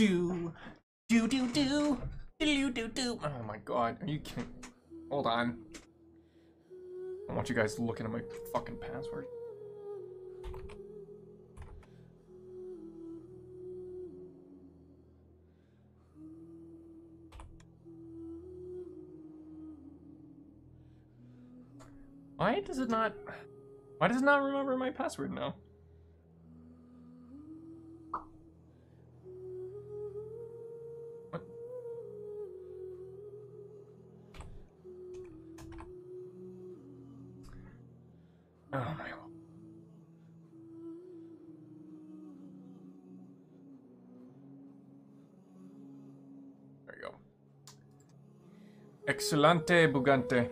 do do do do do do do. Oh my god, are you kidding? Hold on. I want you guys looking at my fucking password. Why does it not remember my password now? What? Oh my god. There you go. Excelente bugante.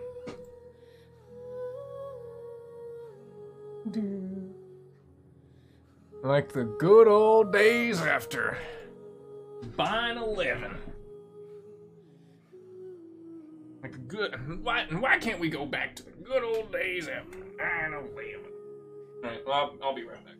Like the good old days after 9/11. Like the good. Why can't we go back to the good old days after 9/11? Alright, well, I'll be right back.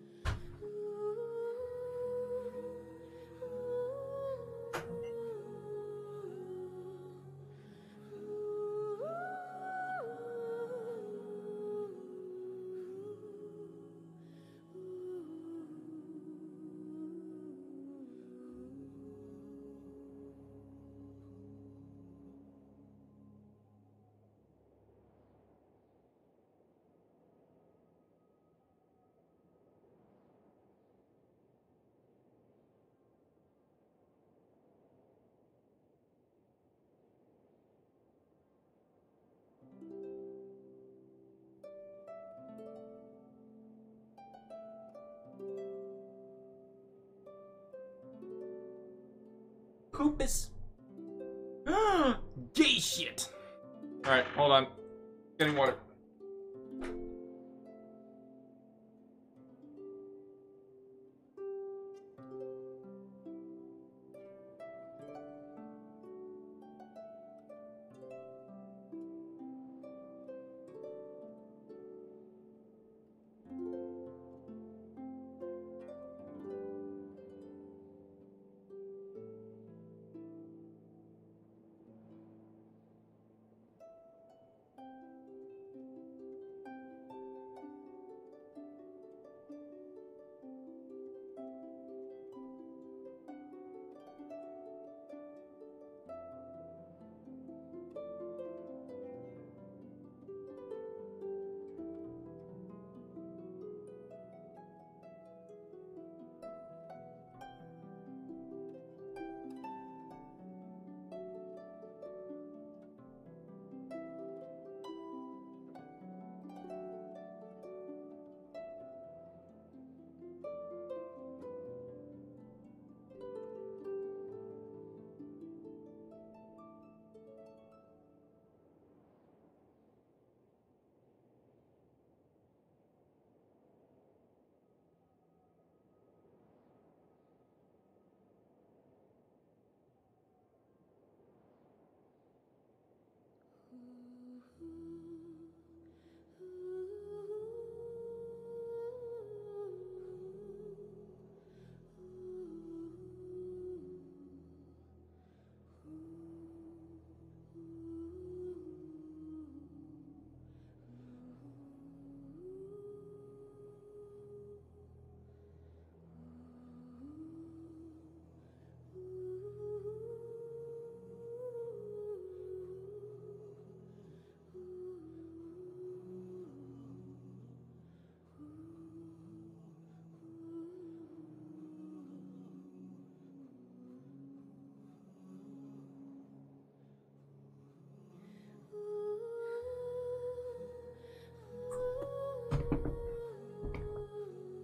Poopus. Gay shit. Alright, hold on. Getting water.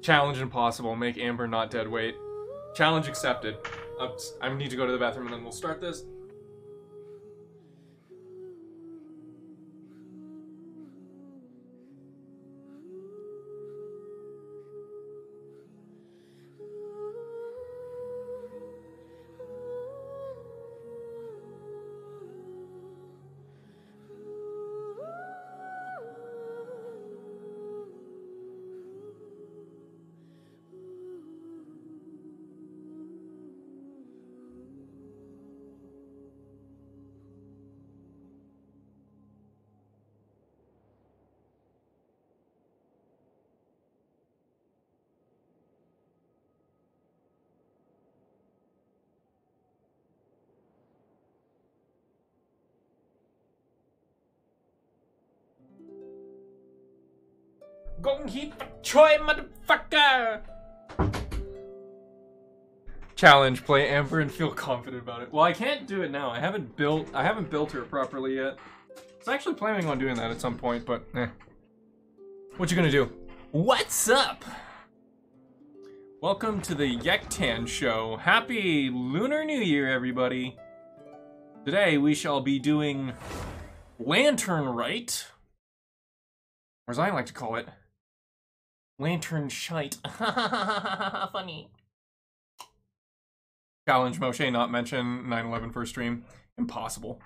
Challenge impossible. Make Amber not dead weight. Challenge accepted. I need to go to the bathroom and then we'll start this. Golden Heat for Troy, motherfucker! Challenge, play Amber and feel confident about it. Well, I can't do it now. I haven't built her properly yet. I was actually planning on doing that at some point, but eh. What you gonna do? What's up? Welcome to the Yektan Show. Happy Lunar New Year, everybody. Today we shall be doing Lantern Rite, or as I like to call it, Lantern Shite. Funny. Challenge, Moshe not mention 9/11 first stream. Impossible.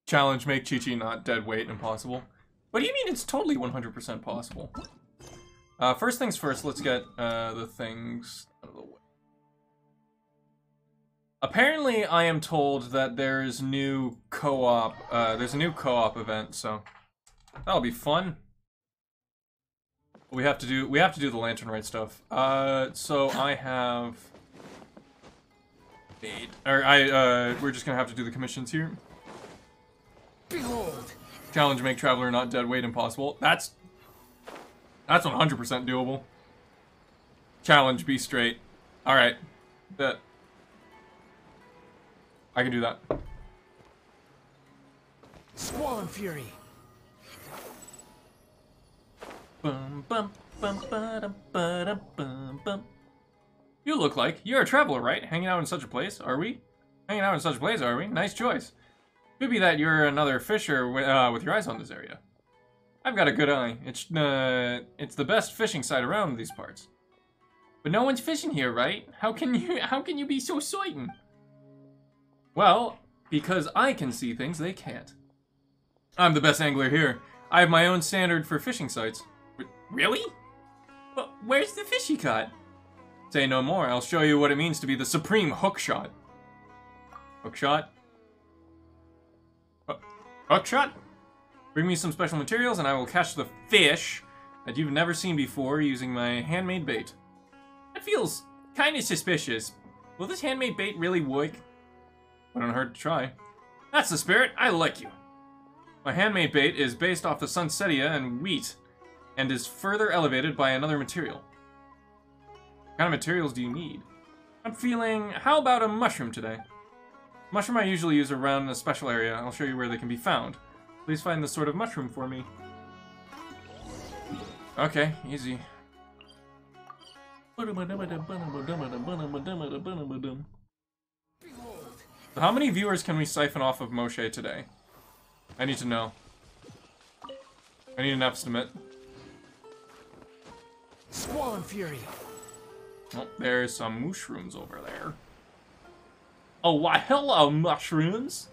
Challenge, make Chi-Chi not dead weight. Impossible. What do you mean it's totally 100% possible? First things first, let's get the things out of the way. Apparently, I am told that there's new co-op, there's a new co-op event, so that'll be fun. We have to do the Lantern Rite stuff. So I have we're just gonna have to do the commissions here. Behold. Challenge, make Traveler not dead weight. Impossible. That's 100% doable. Challenge, be straight. Alright. Bet. I can do that. Squall Fury. Bum, bum, bum, ba-dum, ba-dum, bum, bum. You look like you're a traveler, right? Hanging out in such a place, are we? Hanging out in such a place, are we? Nice choice. Could be that you're another fisher with your eyes on this area. I've got a good eye. It's the best fishing site around these parts. But no one's fishing here, right? How can you be so certain? Well, because I can see things they can't. I'm the best angler here. I have my own standard for fishing sites. Really? Well, where's the fish you caught? Say no more. I'll show you what it means to be the supreme hookshot. Hookshot? Hookshot? Bring me some special materials and I will catch the fish that you've never seen before using my handmade bait. That feels kind of suspicious. Will this handmade bait really work? Wouldn't hurt to try. That's the spirit. I like you. My handmade bait is based off the sunsetia and wheat, and is further elevated by another material. What kind of materials do you need? I'm feeling, how about a mushroom today? Mushroom I usually use around a special area. I'll show you where they can be found. Please find this sort of mushroom for me. Okay, easy. So how many viewers can we siphon off of Moshe today? I need to know. I need an estimate. Squall Fury. Oh, there's some mushrooms over there. Oh, why, hello, mushrooms!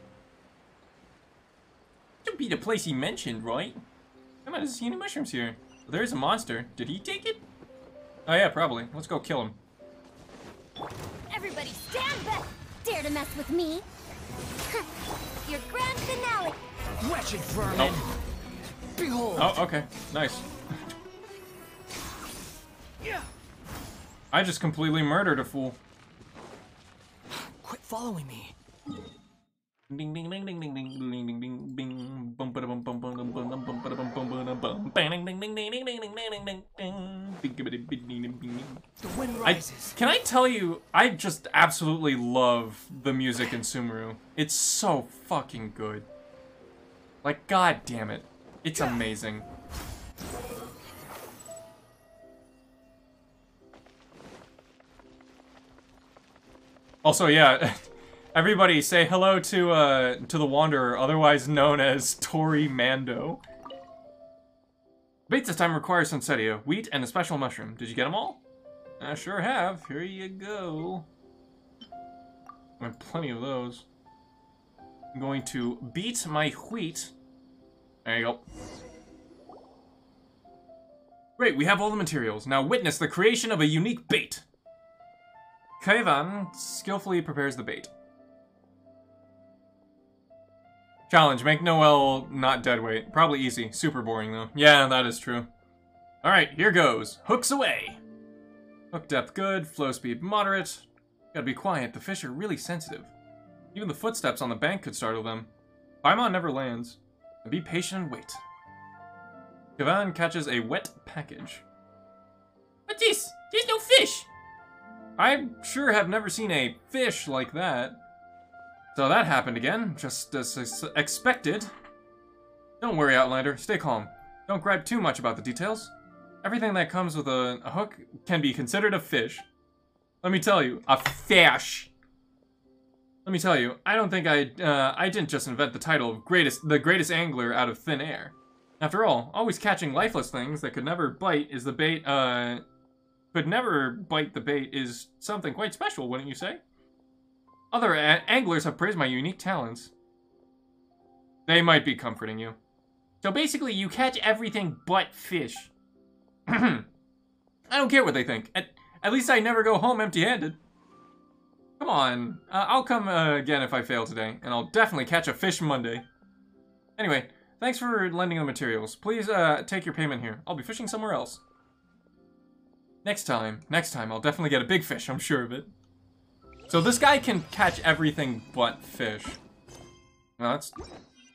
Should be the place he mentioned, right? I might have seen any mushrooms here. Well, there's a monster. Did he take it? Oh yeah, probably. Let's go kill him. Everybody stand back! Dare to mess with me? Your grand finale! Wretched vermin. Oh. Behold. Oh, okay. Nice. I just completely murdered a fool. Quit following me. Ding ding ding ding ding ding ding ding ding ding bum ba bum bum bum bum bum bum bum bum bum bum bang ding ding ding ding ding ding ding ding ding ding. The wind rises. Can I tell you, I just absolutely love the music in Sumeru. It's so fucking good. Like, god damn it. It's amazing. Also, yeah, everybody say hello to the Wanderer, otherwise known as Tori Mando. Bait this time requires sunsetia, wheat, and a special mushroom. Did you get them all? I sure have. Here you go. I have plenty of those. I'm going to beat my wheat. There you go. Great, we have all the materials. Now witness the creation of a unique bait. Kaivan skillfully prepares the bait. Challenge, make Noel not dead weight. Probably easy. Super boring, though. Yeah, that is true. Alright, here goes. Hooks away! Hook depth good, flow speed moderate. Gotta be quiet, the fish are really sensitive. Even the footsteps on the bank could startle them. Paimon never lands. And be patient and wait. Kavan catches a wet package. What's this? There's no fish! I sure have never seen a fish like that. So that happened again, just as expected. Don't worry, Outlander. Stay calm. Don't gripe too much about the details. Everything that comes with a hook can be considered a fish. Let me tell you, a fish. Let me tell you, I don't think I didn't just invent the title of the greatest angler out of thin air. After all, always catching lifeless things that could never bite is the bait, could never bite the bait is something quite special, wouldn't you say? Other anglers have praised my unique talents. They might be comforting you. So basically, you catch everything but fish. I don't care what they think. At least I never go home empty-handed. Come on, I'll come again if I fail today, and I'll definitely catch a fish Monday. Anyway, thanks for lending the materials. Please take your payment here. I'll be fishing somewhere else. Next time, I'll definitely get a big fish, I'm sure of it. So this guy can catch everything but fish. Well,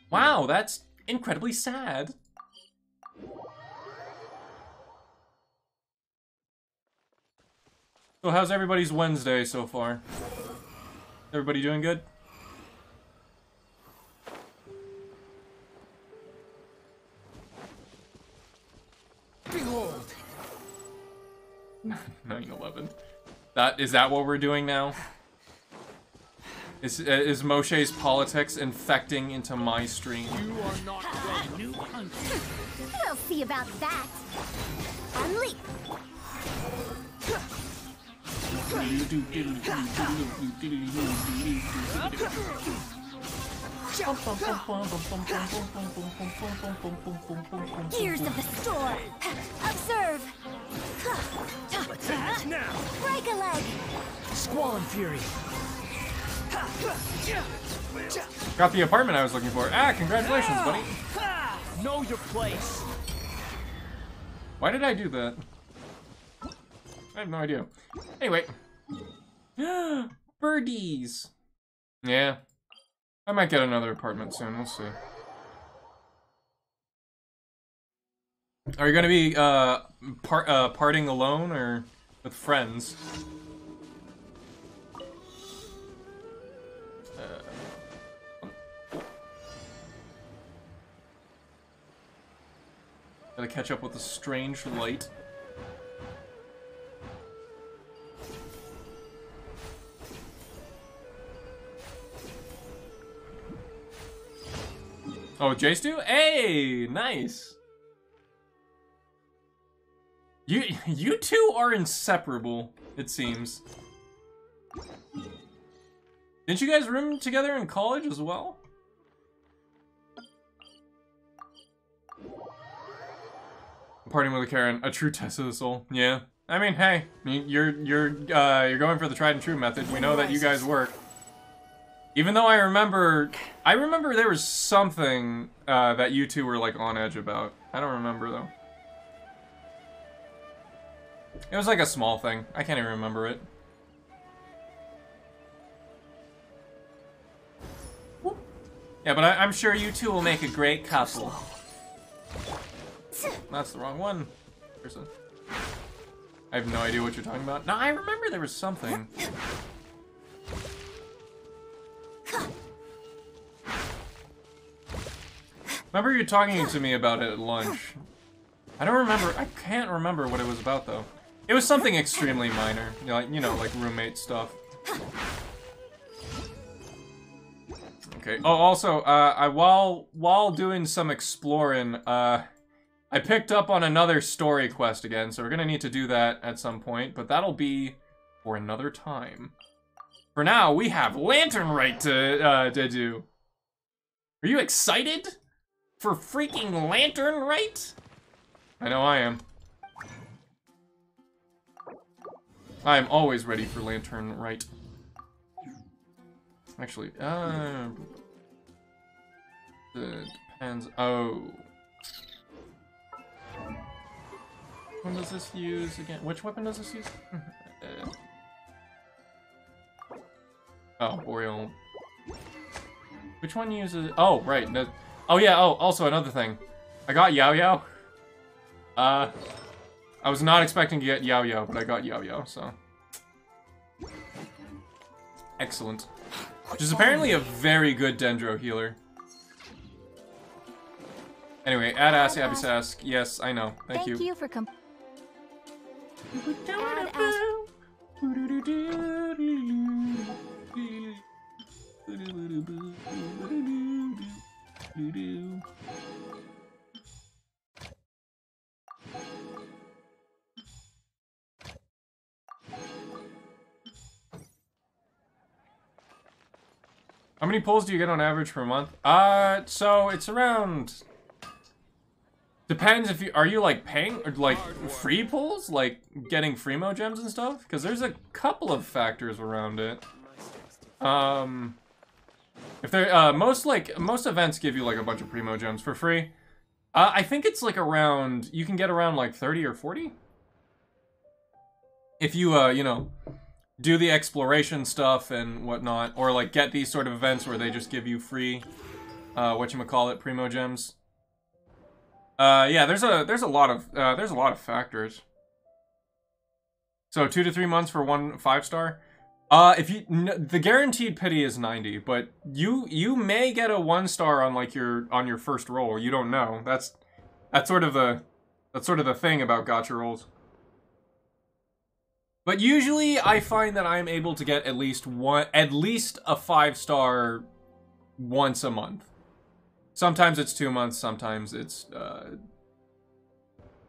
wow, that's incredibly sad. So how's everybody's Wednesday so far? Everybody doing good? Behold! 9/11. Is that what we're doing now? Is Moshe's politics infecting into my stream? You are not the new hunter. We'll see about that. Unleash. Gears of the storm. Observe. Attack now! Break a leg. Squall and Fury. Got the apartment I was looking for. Ah, congratulations, buddy. Know your place. Why did I do that? I have no idea. Anyway. Birdies. Yeah. I might get another apartment soon. We'll see. Are you gonna be partying alone or with friends? Gotta catch up with the strange light. Oh, Jace do? Hey, nice. You two are inseparable, it seems. Didn't you guys room together in college as well? Partying with a Karen, a true test of the soul. Yeah. I mean, hey, you're going for the tried and true method. We know that you guys work. Even though I remember there was something that you two were like on edge about. I don't remember though. It was like a small thing. I can't even remember it. Yeah, but I'm sure you two will make a great couple. That's the wrong one. I have no idea what you're talking about. No, I remember there was something. Remember you talking to me about it at lunch. I don't remember. I can't remember what it was about though. It was something extremely minor, you know, like roommate stuff. Okay. Oh, also, while doing some exploring, I picked up on another story quest again, so we're gonna need to do that at some point, but that'll be for another time. For now, we have Lantern Rite to do. Are you excited for freaking Lantern Rite? I know I am. I am always ready for Lantern Rite. Actually, it depends. Oh. Which one does this use again? Which weapon does this use? Oh, Boreal. Which one uses... Oh, right. No. Oh, yeah. Oh, also another thing. I got Yao Yao. I was not expecting to get Yao Yao, but I got Yao Yao, so. Excellent. Which is apparently a very good Dendro healer. Anyway, add ask, Abby Sask. Yes, I know. Thank you. Thank you for How many pulls do you get on average per month? So it's around... Depends if you... Are you, like, paying... Or, like, free pulls? Like, getting Freemo gems and stuff? Because there's a couple of factors around it. If they're... most events give you, like, a bunch of Primo gems for free. I think it's, like, around... You can get around, like, 30 or 40? If you, you know... do the exploration stuff and whatnot, or like get these sort of events where they just give you free, whatchamacallit, Primo gems. Yeah, there's a lot of factors. So 2 to 3 months for 1 5-star. If you the guaranteed pity is 90, but you may get a 1-star on like your first roll. You don't know. That's sort of the thing about gacha rolls. But usually, I find that I'm able to get at least a 5-star once a month. Sometimes it's 2 months, sometimes it's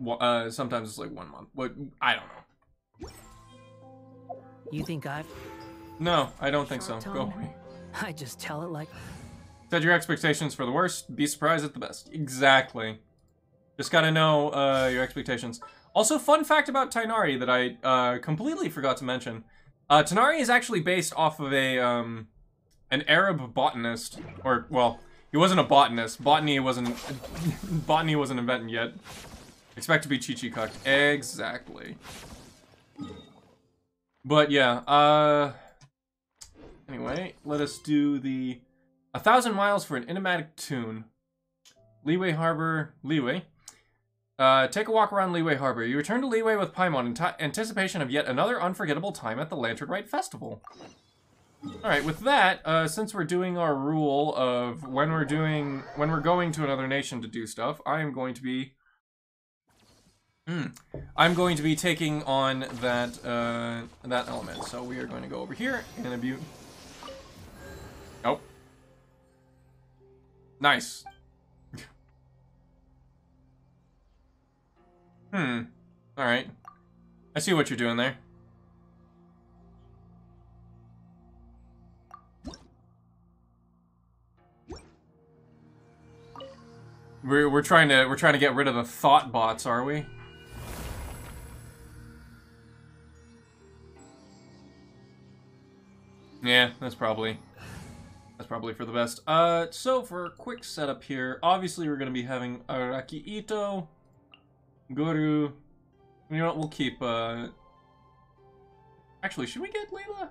sometimes it's like 1 month. But I don't know. You think I've... No, I don't think so. Go away. I just tell it like... Set your expectations for the worst, be surprised at the best. Exactly. Just gotta know your expectations. Also, fun fact about Tainari that I completely forgot to mention. Tainari is actually based off of an Arab botanist. Or, well, he wasn't a botanist. Botany wasn't invented yet. Expect to be Chi-Chi-Cucked. Exactly. But, yeah, anyway, let us do the 1,000 miles for an enigmatic tune. Liyue Harbor, Liyue. Take a walk around Liyue Harbor. You return to Liyue with Paimon in anticipation of yet another unforgettable time at the Lantern Rite Festival. Alright, with that, since we're doing our rule of when we're going to another nation to do stuff, I'm going to be taking on that element. So we are going to go over here and imbue. Oh. Nice. Alright. I see what you're doing there. We're trying to get rid of the thought bots, are we? Yeah, that's probably for the best. So for a quick setup here, obviously we're gonna be having Araki Ito, Guru. You know what, we'll keep, Actually, should we get Layla?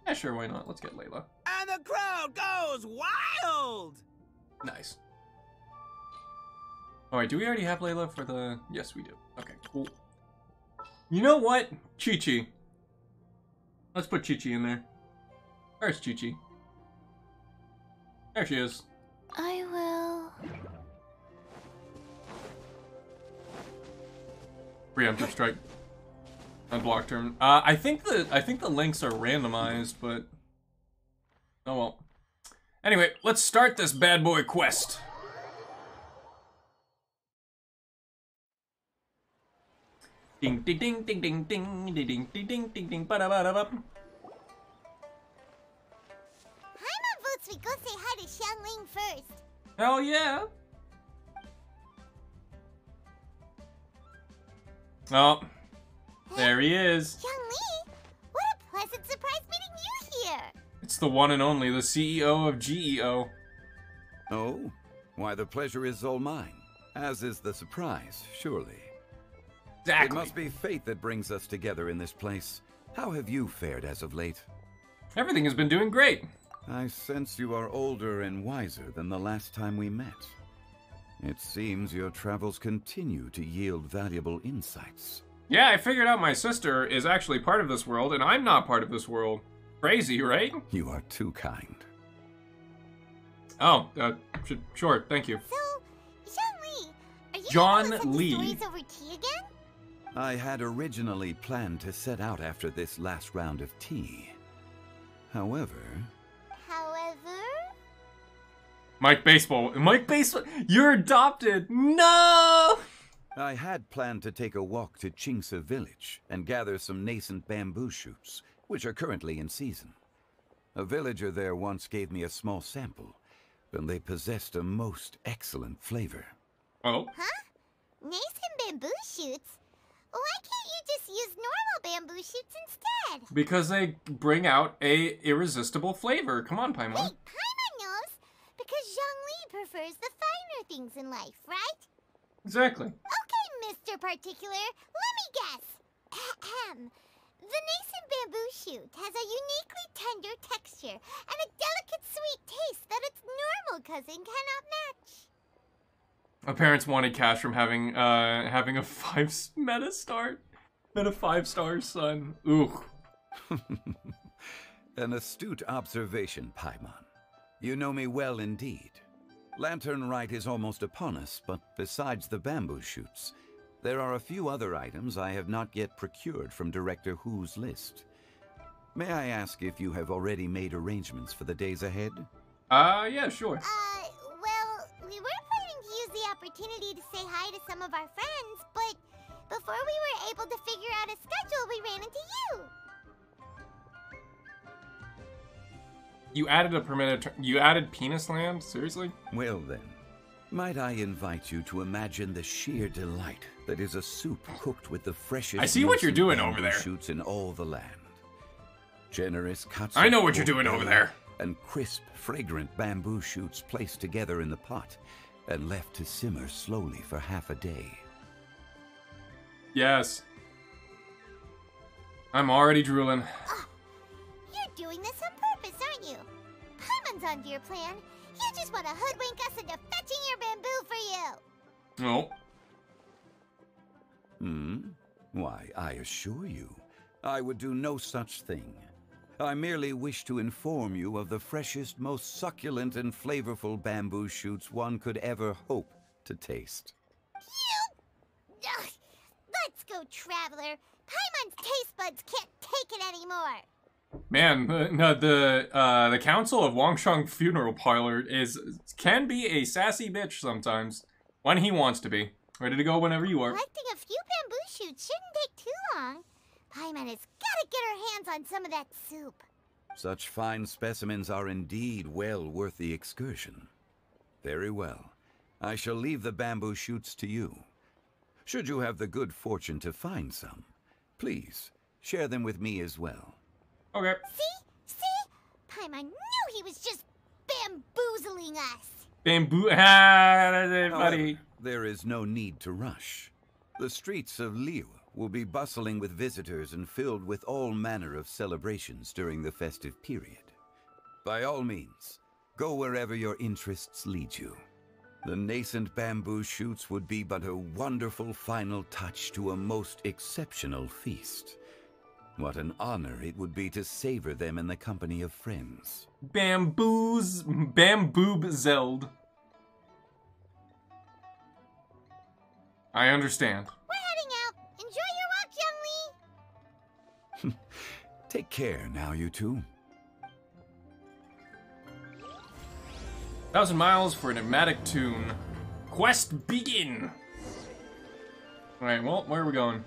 Yeah, sure, why not? Let's get Layla. And the crowd goes wild! Nice. Alright, do we already have Layla for the... Yes, we do. Okay, cool. You know what? Chi-Chi. Let's put Chi-Chi in there. Where's Chi-Chi? There she is. I will... Preemptive strike. Unblock turn. I think the links are randomized, but oh well. Anyway, let's start this bad boy quest. Ding ding ding ding ding ding ding ding ding ding ding ding ba da ba da ba. Paimon votes we go say hi to Xiangling first. Hell yeah. Oh, there he is. Xiangling, what a pleasant surprise meeting you here. It's the one and only, the CEO of GEO. Oh, why the pleasure is all mine, as is the surprise, surely. Exactly. It must be fate that brings us together in this place. How have you fared as of late? Everything has been doing great. I sense you are older and wiser than the last time we met. It seems your travels continue to yield valuable insights. Yeah, I figured out my sister is actually part of this world, and I'm not part of this world. Crazy, right? You are too kind. Oh, sure, thank you. So, John Lee, are you John gonna listen to Lee. stories over tea again? I had originally planned to set out after this last round of tea. However... Mike Baseball, you're adopted! No! I had planned to take a walk to Chingsa village and gather some nascent bamboo shoots, which are currently in season. A villager there once gave me a small sample, and they possessed a most excellent flavor. Oh? Huh? Nascent bamboo shoots? Why can't you just use normal bamboo shoots instead? Because they bring out a irresistible flavor. Come on, Paimon. Wait, Paimon knows! Because Zhang Li prefers the finer things in life, right? Exactly. Okay, Mr. Particular, let me guess. Ahem. The nascent bamboo shoot has a uniquely tender texture and a delicate sweet taste that its normal cousin cannot match. My parents wanted cash from having a meta 5-star son. Ooh. An astute observation, Paimon. You know me well indeed. Lantern Rite is almost upon us, but besides the bamboo shoots, there are a few other items I have not yet procured from Director Hu's list. May I ask if you have already made arrangements for the days ahead? Yeah, sure. Well, we were planning to use the opportunity to say hi to some of our friends, but before we were able to figure out a schedule, we ran into you. You added Penis Land? Seriously? Well then, might I invite you to imagine the sheer delight that is a soup cooked with the freshest... I see what you're doing over there. ...shoots in all the land. Generous cuts... I know of what you're pork doing over belly there. And crisp, fragrant bamboo shoots placed together in the pot and left to simmer slowly for half a day. Yes. I'm already drooling. You're doing this on purpose, aren't you? Paimon's onto your plan. You just want to hoodwink us into fetching your bamboo for you. No. Why, I assure you, I would do no such thing. I merely wish to inform you of the freshest, most succulent and flavorful bamboo shoots one could ever hope to taste. You... Ugh. Let's go, Traveler. Paimon's taste buds can't take it anymore. Man, the Council of Wangshang Funeral Parlor can be a sassy bitch sometimes. When he wants to be. Ready to go whenever you are. Collecting a few bamboo shoots shouldn't take too long. Paimon has got to get her hands on some of that soup. Such fine specimens are indeed well worth the excursion. Very well. I shall leave the bamboo shoots to you. Should you have the good fortune to find some, please share them with me as well. Okay. See? Paimon knew he was just bamboozling us. Bamboo. Buddy. However, there is no need to rush. The streets of Liu will be bustling with visitors and filled with all manner of celebrations during the festive period. By all means, go wherever your interests lead you. The nascent bamboo shoots would be but a wonderful final touch to a most exceptional feast. What an honor it would be to savor them in the company of friends. Bamboo-zelled. I understand. We're heading out. Enjoy your walk, young Lee. Take care now, you two. 1,000 miles for an enigmatic tune. Quest begin! Alright, well, where are we going?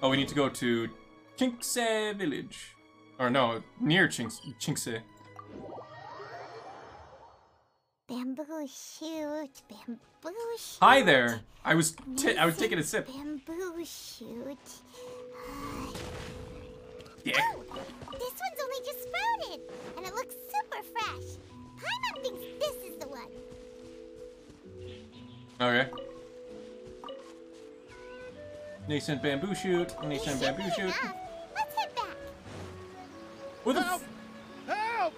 Oh, we need to go to Chingse village. Or no, near Chingse. Bamboo shoot, bamboo shoot. Hi there! I was taking a sip. Bamboo shoot. Yeah. Oh, this one's only just sprouted, and it looks super fresh. Paimon thinks this is the one. Okay. Nascent bamboo shoot, nascent bamboo shoot. Enough. Let's head back. Who the Help! Help!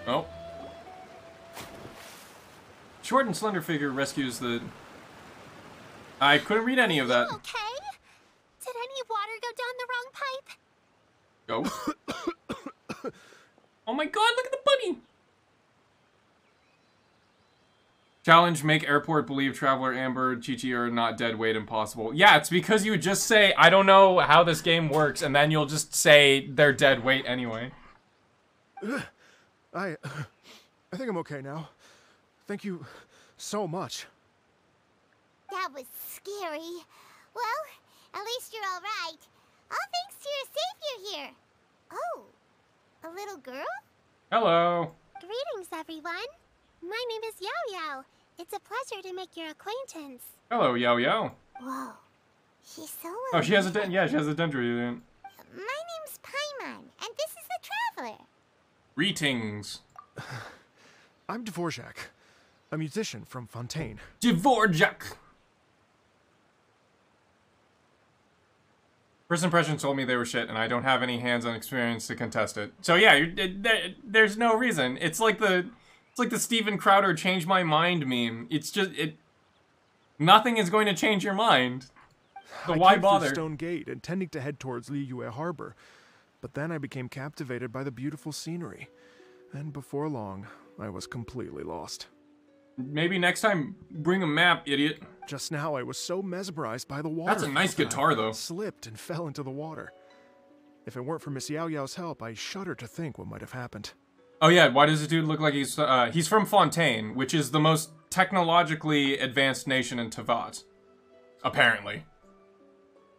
Oh. Short and slender figure rescues the... I couldn't read any of that. Okay? Did any water go down the wrong pipe? Go. Oh my god, look at the bunny! Challenge, make airport believe Traveler, Amber, Chi-Chi are not dead weight impossible. Yeah, it's because you just say, I don't know how this game works, and then you'll just say they're dead weight anyway. I think I'm okay now. Thank you so much. That was scary. Well, at least you're all right. All thanks to your savior here. Oh, a little girl? Hello. Greetings, everyone. My name is Yao Yao. It's a pleasure to make your acquaintance. Hello, Yao Yao. Whoa, she's so Oh, she has a amazing. yeah, she has a dendroid. My name's Paimon, and this is the Traveler. Greetings. I'm Dvorak, a musician from Fontaine. Dvorak. First impression told me they were shit, and I don't have any hands-on experience to contest it. So yeah, there's no reason. It's like the Steven Crowder "change my mind" meme. It's just nothing is going to change your mind. So why I came bother? through Stone Gate, intending to head towards Liyue Harbor, but then I became captivated by the beautiful scenery, and before long, I was completely lost. Maybe next time, bring a map, idiot. Just now, I was so mesmerized by the water. That's a nice that I guitar, though. Slipped and fell into the water. If it weren't for Miss Yao Yao's help, I shudder to think what might have happened. Oh yeah, why does this dude look like he's from Fontaine, which is the most technologically advanced nation in Tevat, apparently.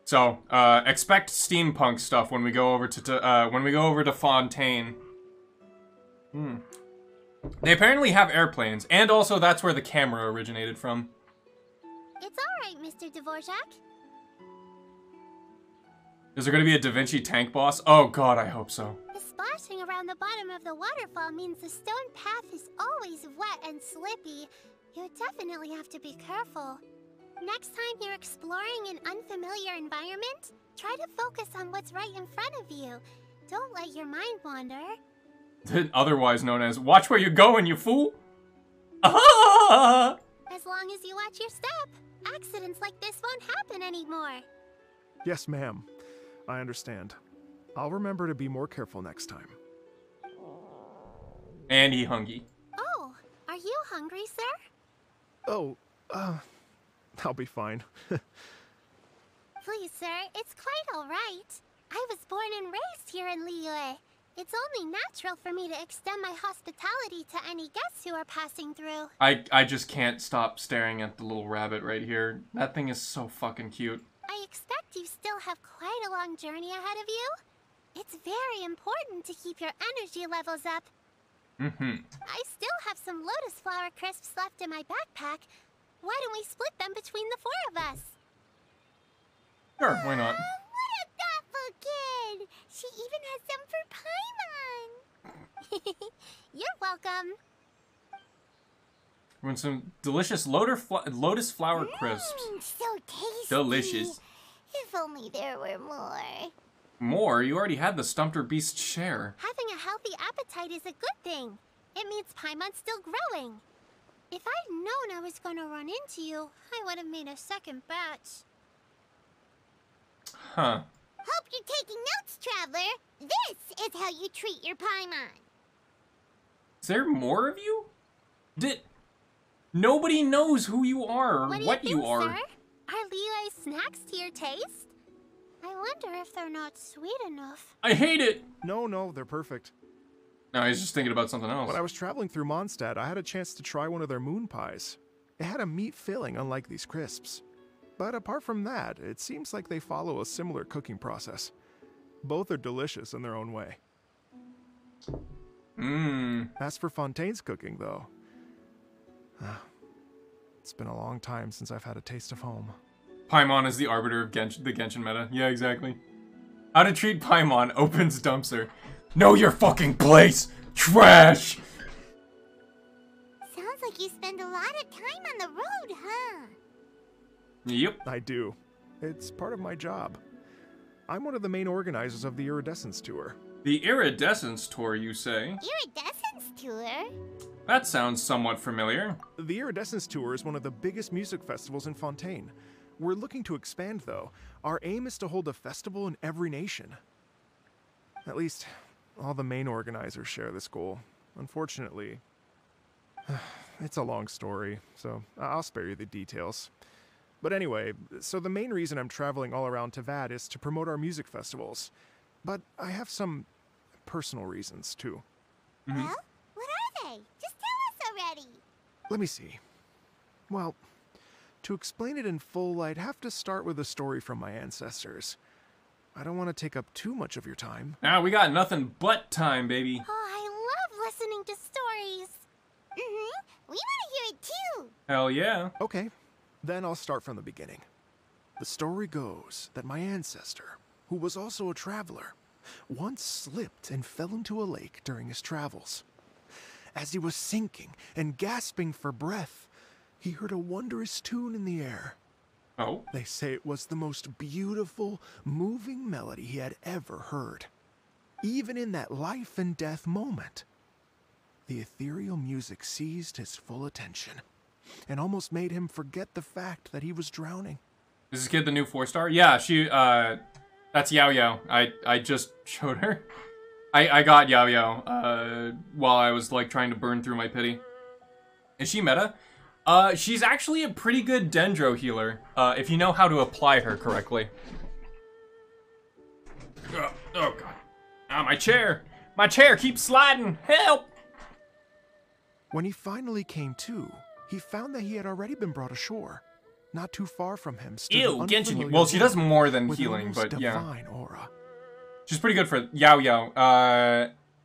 So expect steampunk stuff when we go over to Fontaine. They apparently have airplanes, and also that's where the camera originated from. It's all right, Mr. Dvorak. Is there going to be a Da Vinci tank boss? Oh god, I hope so. The splashing around the bottom of the waterfall means the stone path is always wet and slippy. You definitely have to be careful. Next time you're exploring an unfamiliar environment, try to focus on what's right in front of you. Don't let your mind wander. Otherwise known as, watch where you're going, you fool! Ah! As long as you watch your step, accidents like this won't happen anymore. Yes, ma'am. I understand. I'll remember to be more careful next time. And he hungry. Oh, are you hungry, sir? Oh, I'll be fine. Please, sir, it's quite all right. I was born and raised here in Liyue. It's only natural for me to extend my hospitality to any guests who are passing through. I just can't stop staring at the little rabbit right here. That thing is so fucking cute. I expect you still have quite a long journey ahead of you. It's very important to keep your energy levels up. I still have some lotus flower crisps left in my backpack. Why don't we split them between the four of us? Sure, why not? What a thoughtful kid! She even has some for Paimon! You're welcome. We want some delicious lotus flower crisps. So tasty. Delicious. If only there were more. More? You already had the Stumpter Beast's share. Having a healthy appetite is a good thing. It means Paimon's still growing. If I'd known I was going to run into you, I would have made a second batch. Huh. Hope you're taking notes, Traveler. This is how you treat your Paimon. Is there more of you? Nobody knows who you are or what do you think, are. Sir? Are Liyue's snacks to your taste? I wonder if they're not sweet enough. I hate it! No, they're perfect. No, he's just thinking about something else. When I was traveling through Mondstadt, I had a chance to try one of their moon pies. It had a meat filling, unlike these crisps. But apart from that, it seems like they follow a similar cooking process. Both are delicious in their own way. As for Fontaine's cooking, though, it's been a long time since I've had a taste of home. Paimon is the arbiter of the Genshin meta. Yeah, exactly. How to treat Paimon opens dumpster. Know your fucking place! Trash! Sounds like you spend a lot of time on the road, huh? Yep. I do. It's part of my job. I'm one of the main organizers of the Iridescence Tour. The Iridescence Tour, you say? Iridescence tour? That sounds somewhat familiar. The Iridescence Tour is one of the biggest music festivals in Fontaine. We're looking to expand, though. Our aim is to hold a festival in every nation. At least, all the main organizers share this goal. Unfortunately, it's a long story, so I'll spare you the details. But anyway, so the main reason I'm traveling all around Tavad is to promote our music festivals. But I have some personal reasons, too. Well, what are they? Just tell us already. Let me see. Well, to explain it in full, I'd have to start with a story from my ancestors. I don't want to take up too much of your time. Now we got nothing but time, baby. Oh, I love listening to stories. We want to hear it too. Hell yeah. Okay, then I'll start from the beginning. The story goes that my ancestor, who was also a traveler, once slipped and fell into a lake during his travels. As he was sinking and gasping for breath, he heard a wondrous tune in the air. Oh? They say it was the most beautiful, moving melody he had ever heard. Even in that life and death moment, the ethereal music seized his full attention and almost made him forget the fact that he was drowning. Is this kid the new 4-star? Yeah, that's Yao Yao. I just showed her. I got Yao Yao, while I was, like, trying to burn through my pity. Is she meta? She's actually a pretty good Dendro healer, if you know how to apply her correctly. Oh god. Ah, my chair! My chair keeps sliding! Help! When he finally came to, he found that he had already been brought ashore. Not too far from him stood Ew, an Genshin. unfamiliar Well, she does woman more than with healing, almost but yeah. divine aura. She's pretty good for Yao Yao.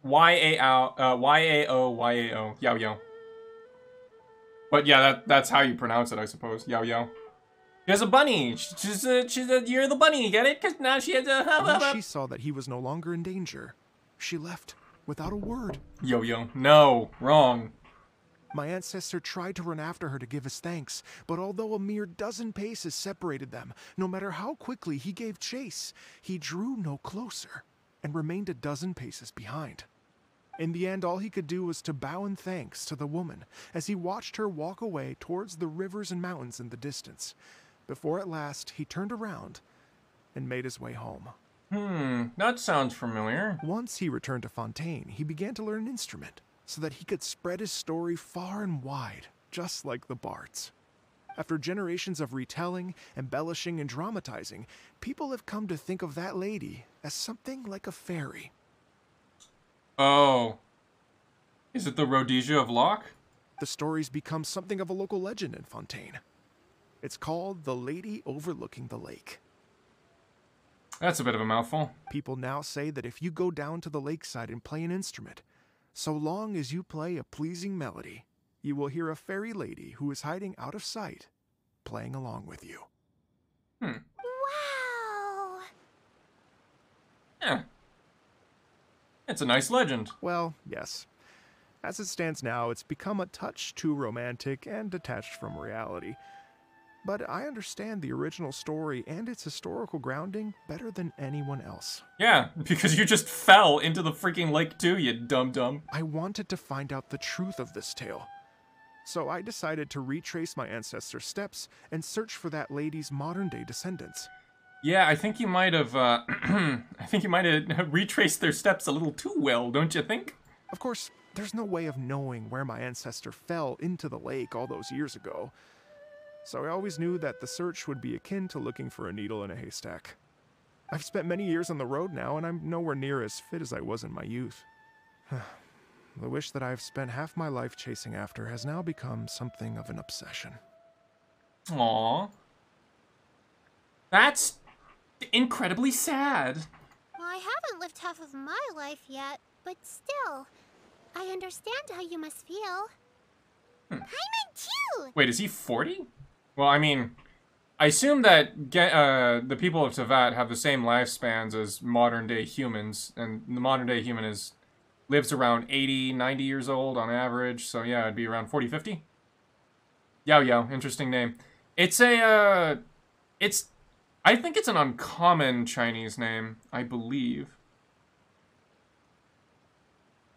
Y-A-O, Yao Yao. But yeah, that's how you pronounce it, I suppose. Yao Yao. She has a bunny. You're the bunny, get it? Because now she has a... Once she saw that he was no longer in danger, she left without a word. Yo-yo. No. Wrong. My ancestor tried to run after her to give his thanks, but although a mere dozen paces separated them, no matter how quickly he gave chase, he drew no closer and remained a dozen paces behind. In the end, all he could do was to bow in thanks to the woman as he watched her walk away towards the rivers and mountains in the distance, before at last he turned around and made his way home. That sounds familiar. Once he returned to Fontaine, he began to learn an instrument so that he could spread his story far and wide, just like the bards. After generations of retelling, embellishing, and dramatizing, people have come to think of that lady as something like a fairy. Oh. Is it the Rhodesia of Locke? The story's become something of a local legend in Fontaine. It's called The Lady Overlooking the Lake. That's a bit of a mouthful. People now say that if you go down to the lakeside and play an instrument, so long as you play a pleasing melody, you will hear a fairy lady who is hiding out of sight, playing along with you. Wow! Yeah. It's a nice legend. Well, yes. As it stands now, it's become a touch too romantic and detached from reality. But I understand the original story and its historical grounding better than anyone else. Yeah, because you just fell into the freaking lake too, you dum-dum. I wanted to find out the truth of this tale. So I decided to retrace my ancestors' steps and search for that lady's modern-day descendants. Yeah, I think you might have, retraced their steps a little too well, don't you think? Of course, there's no way of knowing where my ancestor fell into the lake all those years ago. So I always knew that the search would be akin to looking for a needle in a haystack. I've spent many years on the road now, and I'm nowhere near as fit as I was in my youth. The wish that I've spent half my life chasing after has now become something of an obsession. Aww. That's incredibly sad. Well, I haven't lived half of my life yet, but still, I understand how you must feel. Paimon too! Wait, is he 40? Well, I mean, I assume that the people of Teyvat have the same lifespans as modern-day humans, and the modern-day human lives around 80, 90 years old on average, so yeah, it'd be around 40, 50? Yao Yao, interesting name. It's I think it's an uncommon Chinese name, I believe.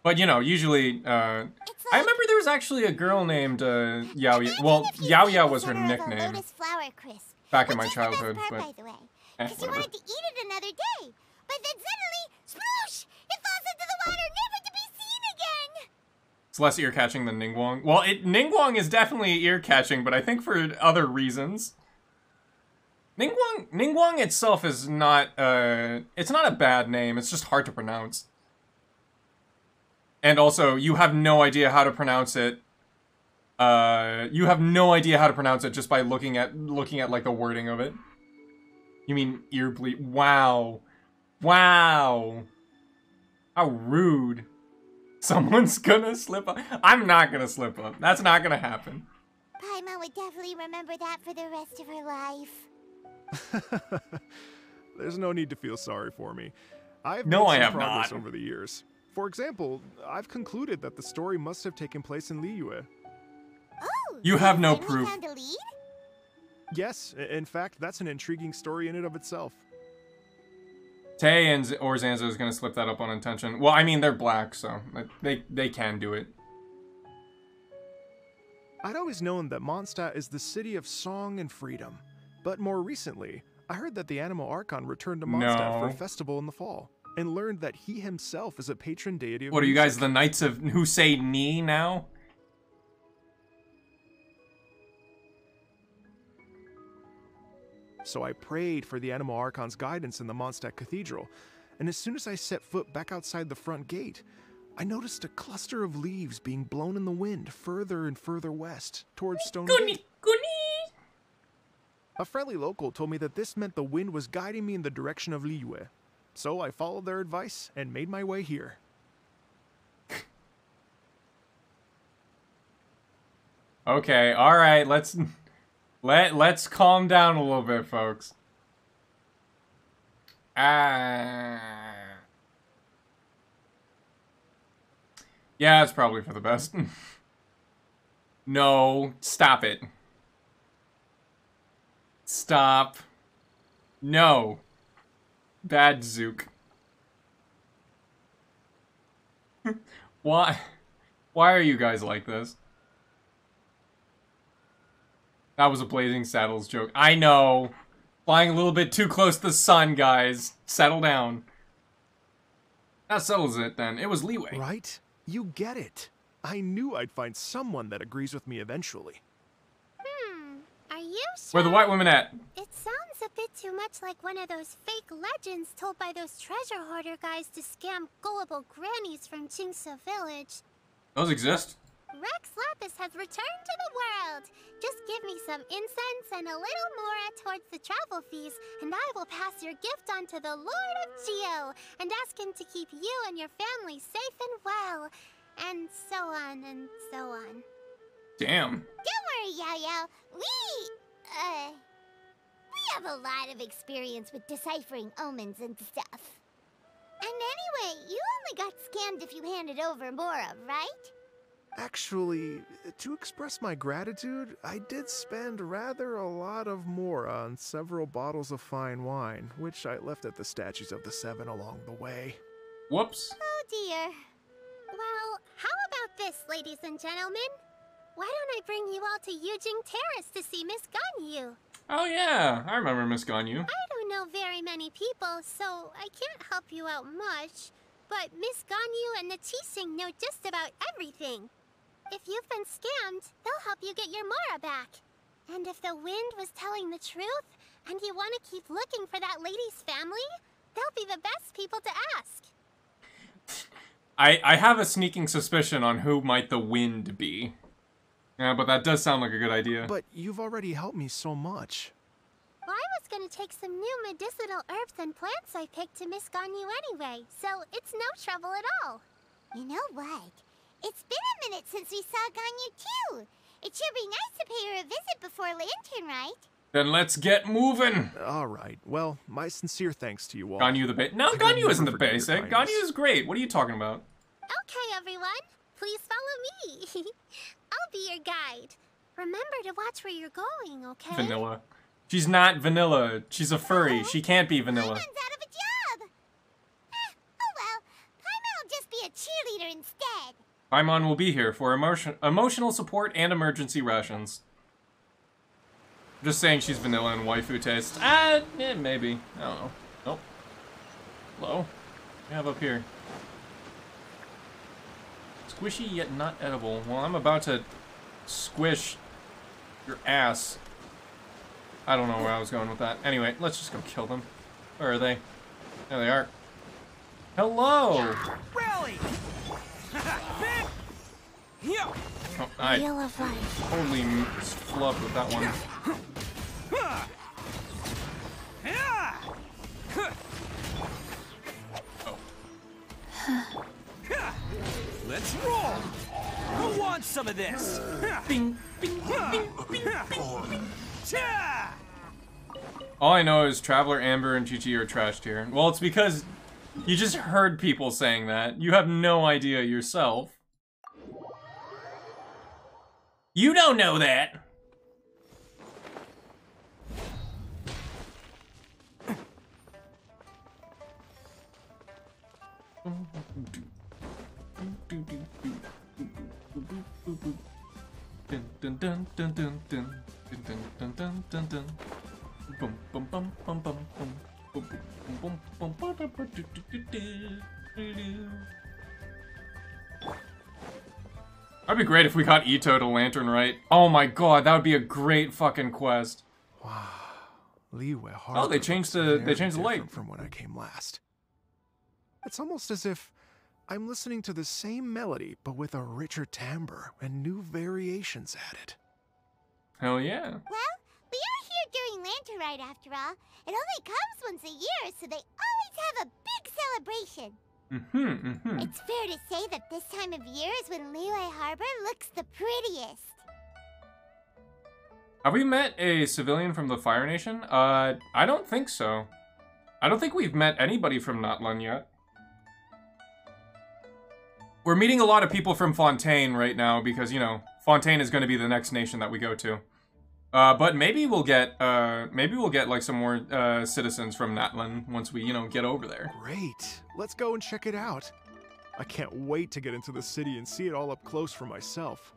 But, you know, usually, I remember there was actually a girl named, Yao Yao. Well, Yao Yao was her nickname Lotus flower crisp, back in my which is childhood, the best part, but... by the way. Because you wanted to eat it another day. But then suddenly, sploosh! It falls into the water, never to be seen again! It's less ear-catching than Ningguang. Well, Ningguang is definitely ear-catching, but I think for other reasons. Ningguang itself is not, it's not a bad name, it's just hard to pronounce. And also, you have no idea how to pronounce it. You have no idea how to pronounce it just by looking at like the wording of it. You mean ear bleed? Wow. Wow. How rude. Someone's gonna slip up. I'm not gonna slip up. That's not gonna happen. Paimon would definitely remember that for the rest of her life. There's no need to feel sorry for me. I've No, I made some have progress not. over the years. For example, I've concluded that the story must have taken place in Liyue. Oh! You have no finally proof. found a lead? Yes, in fact, that's an intriguing story in and of itself. Tay or Zanzo is gonna slip that up on intention. Well, I mean, they're black, so they can do it. I'd always known that Mondstadt is the city of song and freedom. But more recently, I heard that the Animal Archon returned to Mondstadt for a No. festival in the fall, and learned that he himself is a patron deity of What are you music. guys, the Knights of who say ni now? So I prayed for the Animal Archon's guidance in the Mondstadt Cathedral, and as soon as I set foot back outside the front gate, I noticed a cluster of leaves being blown in the wind further and further west, towards Stone Gate. A friendly local told me that this meant the wind was guiding me in the direction of Liyue, so I followed their advice and made my way here. Okay, all right, let's calm down a little bit, folks. Yeah, it's probably for the best. No, stop it. Stop. No. Bad Zook. Why? Why are you guys like this? That was a Blazing Saddles joke. I know. Flying a little bit too close to the sun, guys. Settle down. That settles it, then. It was leeway. Right? You get it. I knew I'd find someone that agrees with me eventually. Are you sure? Where the white women at? It sounds a bit too much like one of those fake legends told by those treasure hoarder guys to scam gullible grannies from Jingsa Village. Those exist? Rex Lapis has returned to the world. Just give me some incense and a little more towards the travel fees, and I will pass your gift on to the Lord of Geo and ask him to keep you and your family safe and well. And so on and so on. Damn. Don't worry, Yao Yao. We have a lot of experience with deciphering omens and stuff. And anyway, you only got scammed if you handed over Mora, right? Actually, to express my gratitude, I did spend rather a lot of more on several bottles of fine wine, which I left at the Statues of the Seven along the way. Whoops. Oh dear. Well, how about this, ladies and gentlemen? Why don't I bring you all to Yujing Terrace to see Miss Ganyu? Oh yeah, I remember Miss Ganyu. I don't know very many people, so I can't help you out much. But Miss Ganyu and the Qixing know just about everything. If you've been scammed, they'll help you get your Mora back. And if the wind was telling the truth, and you want to keep looking for that lady's family, they'll be the best people to ask. I have a sneaking suspicion on who might the wind be. Yeah, but that does sound like a good idea. But you've already helped me so much. Well, I was gonna take some new medicinal herbs and plants I picked to Miss Ganyu anyway, so it's no trouble at all. You know what? It's been a minute since we saw Ganyu too. It should be nice to pay her a visit before Lantern, right? Then let's get moving. All right. Well, my sincere thanks to you all. Ganyu the basic. No, I can Ganyu isn't the never forget your basic. kindness. Ganyu is great. What are you talking about? Okay, everyone. Please follow me. I'll be your guide. Remember to watch where you're going, okay? Vanilla. She's not vanilla. She's a furry. She can't be vanilla. Paimon's out of a job. Oh well. Paimon will just be a cheerleader instead. Paimon will be here for emotional support and emergency rations. Just saying she's vanilla and waifu taste. Maybe. I don't know. Nope. Hello? What do we have up here? Squishy yet not edible. Well, I'm about to squish your ass. I don't know where I was going with that. Anyway, let's just go kill them. Where are they? There they are. Hello! Rally! Oh, I Wheel of Life. totally flubbed with that one. Oh. Let's roll! Who wants some of this? Bing, bing, bing, bing, bing. Cha! All I know is Traveler, Amber, and Chi-Chi are trashed here. Well, it's because you just heard people saying that. You have no idea yourself. You don't know that! Dun dun dun dun dun dun dun dun dun dun dun. Bum bum bum bum bum bum. Bum bum bum bum bum bum do do do do do. That'd be great if we got Ito to Lantern Rite. Oh my god, that would be a great fucking quest. Wow. Liyue Harbor Oh, they changed looks the very lake. different from when I came last. It's almost as if I'm listening to the same melody, but with a richer timbre and new variations added. Hell yeah. Well, we are here during Lantern Rite after all. It only comes once a year, so they always have a big celebration. It's fair to say that this time of year is when Liyue Harbor looks the prettiest. Have we met a civilian from the Fire Nation? I don't think so. I don't think we've met anybody from Natlan yet. We're meeting a lot of people from Fontaine right now because, you know, Fontaine is going to be the next nation that we go to. But maybe we'll get like some more citizens from Natlan once we, you know, get over there. Great. Let's go and check it out. I can't wait to get into the city and see it all up close for myself.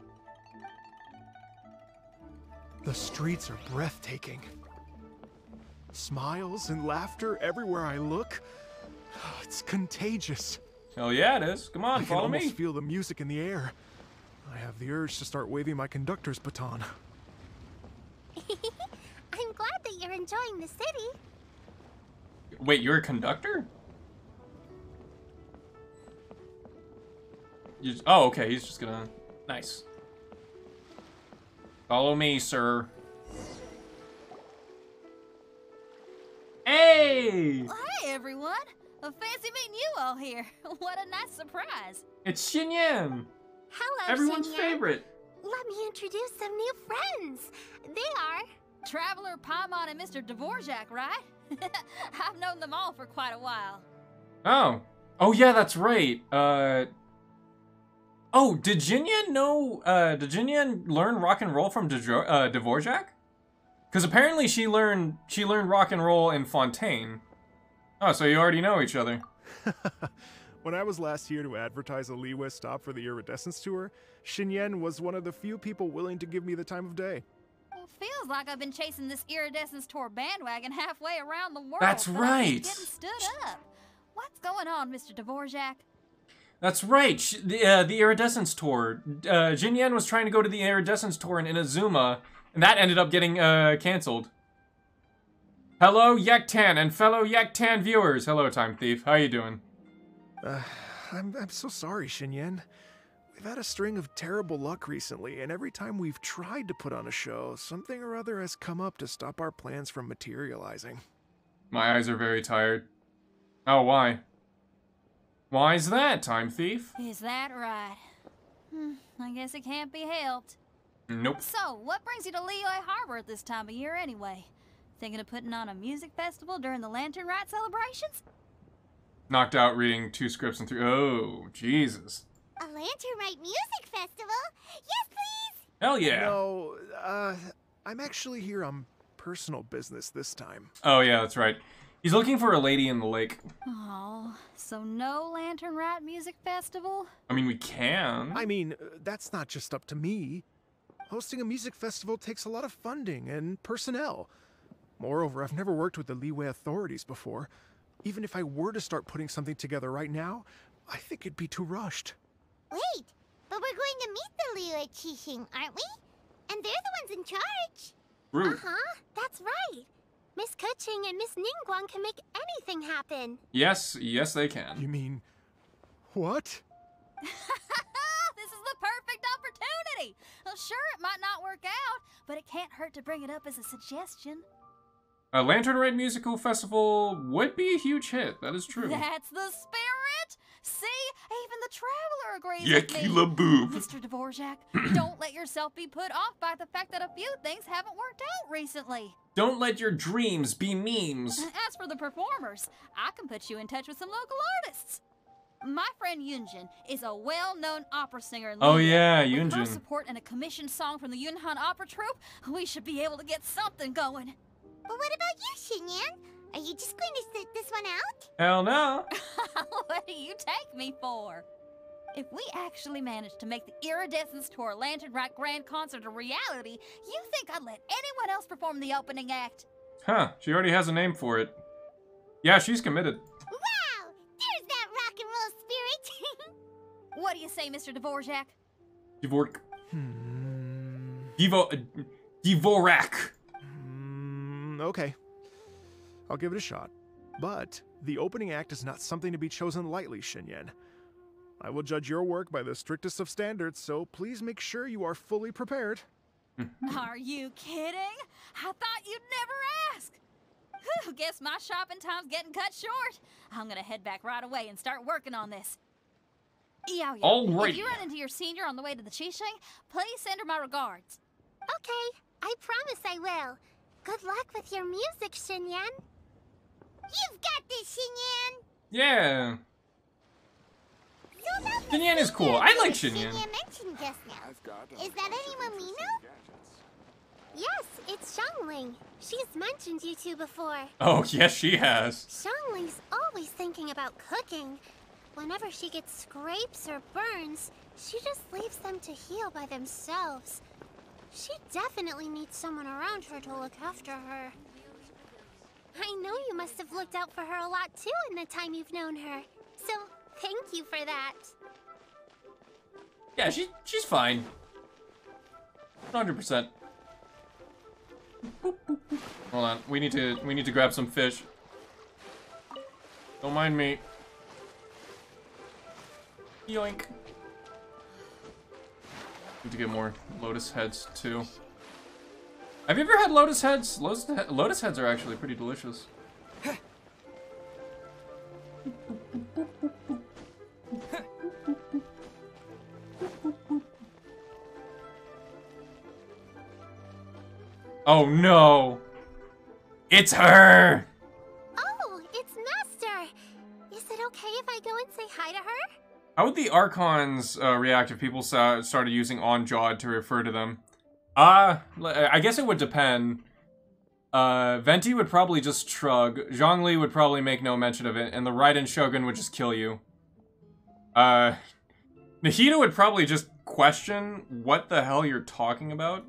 The streets are breathtaking. Smiles and laughter everywhere I look. It's contagious. Hell yeah, it is. Come on, I can follow almost me. feel the music in the air. I have the urge to start waving my conductor's baton. I'm glad that you're enjoying the city. Wait, you're a conductor? Oh, okay, he's just gonna... Nice. Follow me, sir. Hey! Hey, everyone. Fancy meeting you all here. What a nice surprise. It's Xinyan! Hello, Everyone's Xinyan. favorite. Let me introduce some new friends. They are... Traveler, Paimon, and Mr. Dvorak, right? I've known them all for quite a while. Oh. Oh, yeah, that's right. Oh, did Xinyan know, did Xinyan learn rock and roll from Dvorak? Because apparently she learned rock and roll in Fontaine. Oh, so you already know each other. When I was last here to advertise a Liyue stop for the Iridescence Tour, Xinyan was one of the few people willing to give me the time of day. Well, feels like I've been chasing this Iridescence Tour bandwagon halfway around the world. That's but I keep right. getting stood up. What's going on, Mr. Dvorak? That's right. The Iridescence Tour. Xinyan was trying to go to the Iridescence Tour in Inazuma, and that ended up getting canceled. Hello, Yektan and fellow Yektan viewers. Hello, Time Thief. How you doing? I'm so sorry, Xinyan. We've had a string of terrible luck recently, and every time we've tried to put on a show, something or other has come up to stop our plans from materializing. My eyes are very tired. Oh, why? Why's that, Time Thief? Is that right? I guess it can't be helped. Nope. So, what brings you to Liyue Harbor at this time of year anyway? Thinking of putting on a music festival during the Lantern Rite celebrations? Knocked out reading 2 scripts and 3. Oh, Jesus. A Lantern Rite music festival? Yes, please! Hell yeah. No, I'm actually here on personal business this time. Oh, yeah, that's right. He's looking for a lady in the lake. Oh, so no Lantern Rite Music Festival? I mean, we can. I mean, that's not just up to me. Hosting a music festival takes a lot of funding and personnel. Moreover, I've never worked with the Liyue authorities before. Even if I were to start putting something together right now, I think it'd be too rushed. Wait, but we're going to meet the Liyue Qixing, aren't we? And they're the ones in charge. Rude. Uh-huh, that's right. Miss Keqing and Miss Ningguang can make anything happen. Yes, they You can. mean... what? This is the perfect opportunity! Well, sure, it might not work out, but it can't hurt to bring it up as a suggestion. A Lantern Rite Musical Festival would be a huge hit. That is true. That's the spirit! See? Even the Traveler agrees Yucky with me. boob. Mr. Dvorak, don't let yourself be put off by the fact that a few things haven't worked out recently. Don't let your dreams be memes. As for the performers, I can put you in touch with some local artists. My friend Yunjin is a well-known opera singer in Oh Liyue. yeah, With her Yunjin. support and a commissioned song from the Yunhan Opera Troupe, we should be able to get something going. But what about you, Xinyan? Are you just going to sit this one out? Hell no. What do you take me for? If we actually manage to make the Iridescence Tour Lantern Rite Grand Concert a reality, you think I'd let anyone else perform the opening act? Huh, she already has a name for it. Yeah, she's committed. Wow! There's that rock and roll spirit! What do you say, Mr. Dvorak? Dvorak. Dvorak. Okay. I'll give it a shot. But the opening act is not something to be chosen lightly, Xinyan. I will judge your work by the strictest of standards, so please make sure you are fully prepared. Are you kidding? I thought you'd never ask. Whew, guess my shopping time's getting cut short. I'm gonna head back right away and start working on this. Yao Yao, Alrighty. if you run into your senior on the way to the Qixing, please send her my regards. Okay, I promise I will. Good luck with your music, Xinyan. You've got this, Xinyan! Yeah. So about the Xinyan is cool. singer I like that Xinyan. mentioned just now. Is that anyone we know? Yes, it's Xiangling. She's mentioned you two before. Oh, yes, she has. Xiangling's always thinking about cooking. Whenever she gets scrapes or burns, she just leaves them to heal by themselves. She definitely needs someone around her to look after her. I know you must have looked out for her a lot too in the time you've known her. So, thank you for that. Yeah, she's fine. 100%. Hold on, we need to grab some fish. Don't mind me. Yoink. Need to get more lotus heads too. Have you ever had lotus heads? Lotus heads are actually pretty delicious. Oh no! It's her! Oh, it's Master! Is it okay if I go and say hi to her? How would the Archons react if people started using on-jawed to refer to them? I guess it would depend. Venti would probably just shrug, Zhongli would probably make no mention of it, and the Raiden Shogun would just kill you. Nahida would probably just question what the hell you're talking about.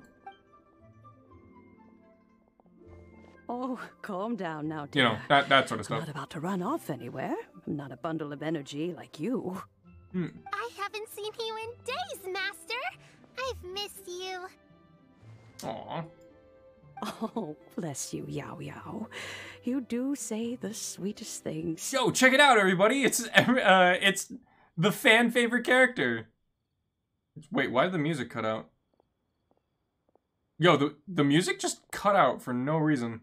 Oh, calm down now, You dear. know, that sort of I'm stuff. not about to run off anywhere. I'm not a bundle of energy like you. I haven't seen you in days, Master. I've missed you. Aw. Oh, bless you, Yao Yao. You do say the sweetest things. Yo, check it out, everybody! It's the fan favorite character. Wait, why did the music cut out? Yo, the music just cut out for no reason.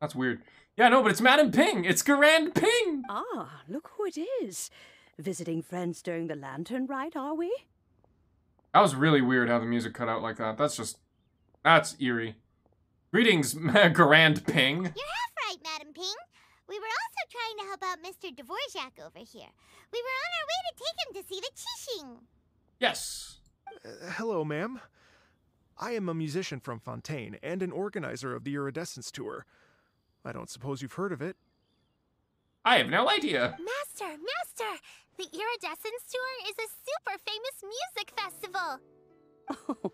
That's weird. Yeah, no, but it's Madam Ping! It's Grand Ping! Ah, look who it is. Visiting friends during the Lantern Rite, are we? That was really weird how the music cut out like that. That's eerie. Greetings, Grand Ping. You're half right, Madam Ping. We were also trying to help out Mr. Dvorak over here. We were on our way to take him to see the Qixing. Yes. Hello, ma'am. I am a musician from Fontaine and an organizer of the Iridescence Tour. I don't suppose you've heard of it. I have no idea. Master! The Iridescence Tour is a super famous music festival! Oh,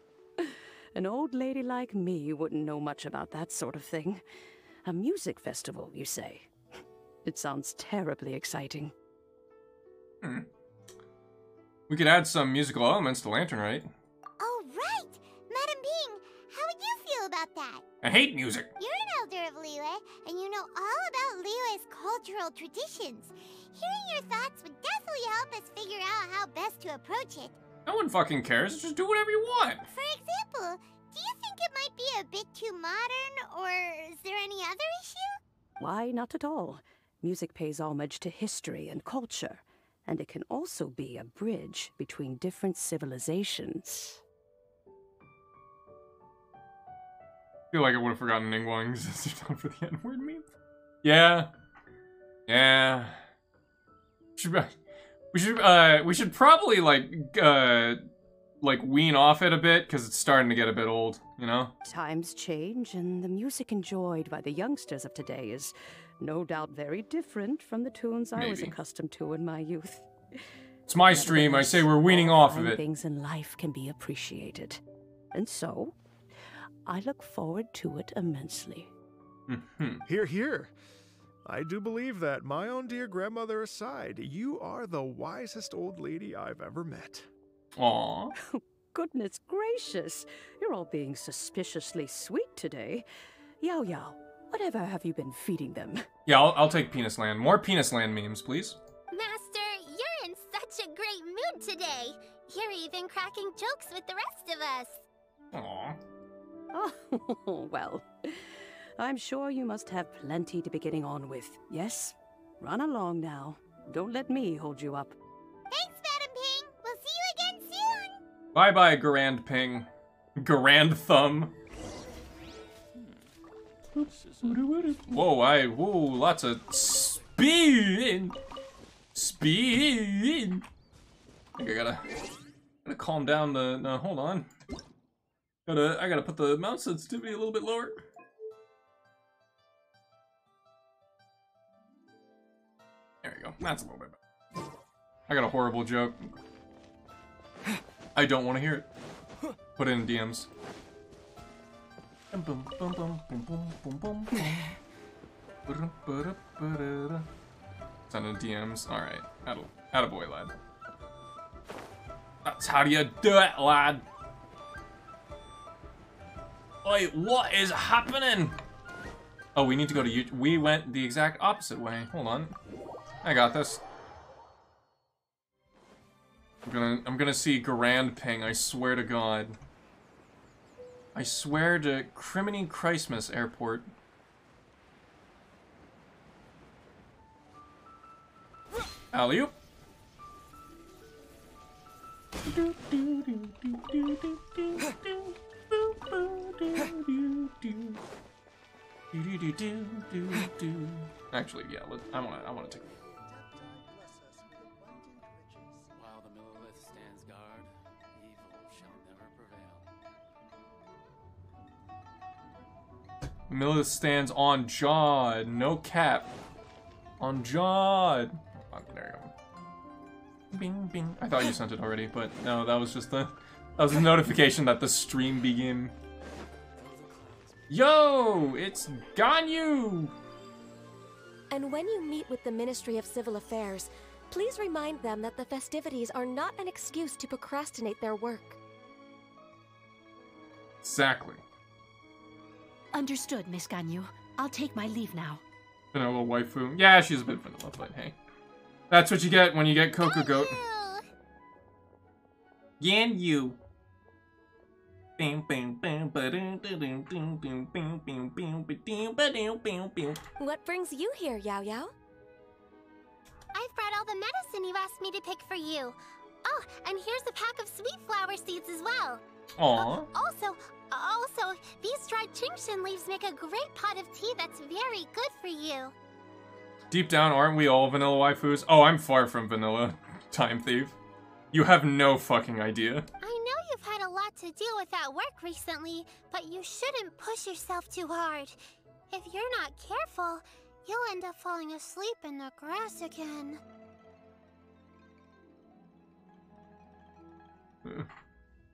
an old lady like me wouldn't know much about that sort of thing. A music festival, you say? It sounds terribly exciting. We could add some musical elements to Lantern Rite. Oh, right! Madam Ping, how would you feel about that? I hate music. You're an elder of Liyue, and you know all about Liyue's cultural traditions. Hearing your thoughts would definitely help us figure out how best to approach it. No one fucking cares. Just do whatever you want. For example, do you think it might be a bit too modern, or is there any other issue? Why, not at all. Music pays homage to history and culture, and it can also be a bridge between different civilizations. I feel like I would have forgotten Ningguang existed for the N-word meme. Yeah. We should probably like wean off it a bit because it's starting to get a bit old, you know? Times change, and the music enjoyed by the youngsters of today is no doubt very different from the tunes I was Maybe. accustomed to in my youth. It's my stream. I say we're weaning off of Fine it. things in life can be appreciated, and so I look forward to it immensely. Hear, hear. I do believe that, my own dear grandmother aside, you are the wisest old lady I've ever met. Aw. Goodness gracious, you're all being suspiciously sweet today. Yao Yao, whatever have you been feeding them? Yeah, I'll take Penis Land. More Penis Land memes, please. Master, you're in such a great mood today. You're even cracking jokes with the rest of us. Aw. Oh, well, I'm sure you must have plenty to be getting on with. Yes? Run along now. Don't let me hold you up. Thanks, Madam Ping. We'll see you again soon. Bye-bye, Garand Ping. Garand Thumb. Whoa, lots of speed. Speed. I think I gotta calm down the, no, hold on. I gotta put the mouse sensitivity a little bit lower. There we go, that's a little bit better. I got a horrible joke. I don't want to hear it. Put it in DMs. Send in DMs. Alright. Attaboy, lad. That's how you do it, lad. Wait, what is happening? Oh, we need to go to YouTube. We went the exact opposite way. Hold on. I got this. I'm gonna see Garand Ping, I swear to God. I swear to Criminy Christmas Airport. Alley-oop. Actually, yeah, I wanna take. While the Millilith stands guard, evil shall never prevail. Millilith stands on Jod, no cap. On Jod. Oh, there you go. Bing, bing. I thought you sent it already, but no, that was just the notification that the stream began. Yo, it's Ganyu! And when you meet with the Ministry of Civil Affairs, please remind them that the festivities are not an excuse to procrastinate their work. Exactly. Understood, Miss Ganyu. I'll take my leave now. Vanilla waifu. Yeah, she's a bit vanilla, but hey. That's what you get when you get Coco Goat. Ganyu. What brings you here, Yao Yao? I've brought all the medicine you asked me to pick for you. Oh, and here's a pack of sweet flower seeds as well. Aww. Also, these dried Chingshin leaves make a great pot of tea that's very good for you. Deep down, aren't we all vanilla waifus? Oh, I'm far from vanilla, Time Thief. You have no fucking idea. I know you've had a lot to deal with at work recently, but you shouldn't push yourself too hard. If you're not careful, You'll end up falling asleep in the grass again.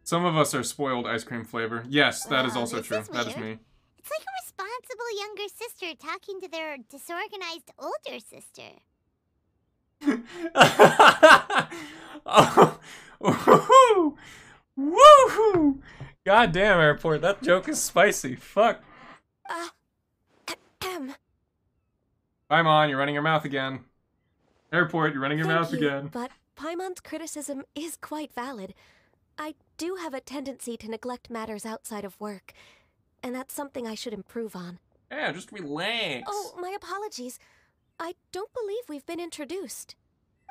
Some of us are spoiled ice cream flavor. Yes, that is Wow, also this true. is That is weird. me. It's like a responsible younger sister talking to their disorganized older sister. Oh, woohoo! Woohoo! God damn, Airport, that joke is spicy. Fuck. Paimon, you're running your mouth again. Airport, you're running your mouth Thank you, again. but Paimon's criticism is quite valid. I do have a tendency to neglect matters outside of work, and that's something I should improve on. Yeah, just relax. Oh, my apologies. I don't believe we've been introduced.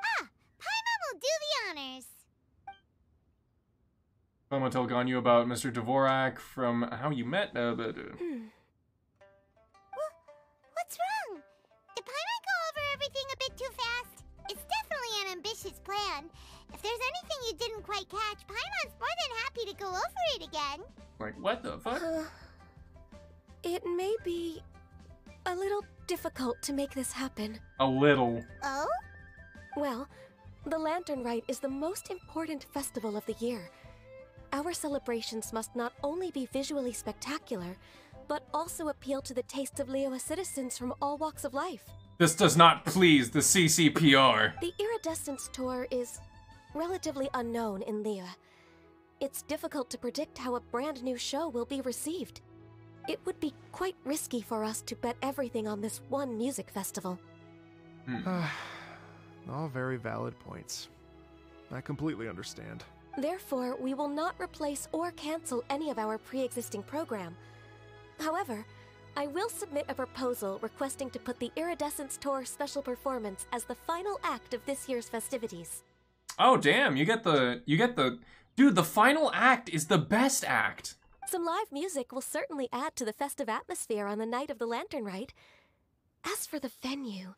Ah, Paimon will do the honors. Someone tell Ganyu about Mr. Dvorak from how you met. What's wrong? Did Paimon go over everything a bit too fast? It's definitely an ambitious plan. If there's anything you didn't quite catch, Paimon's more than happy to go over it again. Like, what the fuck? It may be a little difficult to make this happen. A little. Oh? Well, the Lantern Rite is the most important festival of the year. Our celebrations must not only be visually spectacular, but also appeal to the tastes of Liyue citizens from all walks of life. This does not please the CCPR. The Iridescence Tour is relatively unknown in Liyue. It's difficult to predict how a brand new show will be received. It would be quite risky for us to bet everything on this one music festival. All very valid points. I completely understand. Therefore, we will not replace or cancel any of our pre-existing program. However, I will submit a proposal requesting to put the Iridescence Tour special performance as the final act of this year's festivities. Oh damn, you get the dude, the final act is the best act. Some live music will certainly add to the festive atmosphere on the night of the Lantern Rite. As for the venue,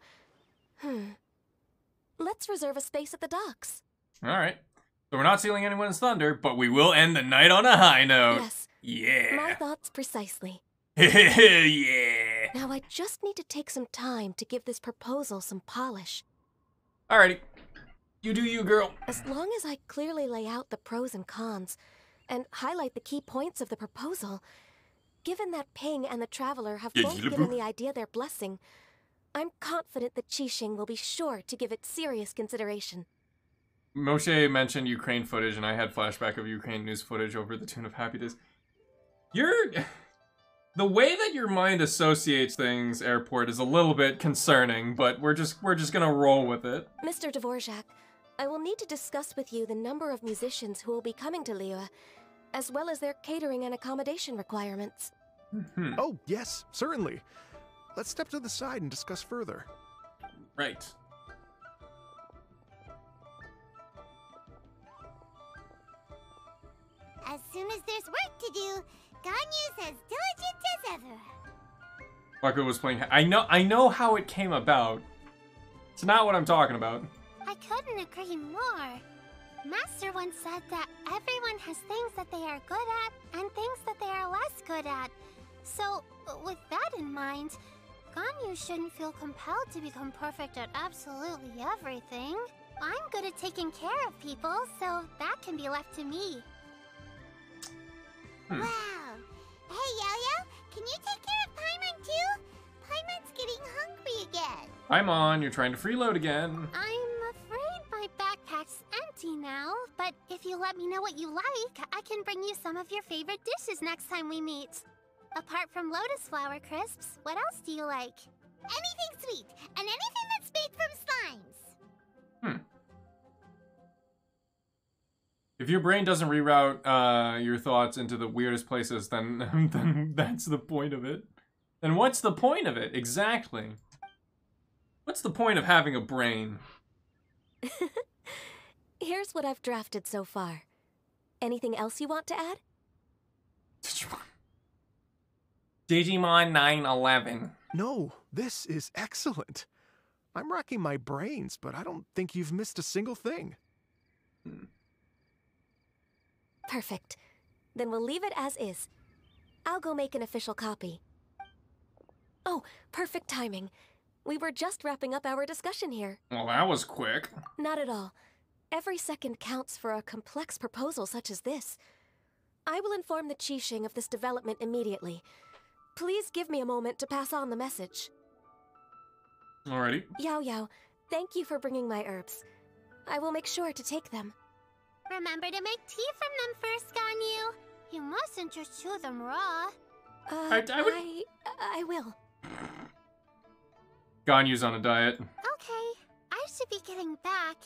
let's reserve a space at the docks. Alright. So we're not stealing anyone's thunder, but we will end the night on a high note. Yes. Yeah. My thoughts precisely. Yeah. Now I just need to take some time to give this proposal some polish. Alrighty. You do you, girl. As long as I clearly lay out the pros and cons, and highlight the key points of the proposal, given that Ping and the Traveler have both given the idea their blessing, I'm confident that Qixing will be sure to give it serious consideration. Moshe mentioned Ukraine footage, and I had flashback of Ukraine news footage over the tune of Happy Days. The way that your mind associates things, Airport, is a little bit concerning, but we're just gonna roll with it. Mr. Dvorak, I will need to discuss with you the number of musicians who will be coming to Liyue, as well as their catering and accommodation requirements. Oh, yes, certainly. Let's step to the side and discuss further. Right. As soon as there's work to do, Ganyu's as diligent as ever. Bucko was playing. I know how it came about. It's not what I'm talking about. I couldn't agree more. Master once said that everyone has things that they are good at and things that they are less good at. So, with that in mind, Ganyu shouldn't feel compelled to become perfect at absolutely everything. I'm good at taking care of people, so that can be left to me. Wow. Hey, Yo-Yo, can you take care of Paimon too? Paimon's getting hungry again. Paimon, you're trying to freeload again. I'm afraid my backpack's empty now, but if you let me know what you like, I can bring you some of your favorite dishes next time we meet. Apart from lotus flower crisps, what else do you like? Anything sweet, and anything that's made from slimes. If your brain doesn't reroute your thoughts into the weirdest places, then that's the point of it. Then what's the point of it? Exactly. What's the point of having a brain? Here's what I've drafted so far. Anything else you want to add? Digimon 911. No, this is excellent. I'm racking my brains, but I don't think you've missed a single thing. Perfect. Then we'll leave it as is. I'll go make an official copy. Oh, perfect timing. We were just wrapping up our discussion here. Well, that was quick. Not at all. Every second counts for a complex proposal such as this. I will inform the Qixing of this development immediately. Please give me a moment to pass on the message. Alrighty. Yao Yao, thank you for bringing my herbs. I will make sure to take them. Remember to make tea from them first, Ganyu. You mustn't just chew them raw. I will. Ganyu's on a diet. Okay, I should be getting back.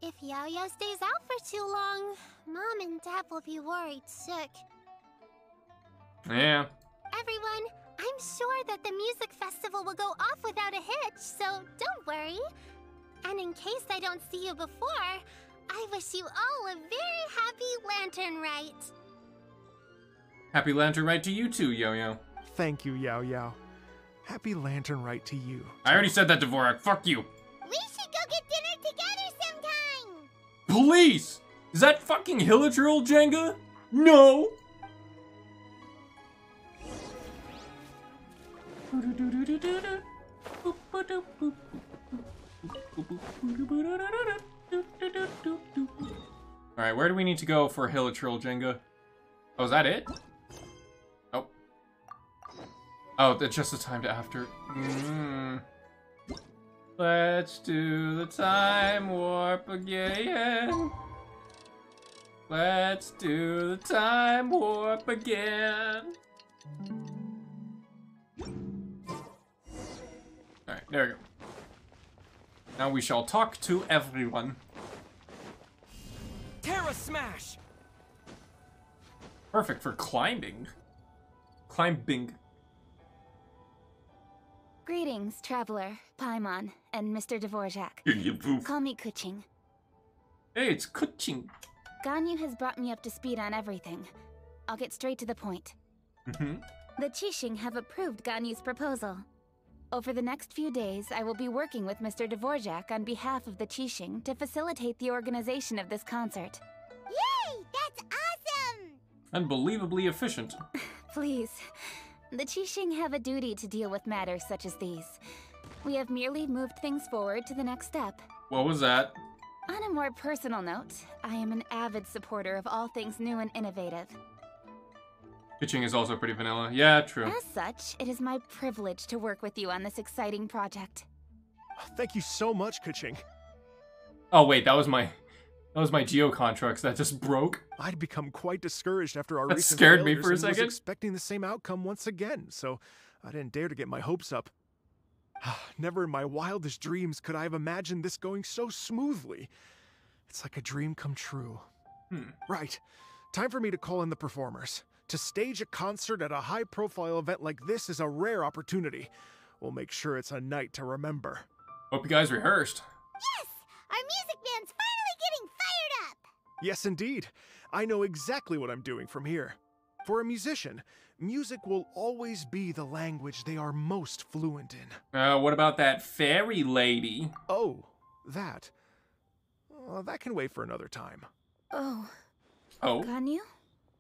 If Yao Yao stays out for too long, Mom and Dad will be worried sick. Yeah. Everyone, I'm sure that the music festival will go off without a hitch, so don't worry. And in case I don't see you before, I wish you all a very happy Lantern Rite. Happy Lantern Rite to you too, Yo-Yo. Thank you, Yao Yao. Happy Lantern Rite to you. I already said that, Dvorak. Fuck you. We should go get dinner together sometime. Police! Is that fucking Hilichurl, Jenga? No! Alright, where do we need to go for Hilichurl, Jenga? Oh, is that it? Oh. Oh, that's just the time to after. Let's do the time warp again. Let's do the time warp again. Alright, there we go. Now we shall talk to everyone. Terra Smash! Perfect for climbing. Climbing. Greetings, Traveler, Paimon, and Mr. Dvorak. Call me Kuching. Hey, it's Kuching. Ganyu has brought me up to speed on everything. I'll get straight to the point. The Qixing have approved Ganyu's proposal. Over the next few days, I will be working with Mr. Dvorak on behalf of the Qixing to facilitate the organization of this concert. Yay! That's awesome! Unbelievably efficient. Please. The Qixing have a duty to deal with matters such as these. We have merely moved things forward to the next step. What was that? On a more personal note, I am an avid supporter of all things new and innovative. Kuching is also pretty vanilla. Yeah, true. As such, it is my privilege to work with you on this exciting project. Thank you so much, Kuching. Oh wait, that was my Geo Contracts that just broke. I'd become quite discouraged after our That recent scared me failures for a and was second. expecting the same outcome once again, so I didn't dare to get my hopes up. Never in my wildest dreams could I have imagined this going so smoothly. It's like a dream come true. Right. Time for me to call in the performers. To stage a concert at a high-profile event like this is a rare opportunity. We'll make sure it's a night to remember. Hope you guys rehearsed. Yes! Our music band's finally getting fired up! Yes, indeed. I know exactly what I'm doing from here. For a musician, music will always be the language they are most fluent in. What about that fairy lady? Oh, that. That can wait for another time. Oh. Oh? Ganyu?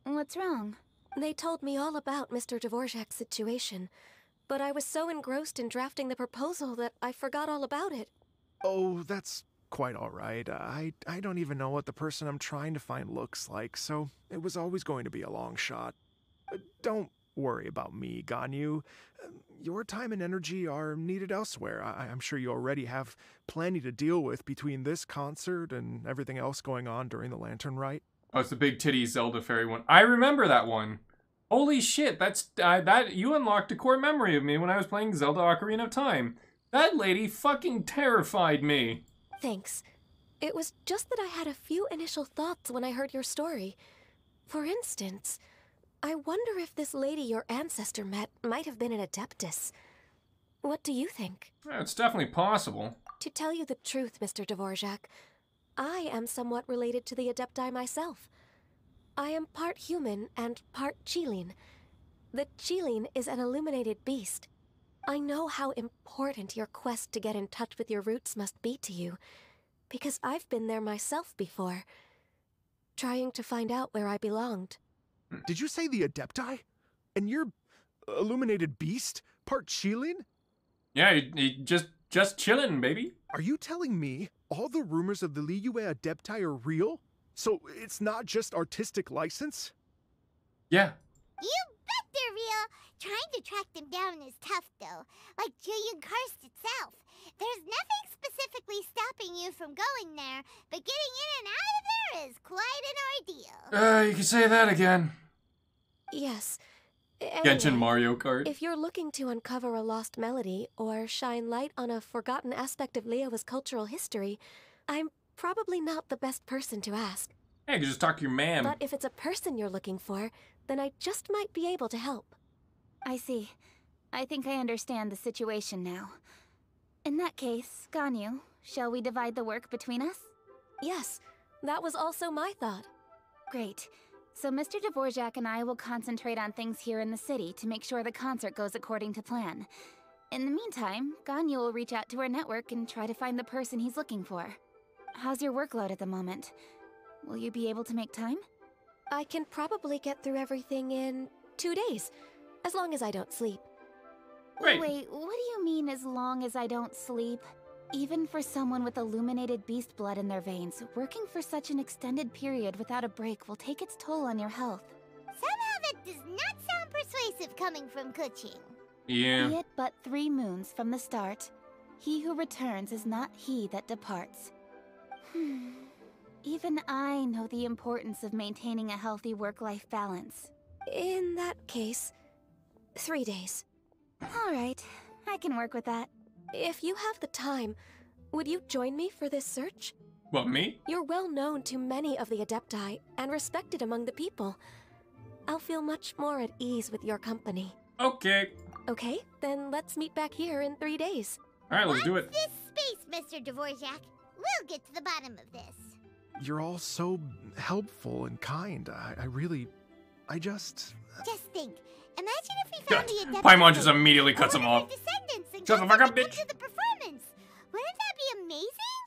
What's wrong? They told me all about Mr. Dvorak's situation, but I was so engrossed in drafting the proposal that I forgot all about it. Oh, that's quite all right. I don't even know what the person I'm trying to find looks like, so it was always going to be a long shot. Don't worry about me, Ganyu. Your time and energy are needed elsewhere. I'm sure you already have plenty to deal with between this concert and everything else going on during the Lantern Rite. Oh, it's the big titty Zelda fairy one. I remember that one. Holy shit, that you unlocked a core memory of me when I was playing Zelda Ocarina of Time. That lady fucking terrified me. Thanks. It was just that I had a few initial thoughts when I heard your story. For instance, I wonder if this lady your ancestor met might have been an Adeptus. What do you think? Yeah, it's definitely possible. To tell you the truth, Mr. Dvorak, I am somewhat related to the Adepti myself. I am part human and part Qilin. The Qilin is an illuminated beast. I know how important your quest to get in touch with your roots must be to you, because I've been there myself before, trying to find out where I belonged. Did you say the Adepti? And you're illuminated beast? Part Qilin? Yeah, he just chilling, baby. Are you telling me all the rumors of the Liyue Adepti are real? So it's not just artistic license? Yeah. You bet they're real. Trying to track them down is tough, though. Like Julian Karst itself. There's nothing specifically stopping you from going there, but getting in and out of there is quite an ordeal. You can say that again. Yes. Genshin Anyway, Mario Kart. if you're looking to uncover a lost melody or shine light on a forgotten aspect of Liyue's cultural history, I'm probably not the best person to ask. Hey, you can just talk to your man. But if it's a person you're looking for, then I just might be able to help. I see. I think I understand the situation now. In that case, Ganyu, shall we divide the work between us? Yes, that was also my thought. Great. So Mr. Dvorak and I will concentrate on things here in the city to make sure the concert goes according to plan. In the meantime, Ganyu will reach out to our network and try to find the person he's looking for. How's your workload at the moment? Will you be able to make time? I can probably get through everything in 2 days, as long as I don't sleep. Great. Wait, what do you mean as long as I don't sleep? Even for someone with illuminated beast blood in their veins, working for such an extended period without a break will take its toll on your health. Somehow that does not sound persuasive coming from Kuching. Yeah. Be it but 3 moons from the start, he who returns is not he that departs. Even I know the importance of maintaining a healthy work-life balance. In that case, 3 days. All right, I can work with that. If you have the time, would you join me for this search? What, me? You're well known to many of the Adepti and respected among the people. I'll feel much more at ease with your company. Okay. Okay, then let's meet back here in 3 days. Alright, let's do it. Watch this space, Mr. Dvorak. We'll get to the bottom of this. You're all so helpful and kind. I just... Just think. Imagine if we found the Adepti Paimon just immediately cuts him off. descendants and Shut the fuck up, bitch. to the performance. Wouldn't that be amazing?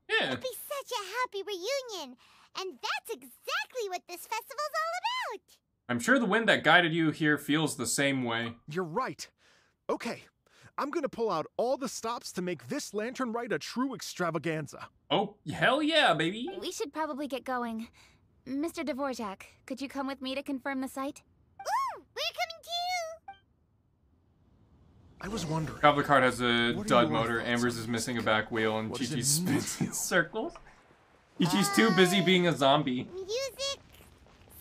Yeah. It'd be such a happy reunion. And that's exactly what this festival's all about. I'm sure the wind that guided you here feels the same way. You're right. Okay, I'm gonna pull out all the stops to make this lantern rite a true extravaganza. Oh, hell yeah, baby. We should probably get going. Mr. Dvorak, could you come with me to confirm the site? Ooh, we're coming too. I was wondering. Gobbler Cart has a What are dud your motor, thoughts Amber's on is missing a back wheel, and What does Chi-Chi it mean? spins in circles. Chi-Chi's too busy being a zombie. Music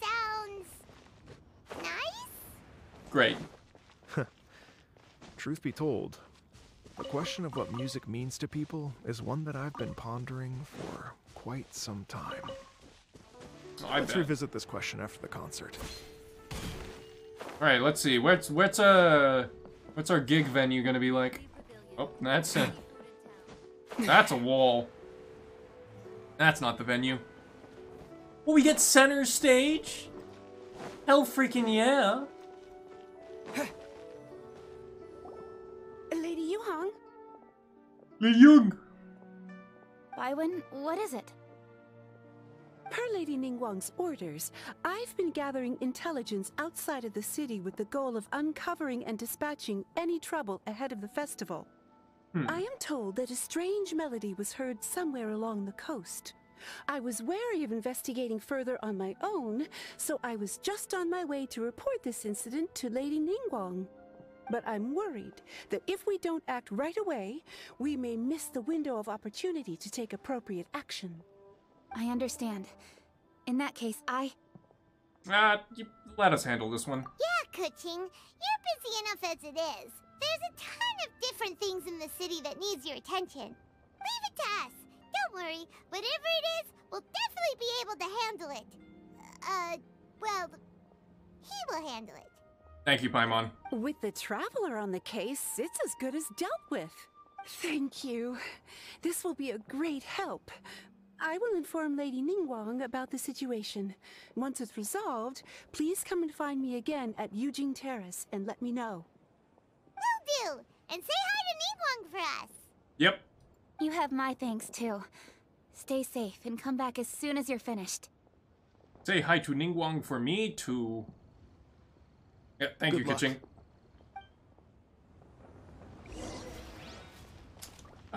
sounds nice. Great. Truth be told, the question of what music means to people is one that I've been pondering for quite some time. I Let's bet. revisit this question after the concert. Alright, let's see. What's our gig venue gonna be like? Oh, that's a wall. That's not the venue. Oh, we get center stage? Hell freaking yeah. Lady Yuhang? Lady Young. Baiwen, what is it? Per Lady Ningguang's orders, I've been gathering intelligence outside of the city with the goal of uncovering and dispatching any trouble ahead of the festival. I am told that a strange melody was heard somewhere along the coast. I was wary of investigating further on my own, so I was just on my way to report this incident to Lady Ningguang. But I'm worried that if we don't act right away, we may miss the window of opportunity to take appropriate action. I understand. In that case, Let us handle this one. Yeah, Kuching, you're busy enough as it is. There's a ton of different things in the city that needs your attention. Leave it to us. Don't worry. Whatever it is, we'll definitely be able to handle it. Well, he will handle it. Thank you, Paimon. With the Traveler on the case, it's as good as dealt with. Thank you. This will be a great help. I will inform Lady Ningguang about the situation. Once it's resolved, please come and find me again at Yujing Terrace and let me know. Will do. And say hi to Ningguang for us. Yep. you have my thanks too. Stay safe and come back as soon as you're finished. Say hi to Ningguang for me too. Yeah, thank you, Good luck. Keqing.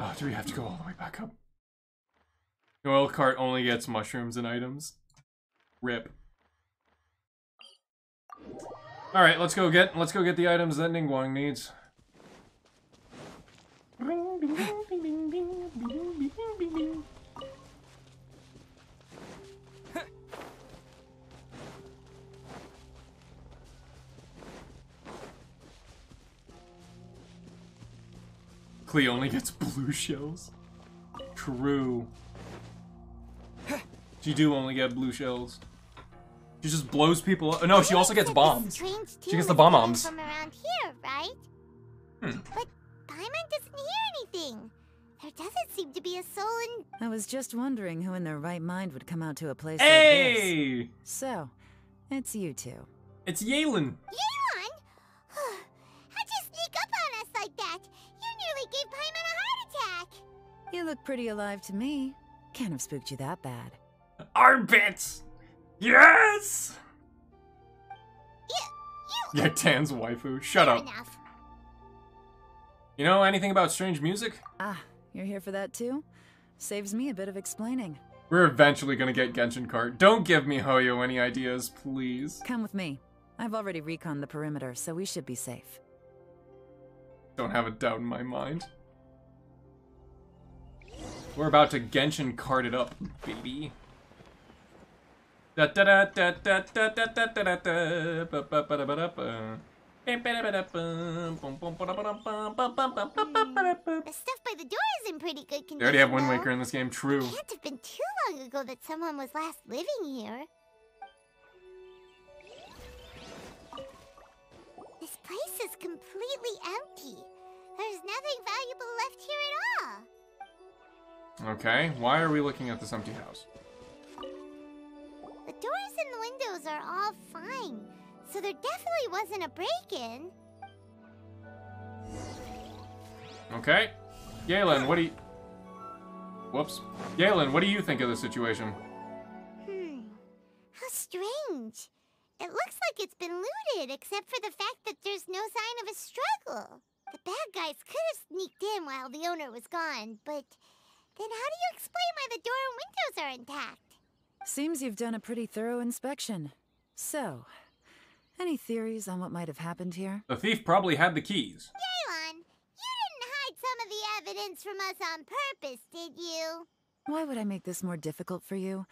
Oh, do we have to go all the way back up? The oil cart only gets mushrooms and items. Rip. All right, let's go get the items that Ningguang needs. Klee only gets blue shells. True. She do only get blue shells. She just blows people up. No, she also gets bombs. She gets the bomb bombs. From around here, right? But Paimon doesn't hear anything. There doesn't seem to be a soul in... I was just wondering who in their right mind would come out to a place like this. So, it's you two. It's Yelan. Yelan? How'd you sneak up on us like that? You nearly gave Paimon a heart attack. You look pretty alive to me. Can't have spooked you that bad. Armpits! Yes! You... Yeah, Tan's waifu. Shut up. Enough. You know anything about strange music? Ah, you're here for that too? Saves me a bit of explaining. We're eventually gonna get Genshin Cart. Don't give me Hoyo any ideas, please. Come with me. I've already reconned the perimeter, so we should be safe. Don't have a doubt in my mind. We're about to Genshin Cart it up, baby. The stuff by the door is in pretty good condition. They already have Wind Waker in this game, true. It can't have been too long ago that someone was last living here. This place is completely empty. There's nothing valuable left here at all. Okay, why are we looking at this empty house? The doors and the windows are all fine, so there definitely wasn't a break-in. Okay. Galen, what do you... Whoops. Galen, what do you think of the situation? How strange. It looks like it's been looted, except for the fact that there's no sign of a struggle. The bad guys could have sneaked in while the owner was gone, but then how do you explain why the door and windows are intact? Seems you've done a pretty thorough inspection. So, any theories on what might have happened here? The thief probably had the keys. Yelan, you didn't hide some of the evidence from us on purpose, did you? Why would I make this more difficult for you?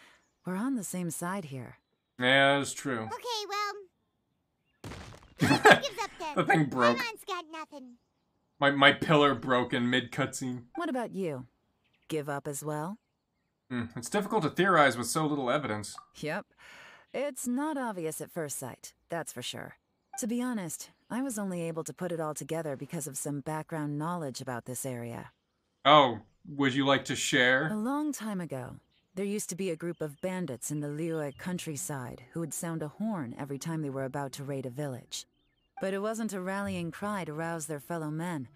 We're on the same side here. Yeah, that's true. Okay, well... gives up then. The thing broke. Paimon's got nothing. My pillar broke in mid-cutscene. What about you? Give up as well? It's difficult to theorize with so little evidence. Yep. It's not obvious at first sight, that's for sure. To be honest, I was only able to put it all together because of some background knowledge about this area. Oh, would you like to share? A long time ago, there used to be a group of bandits in the Liyue countryside who would sound a horn every time they were about to raid a village. But it wasn't a rallying cry to rouse their fellow men.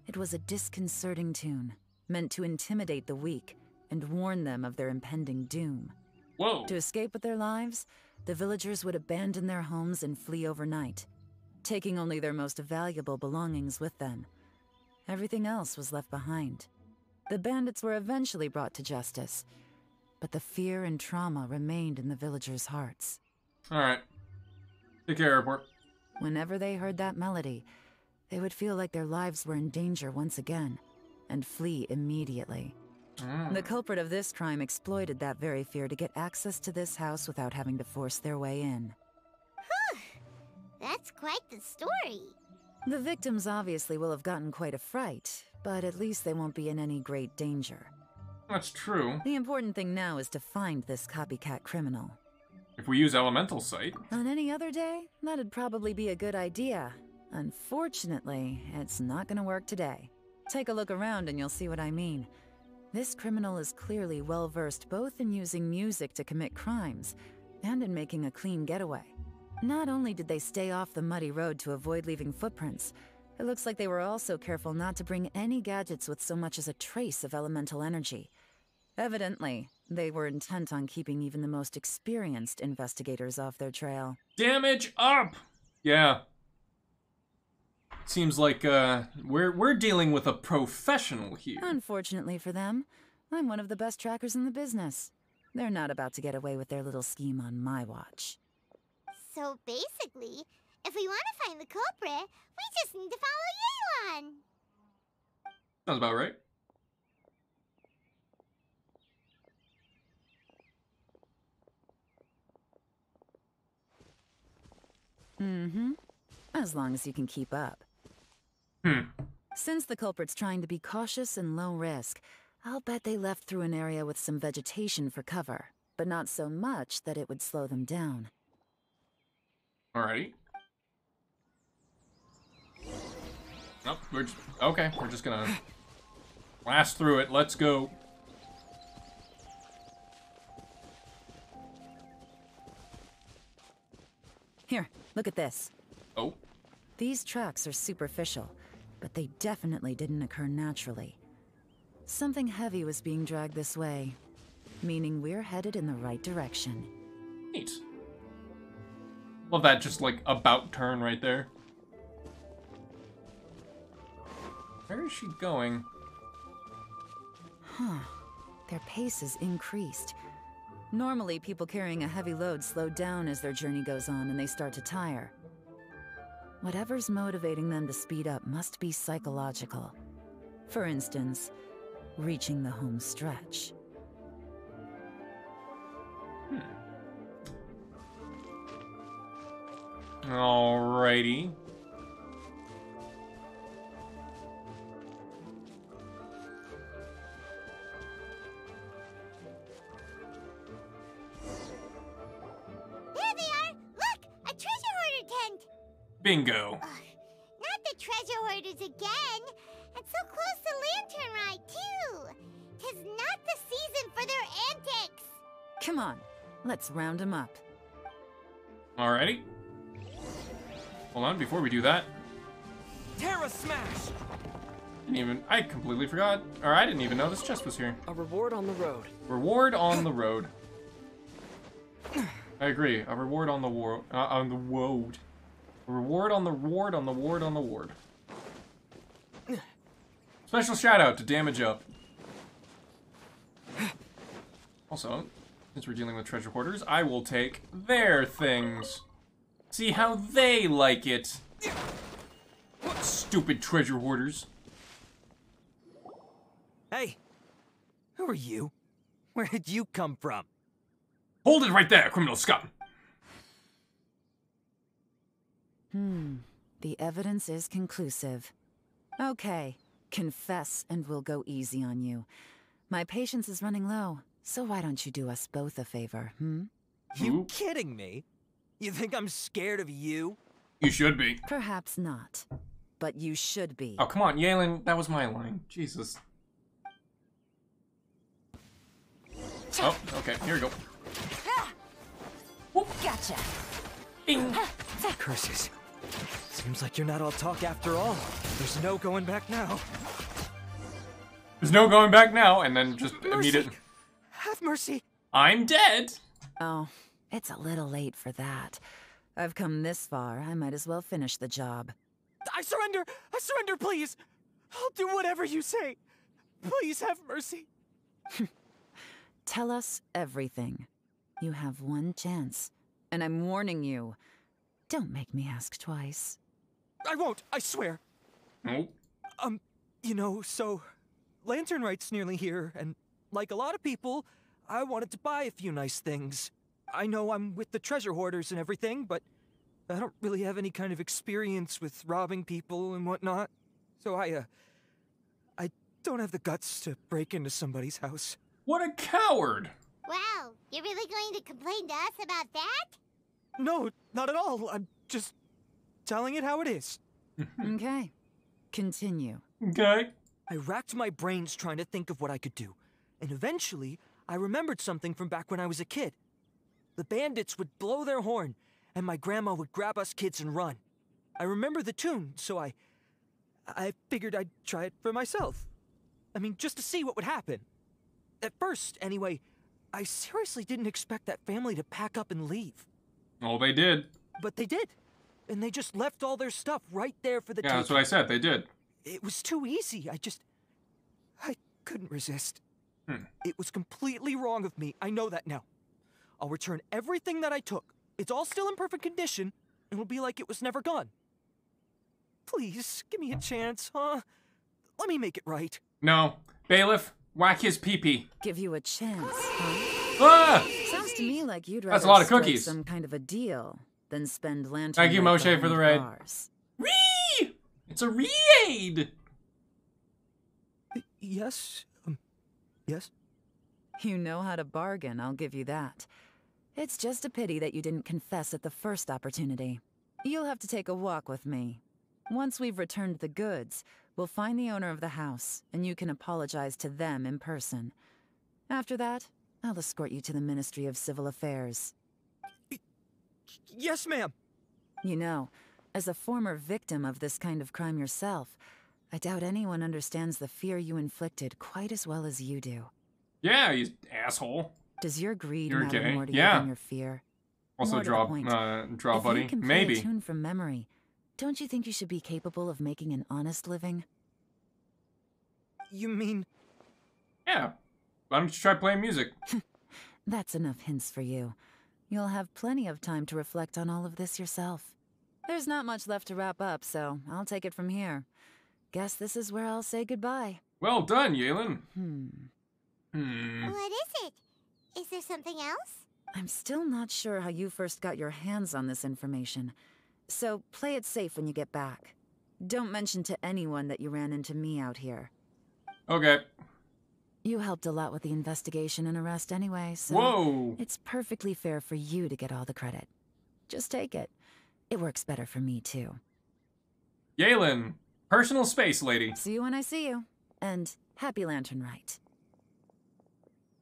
It was a disconcerting tune, meant to intimidate the weak and warn them of their impending doom. Whoa. To escape with their lives, the villagers would abandon their homes and flee overnight, taking only their most valuable belongings with them. Everything else was left behind. The bandits were eventually brought to justice, but the fear and trauma remained in the villagers' hearts. Alright. Take care, airport. Whenever they heard that melody, they would feel like their lives were in danger once again, and flee immediately. The culprit of this crime exploited that very fear to get access to this house without having to force their way in. That's quite the story. The victims obviously will have gotten quite a fright, but at least they won't be in any great danger. That's true. The important thing now is to find this copycat criminal. If we use Elemental Sight. On any other day, that'd probably be a good idea. Unfortunately, it's not gonna work today. Take a look around and you'll see what I mean. This criminal is clearly well-versed both in using music to commit crimes and in making a clean getaway. Not only did they stay off the muddy road to avoid leaving footprints, it looks like they were also careful not to bring any gadgets with so much as a trace of elemental energy. Evidently, they were intent on keeping even the most experienced investigators off their trail. Damage up! Yeah. Seems like we're dealing with a professional here. Unfortunately for them, I'm one of the best trackers in the business. They're not about to get away with their little scheme on my watch. So basically, if we want to find the culprit, we just need to follow Yelan. Sounds about right. Mm-hmm. As long as you can keep up. Since the culprit's trying to be cautious and low risk, I'll bet they left through an area with some vegetation for cover, but not so much that it would slow them down. Alrighty. Nope, we're just gonna blast through it. Let's go. Here, look at this. Oh. These tracks are superficial, but they definitely didn't occur naturally. Something heavy was being dragged this way, meaning we're headed in the right direction. Neat. Love that just, like, about turn right there. Where is she going? Huh. Their pace is increased. Normally, people carrying a heavy load slow down as their journey goes on and they start to tire. Whatever's motivating them to speed up must be psychological. For instance, reaching the home stretch. Alrighty. There they are! Look! A treasure hoarder tent! Bingo. Not the treasure hoarders again! And so close to Lantern Rite, too! 'Tis not the season for their antics! Come on, let's round them up. Alrighty. Hold on, before we do that. Terra Smash! I completely forgot. Or I didn't even know this chest was here. A reward on the road. Reward on the road. I agree. A reward on the road. A reward on the ward on the ward on the ward. Special shout out to Damage Up. Also, since we're dealing with treasure hoarders, I will take their things. See how they like it. Stupid treasure hoarders. Hey, who are you? Where did you come from? Hold it right there, criminal scum. The evidence is conclusive. Okay, confess and we'll go easy on you. My patience is running low, so why don't you do us both a favor, You kidding me? You think I'm scared of you? You should be. Perhaps not, but you should be. Oh, come on, Yelan, that was my line. Jesus. Oh, okay, here we go. Gotcha. Bing. Curses. Seems like you're not all talk after all. There's no going back now. There's no going back now, and then just immediate. Have mercy. I'm dead. Oh, it's a little late for that. I've come this far, I might as well finish the job. I surrender! I surrender, please! I'll do whatever you say. Please have mercy. Tell us everything. You have one chance, and I'm warning you. Don't make me ask twice. I won't, I swear. Nope. You know, so Lantern Rite's nearly here, and like a lot of people, I wanted to buy a few nice things. I know I'm with the treasure hoarders and everything, but I don't really have any kind of experience with robbing people and whatnot. So I don't have the guts to break into somebody's house. What a coward! Wow, you're really going to complain to us about that? No, not at all. I'm just telling it how it is. Okay, continue. Okay. I racked my brains trying to think of what I could do, and eventually I remembered something from back when I was a kid. The bandits would blow their horn, and my grandma would grab us kids and run. I remember the tune, so I figured I'd try it for myself. I mean, just to see what would happen. At first, anyway, I seriously didn't expect that family to pack up and leave. Oh, they did. But they did. and they just left all their stuff right there for the Yeah, that's what I said. They did. It was too easy. I couldn't resist. It was completely wrong of me. I know that now. I'll return everything that I took. It's all still in perfect condition, and it'll be like it was never gone. Please, give me a chance, huh? Let me make it right. No. Bailiff, whack his pee-pee. Give you a chance, huh? Ah! Sounds to me like you'd rather That's a lot of strike cookies. some kind of a deal than spend lantern. Thank you, night Moshe, for the behind raid. bars. Ree! It's a raid! Yes? Yes? You know how to bargain, I'll give you that. It's just a pity that you didn't confess at the first opportunity. You'll have to take a walk with me. Once we've returned the goods, we'll find the owner of the house, and you can apologize to them in person. After that, I'll escort you to the Ministry of Civil Affairs. Yes, ma'am. You know, as a former victim of this kind of crime yourself, I doubt anyone understands the fear you inflicted quite as well as you do. Yeah, you asshole. Does your greed You're matter gay. more to you Yeah. than your fear? Also More to draw, the point, draw if buddy. you can play Maybe. a tune from memory, don't you think you should be capable of making an honest living? You mean... Yeah. Why don't you try playing music? That's enough hints for you. You'll have plenty of time to reflect on all of this yourself. There's not much left to wrap up, so I'll take it from here. Guess this is where I'll say goodbye. Well done, Yalen. What is it? Is there something else? I'm still not sure how you first got your hands on this information, so play it safe when you get back. Don't mention to anyone that you ran into me out here. Okay. You helped a lot with the investigation and arrest anyway, so Whoa. It's perfectly fair for you to get all the credit. Just take it. It works better for me, too. Yalen, personal space lady. See you when I see you. And happy Lantern Rite.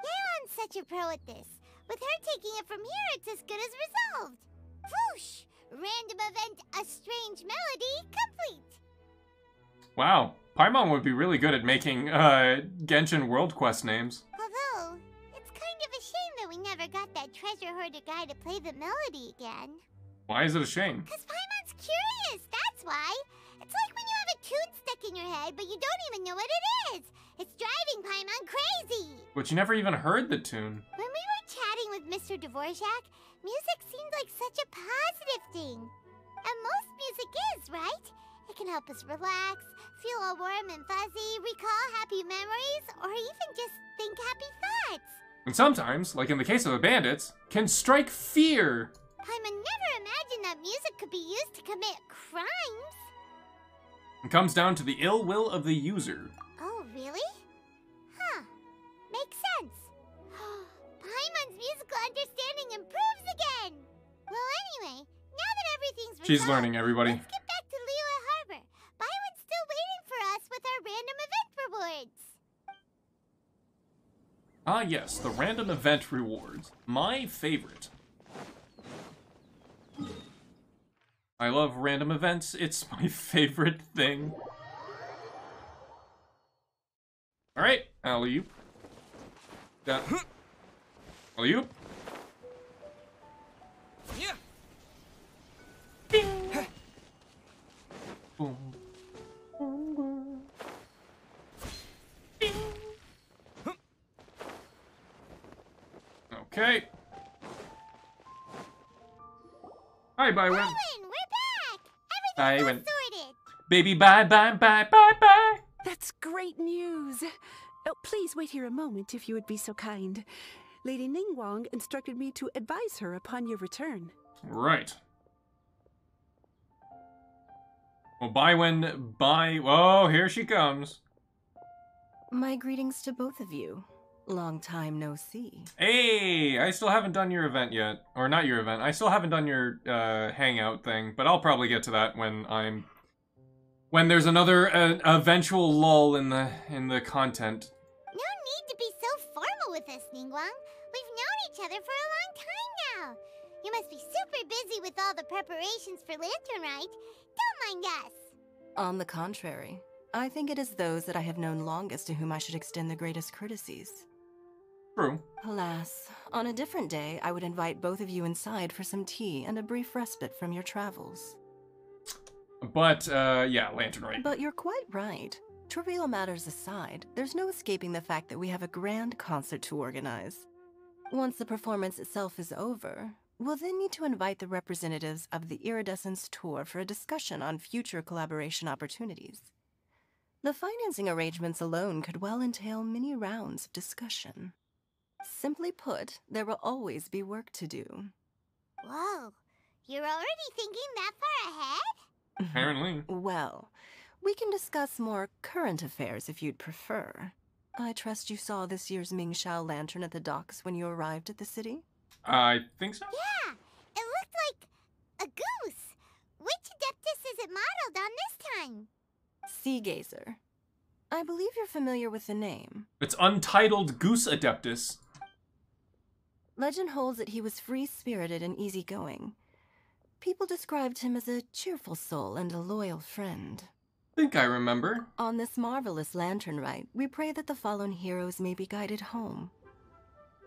Yalen's such a pro at this. With her taking it from here, it's as good as resolved. Whoosh! Random event, a strange melody, complete. Wow. Paimon would be really good at making, Genshin World Quest names. Although, it's kind of a shame that we never got that treasure hoarder guy to play the melody again. Why is it a shame? Because Paimon's curious, that's why. It's like when you have a tune stuck in your head, but you don't even know what it is. It's driving Paimon crazy. But you never even heard the tune. When we were chatting with Mr. Dvorak, music seemed like such a positive thing. And most music is, right? It can help us relax, feel all warm and fuzzy, recall happy memories, or even just think happy thoughts. And sometimes, like in the case of the bandits, can strike fear. Paimon never imagined that music could be used to commit crimes. It comes down to the ill will of the user. Oh, really? Huh. Makes sense. Paimon's musical understanding improves again. Well, anyway, now that everything's resolved, She's learning, everybody. let's get back to Liyue Harbor. Byron's still waiting for us with our random event rewards. Ah, yes, the random event rewards. My favorite. I love random events. It's my favorite thing. Alright, alley-oop. That. Alley-oop. Yeah. Boom. Okay. Hi, Byron. Byron, we're back! Byron. Everything's all sorted. Baby, bye, bye, bye, bye, bye. That's great news. Oh, please wait here a moment if you would be so kind. Lady Ningguang instructed me to advise her upon your return. Right. Well, bye. Oh, here she comes. My greetings to both of you. Long time no see. Hey, I still haven't done your event yet. Or not your event. I still haven't done your hangout thing, but I'll probably get to that when there's another eventual lull in the content. No need to be so formal with us, Ningguang. We've known each other for a long time now. You must be super busy with all the preparations for Lantern Rite. Don't mind us. On the contrary, I think it is those that I have known longest to whom I should extend the greatest courtesies. True. Alas, on a different day, I would invite both of you inside for some tea and a brief respite from your travels. But, yeah, Lantern Rite. But you're quite right. Trivial matters aside, there's no escaping the fact that we have a grand concert to organize. Once the performance itself is over, we'll then need to invite the representatives of the Iridescence Tour for a discussion on future collaboration opportunities. The financing arrangements alone could well entail many rounds of discussion. Simply put, there will always be work to do. Whoa, you're already thinking that far ahead? Apparently. Well, we can discuss more current affairs if you'd prefer. I trust you saw this year's Ming Shao lantern at the docks when you arrived at the city? I think so? Yeah, it looked like a goose. Which Adeptus is it modeled on this time? Sea Gazer. I believe you're familiar with the name. It's Untitled Goose Adeptus. Legend holds that he was free-spirited and easygoing. People described him as a cheerful soul and a loyal friend. Think I remember. On this marvelous lantern rite, we pray that the fallen heroes may be guided home.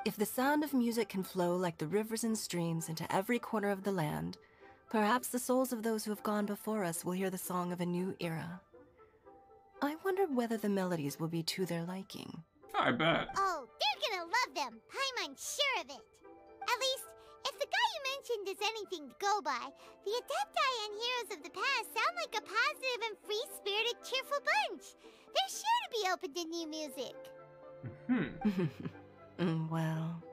If the sound of music can flow like the rivers and streams into every corner of the land, perhaps the souls of those who have gone before us will hear the song of a new era. I wondered whether the melodies will be to their liking. I bet. Oh, they're gonna love them. Paimon's sure of it. At least, if the guy you mentioned is anything to go by, the Adepti and Heroes of the Past sound like a positive and free-spirited, cheerful bunch. They're sure to be open to new music. Well,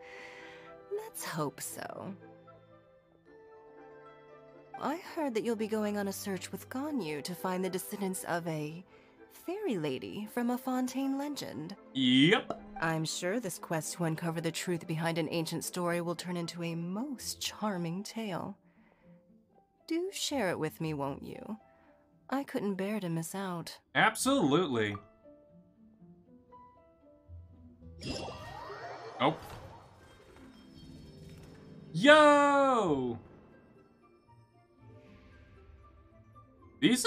let's hope so. I heard that you'll be going on a search with Ganyu to find the descendants of a fairy lady from a Fontaine legend. Yep. I'm sure this quest to uncover the truth behind an ancient story will turn into a most charming tale. Do share it with me, won't you? I couldn't bear to miss out. Absolutely. Oh. Yo! These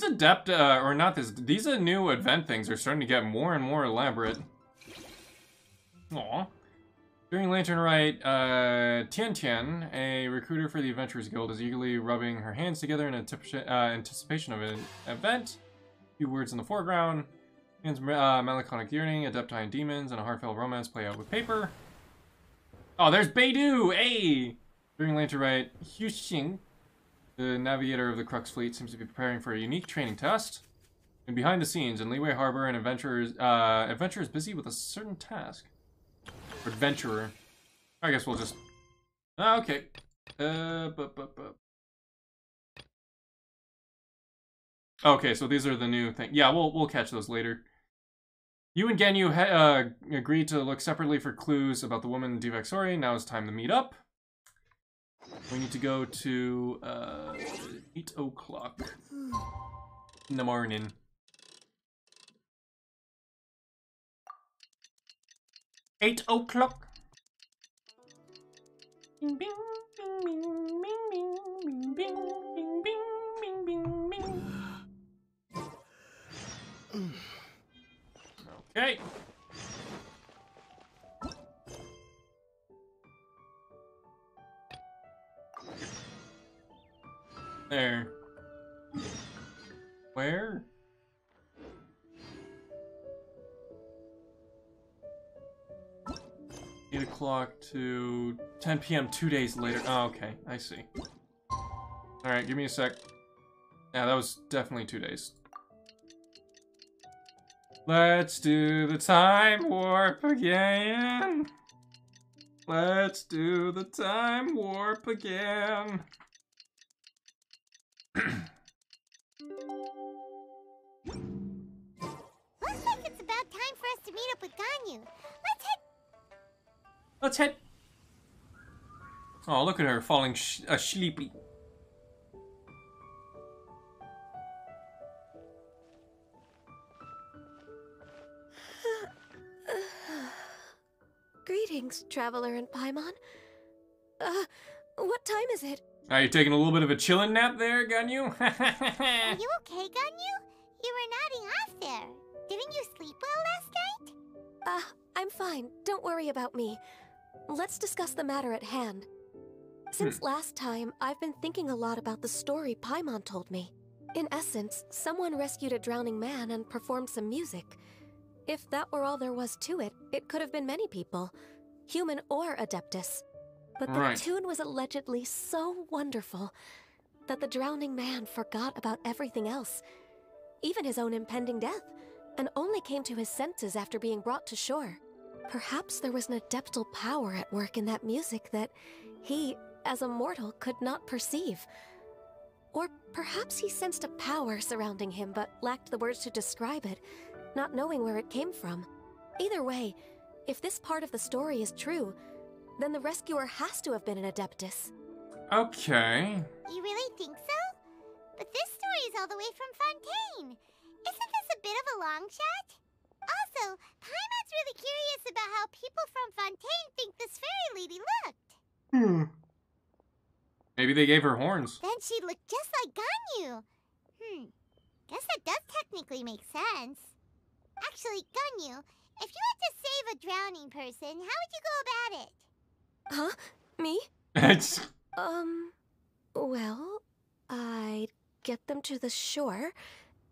adept, or not this, these new event things are starting to get more and more elaborate. Aw. During Lantern Rite, Tian Tian, a recruiter for the Adventurers Guild, is eagerly rubbing her hands together in anticipation of an event. A few words in the foreground. Hands melancholic yearning, adepti and demons, and a heartfelt romance play out with paper. Oh, there's Beidou! Hey! During Lantern Rite, Hu Xing, the navigator of the Crux fleet, seems to be preparing for a unique training test. And behind the scenes, in Leeway Harbor, an adventurer is busy with a certain task. Adventurer. I guess we'll just... okay. Okay, so these are the new things. Yeah, we'll catch those later. You and Ganyu agreed to look separately for clues about the woman Divexori. Now it's time to meet up. We need to go to 8 o'clock in the morning. Eight o'clock. Bing, bing, bing, bing, bing, bing, bing, bing, bing, bing, bing. Okay. There. Where? Eight o'clock to 10 p.m. 2 days later. Oh, okay. I see. Alright, give me a sec. Yeah, that was definitely 2 days. Let's do the time warp again. Let's do the time warp again. Looks like it's about time for us to meet up with Ganyu. Let's head. Oh, look at her falling sleepy. Greetings, Traveler and Paimon. What time is it? Are you taking a little bit of a chillin' nap there, Ganyu? Are you okay, Ganyu? You were nodding off there. Didn't you sleep well last night? I'm fine. Don't worry about me. Let's discuss the matter at hand. Since last time, I've been thinking a lot about the story Paimon told me. In essence, someone rescued a drowning man and performed some music. If that were all there was to it, it could have been many people, human or Adeptus. But the tune was allegedly so wonderful that the drowning man forgot about everything else, even his own impending death, and only came to his senses after being brought to shore. Perhaps there was an adeptal power at work in that music that he, as a mortal, could not perceive. Or perhaps he sensed a power surrounding him but lacked the words to describe it, not knowing where it came from. Either way, if this part of the story is true, then the rescuer has to have been an Adeptus. Okay. You really think so? But this story is all the way from Fontaine. Isn't this a bit of a long shot? Also, Paimon's really curious about how people from Fontaine think this fairy lady looked. Maybe they gave her horns. Then she'd look just like Ganyu. Guess that does technically make sense. Actually, Ganyu, if you had to save a drowning person, how would you go about it? Huh? Me? Well, I'd get them to the shore,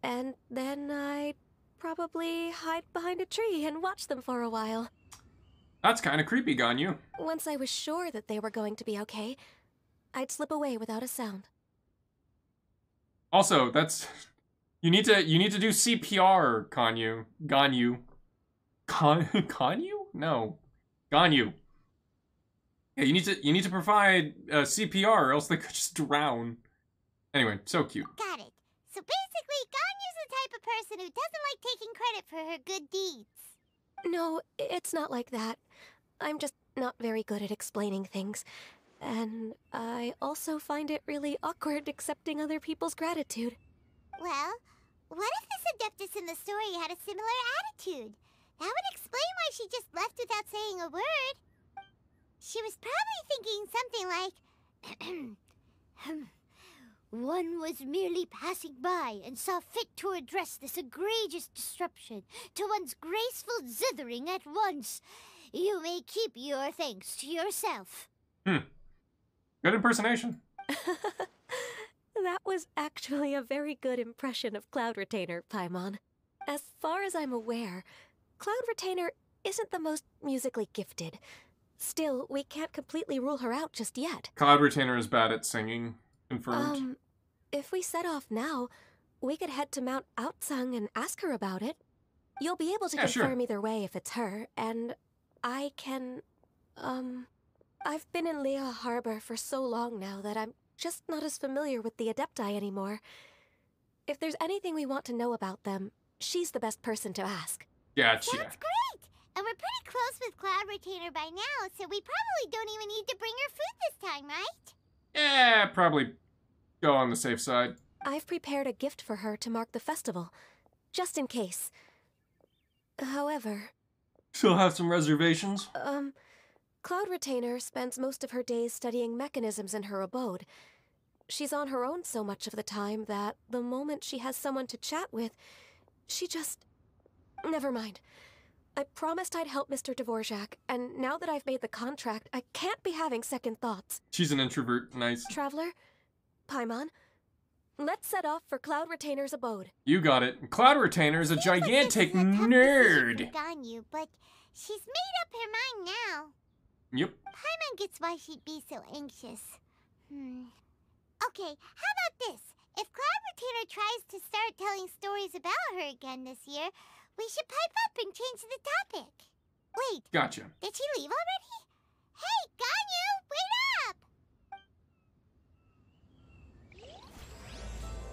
and then I'd probably hide behind a tree and watch them for a while. That's kind of creepy, Ganyu. Once I was sure that they were going to be okay, I'd slip away without a sound. Also, that's you need to do CPR, Ganyu. Ganyu? No. Ganyu. Yeah, you need to provide CPR or else they could just drown. Anyway, so cute. Got it. So basically, Ganyu's the type of person who doesn't like taking credit for her good deeds. No, it's not like that. I'm just not very good at explaining things. And I also find it really awkward accepting other people's gratitude. Well, what if this Adeptus in the story had a similar attitude? That would explain why she just left without saying a word. She was probably thinking something like, one was merely passing by and saw fit to address this egregious disruption to one's graceful zithering at once. You may keep your thanks to yourself. Good impersonation. That was actually a very good impression of Cloud Retainer, Paimon. As far as I'm aware, Cloud Retainer isn't the most musically gifted. Still, we can't completely rule her out just yet. Cloud Retainer is bad at singing. Confirmed. If we set off now, we could head to Mount Outsung and ask her about it. You'll be able to confirm either way if it's her, and I can, I've been in Lea Harbor for so long now that I'm just not as familiar with the Adepti anymore. If there's anything we want to know about them, she's the best person to ask. Gotcha. That's great! And we're pretty close with Cloud Retainer by now, so we probably don't even need to bring her food this time, right? Yeah, probably go on the safe side. I've prepared a gift for her to mark the festival, just in case. However... She'll have some reservations? Cloud Retainer spends most of her days studying mechanisms in her abode. She's on her own so much of the time that the moment she has someone to chat with, she just... Never mind. I promised I'd help Mr. Dvorak, and now that I've made the contract, I can't be having second thoughts. She's an introvert. Nice. Traveler, Paimon, let's set off for Cloud Retainer's abode. You got it. Cloud Retainer is a gigantic nerd. Ganyu, but she's made up her mind now. Yep. Paimon gets why she'd be so anxious. Okay, how about this? If Cloud Retainer tries to start telling stories about her again this year, we should pipe up and change the topic. Wait. Gotcha. Did she leave already? Hey, Ganyu, wait up!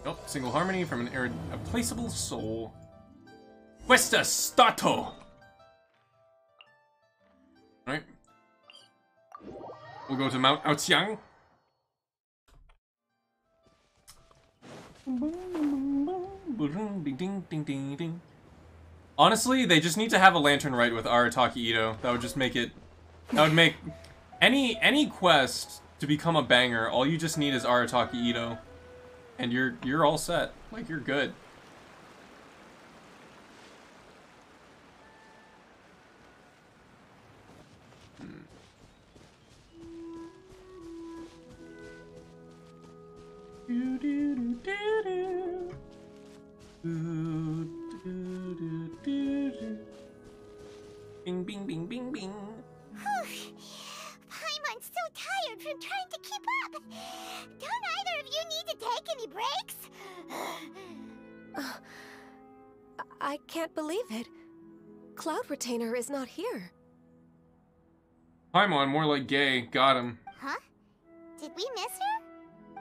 Oh, single harmony from an irreplaceable soul. Questa stato! Alright. We'll go to Mount Outsiang. Ding, ding, ding, ding. Honestly, they just need to have a lantern rite with Arataki Ito. That would just make it... That would make... Any quest to become a banger, all you just need is Arataki Ito. And you're all set. Like, you're good. Do, do, do, do, do. Do, do, do, do, do. Bing, bing, bing, bing, bing. Paimon's so tired from trying to keep up. Don't either of you need to take any breaks? I can't believe it. Cloud Retainer is not here. Paimon, more like gay. Got him. Huh? Did we miss her?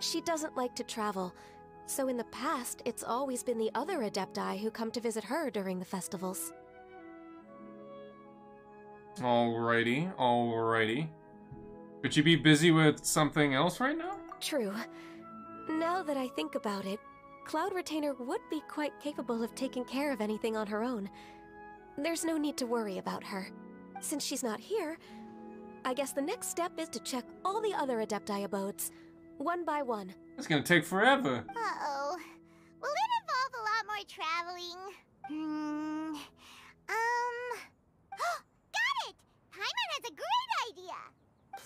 She doesn't like to travel, so in the past, it's always been the other Adepti who come to visit her during the festivals. Alrighty, alrighty. Could you be busy with something else right now? True. Now that I think about it, Cloud Retainer would be quite capable of taking care of anything on her own. There's no need to worry about her. Since she's not here, I guess the next step is to check all the other Adepti abodes, one by one. It's gonna take forever. Uh-oh. Will it involve a lot more traveling? Got it! Paimon has a great idea!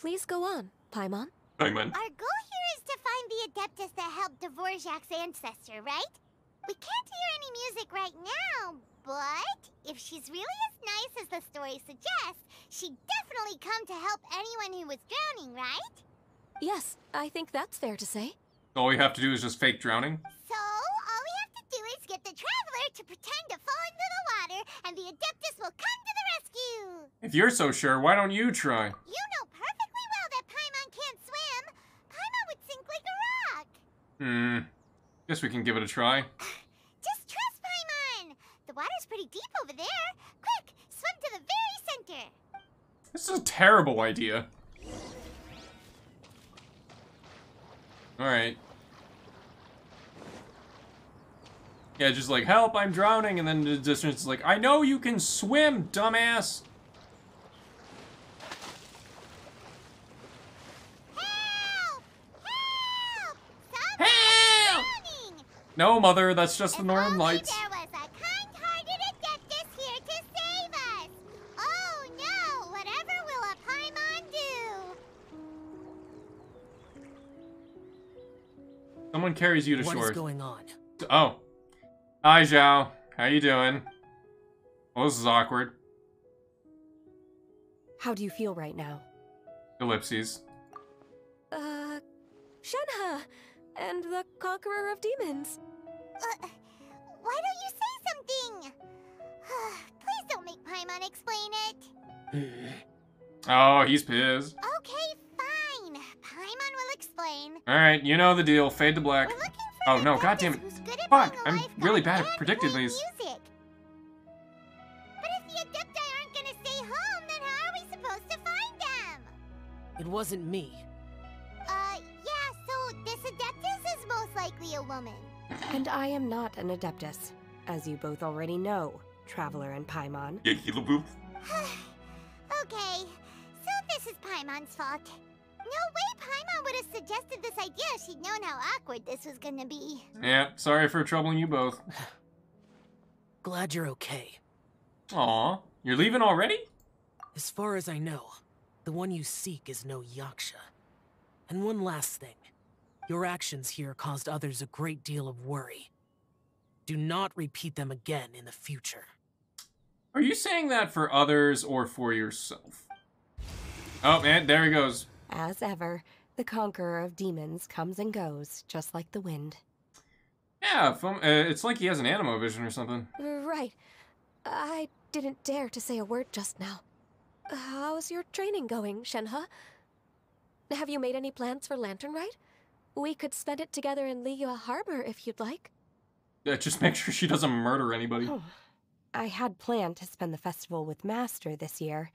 Please go on, Paimon. Paimon. Our goal here is to find the Adeptus that helped Dvorak's ancestor, right? We can't hear any music right now, but if she's really as nice as the story suggests, she'd definitely come to help anyone who was drowning, right? Yes, I think that's fair to say. All we have to do is just fake drowning? So, all we have to do is get the Traveler to pretend to fall into the water, and the Adeptus will come to the rescue! If you're so sure, why don't you try? You know perfectly well that Paimon can't swim! Paimon would sink like a rock! Guess we can give it a try. Just trust Paimon! The water's pretty deep over there. Quick, swim to the very center! This is a terrible idea. Alright. Yeah, just like, help, I'm drowning, and then the distance is like, I know you can swim, dumbass! Help! Help! Stop Help! drowning! No, Mother, that's just the Northern Lights. There was a kind-hearted Adeptus here to save us! Oh no! Whatever will a Paimon do? Someone carries you to shore. What is going on? Oh. Hi, Zhao. How you doing? Well, this is awkward. How do you feel right now? Ellipses. Shenhe! And the Conqueror of Demons. Why don't you say something? Please don't make Paimon explain it. Oh, he's pissed. Okay, fine. Paimon will explain. Alright, you know the deal. Fade to black. We're looking for Oh an no, Adeptus goddammit. who's good at Fuck, being a I'm lifeguard really bad at and predicting playing these. music. But if the Adepti aren't gonna stay home, then how are we supposed to find them? It wasn't me. Yeah, so this Adeptus is most likely a woman. And I am not an Adeptus, as you both already know, Traveler and Paimon. Yeah, Healaboo. Okay, so this is Paimon's fault. No way Paimon would have suggested this idea if she'd known how awkward this was gonna be. Yeah, sorry for troubling you both. Glad you're okay. Aw, you're leaving already? As far as I know, the one you seek is no Yaksha. And one last thing. Your actions here caused others a great deal of worry. Do not repeat them again in the future. Are you saying that for others or for yourself? Oh, man, there he goes. As ever, the Conqueror of Demons comes and goes, just like the wind. Yeah, it's like he has an animo vision or something. Right. I didn't dare to say a word just now. How's your training going, Shenhe? Have you made any plans for Lantern Rite? We could spend it together in Liyue Harbor if you'd like. Yeah, just make sure she doesn't murder anybody. I had planned to spend the festival with Master this year.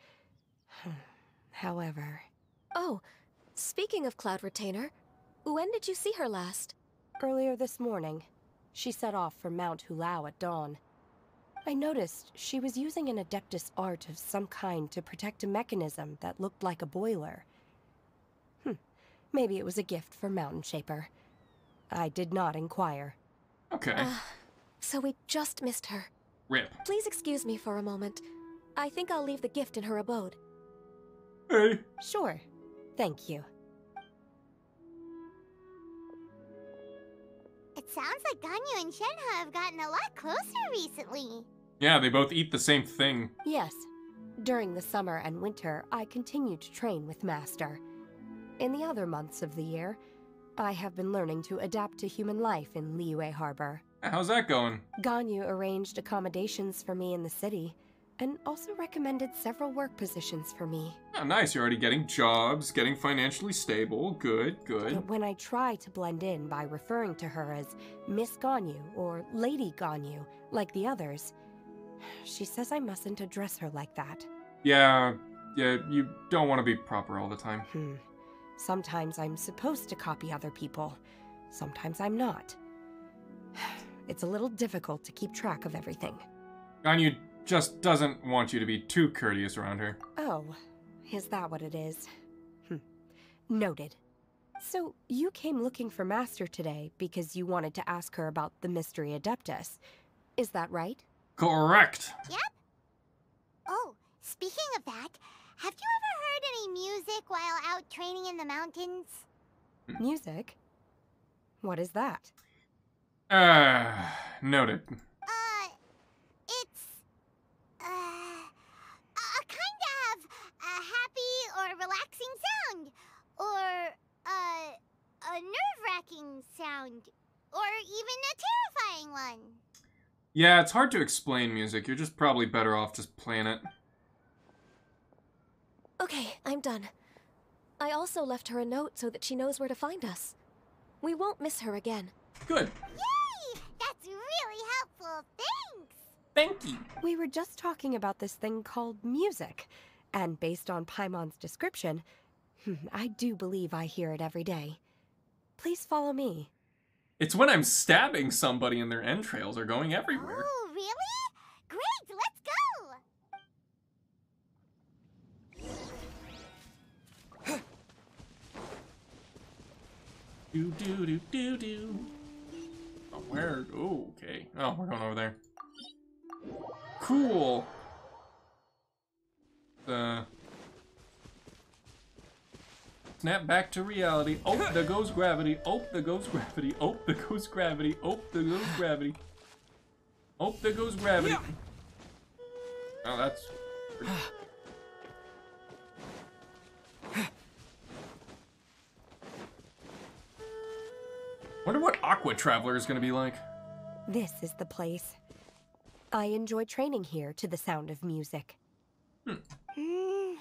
However... Oh, speaking of Cloud Retainer, when did you see her last? Earlier this morning. She set off for Mount Hulao at dawn. I noticed she was using an Adeptus art of some kind to protect a mechanism that looked like a boiler. Maybe it was a gift for Mountain Shaper. I did not inquire. Okay. So we just missed her. Rip. Please excuse me for a moment. I think I'll leave the gift in her abode. Hey. Sure. Thank you. Sounds like Ganyu and Shenhe have gotten a lot closer recently. Yeah, they both eat the same thing. Yes. During the summer and winter, I continue to train with Master. In the other months of the year, I have been learning to adapt to human life in Liyue Harbor. How's that going? Ganyu arranged accommodations for me in the city, and also recommended several work positions for me. Oh, nice. You're already getting jobs, getting financially stable. Good, good. But when I try to blend in by referring to her as Miss Ganyu or Lady Ganyu, like the others, she says I mustn't address her like that. Yeah, you don't want to be proper all the time. Sometimes I'm supposed to copy other people. Sometimes I'm not. It's a little difficult to keep track of everything. Ganyu just doesn't want you to be too courteous around her. Oh, is that what it is? Noted. So, you came looking for Master today because you wanted to ask her about the Mystery Adeptus. Is that right? Correct. Yep. Oh, speaking of that, have you ever heard any music while out training in the mountains? Music? What is that? Noted. It's a kind of a happy or relaxing sound, or a nerve-wracking sound, or even a terrifying one. Yeah, it's hard to explain music. You're just probably better off just playing it. Okay, I'm done. I also left her a note so that she knows where to find us. We won't miss her again. Good. Yay! That's really helpful. Thanks! Thank you. We were just talking about this thing called music, and based on Paimon's description, I do believe I hear it every day. Please follow me. It's when I'm stabbing somebody and their entrails are going everywhere. Oh, really? Great, let's go! Do. Oh, where? Oh, okay. Oh, we're going over there. Cool. Snap back to reality. Oh, there goes gravity. Oh, there goes gravity. Oh, there goes gravity. Oh, there goes gravity. Oh, there goes gravity. Oh, that's... Wonder what Aqua Traveler is going to be like. This is the place. I enjoy training here to the sound of music. Uh-oh.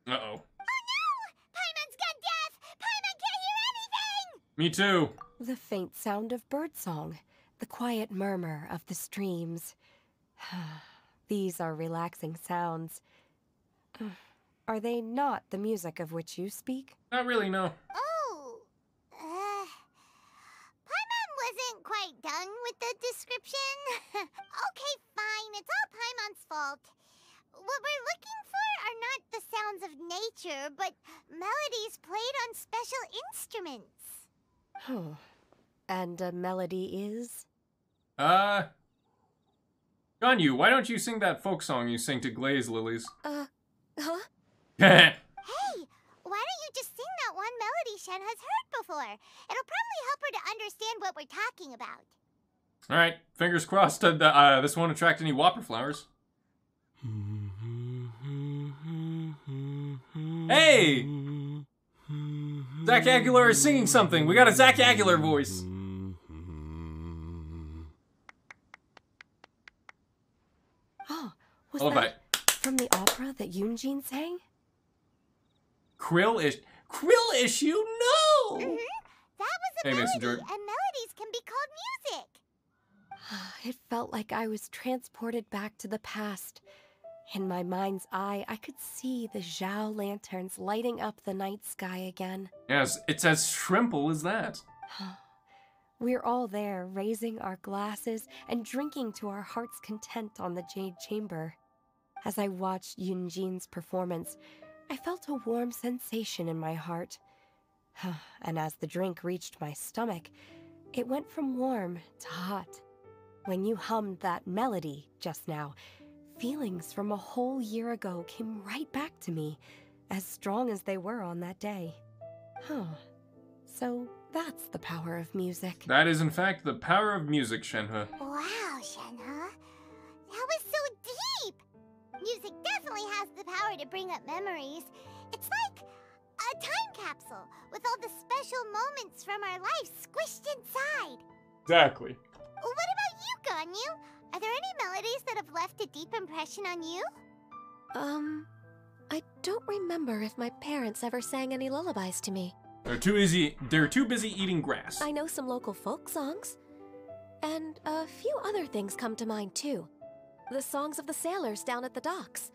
Oh no! Paimon's gone deaf! Paimon can't hear anything! Me too. The faint sound of birdsong, the quiet murmur of the streams. These are relaxing sounds. Are they not the music of which you speak? Not really, no. Oh, Paimon wasn't quite done with the description. Okay, fine, it's all Paimon's fault. What we're looking for are not the sounds of nature, but melodies played on special instruments. Oh, and a melody is? Ganyu, why don't you sing that folk song you sing to Glaze Lilies? Huh? Hey, why don't you just sing that one melody Shen has heard before? It'll probably help her to understand what we're talking about. Alright, fingers crossed this won't attract any whopper flowers. Hey! Zach Aguilar is singing something. We got a Zach Aguilar voice. Oh, was Love that from the opera that Yoonjin sang? Krill issue? No! That was a Hey, melody, Messenger. and melodies can be called music. It felt like I was transported back to the past. In my mind's eye, I could see the Zhao lanterns lighting up the night sky again. Yes, it's as shrimple as that. We're all there, raising our glasses and drinking to our heart's content on the Jade Chamber. As I watched Yoonjin's performance, I felt a warm sensation in my heart. And as the drink reached my stomach, it went from warm to hot. When you hummed that melody just now, feelings from a whole year ago came right back to me, as strong as they were on that day. Huh. So that's the power of music. That is, in fact, the power of music, Shenhe. Wow, Shenhe. That was so deep! Music definitely has the power to bring up memories. It's like a time capsule with all the special moments from our lives squished inside. Exactly. What about you, Ganyu? Are there any melodies that have left a deep impression on you? I don't remember if my parents ever sang any lullabies to me. They're too busy eating grass. I know some local folk songs. And a few other things come to mind, too. The songs of the sailors down at the docks.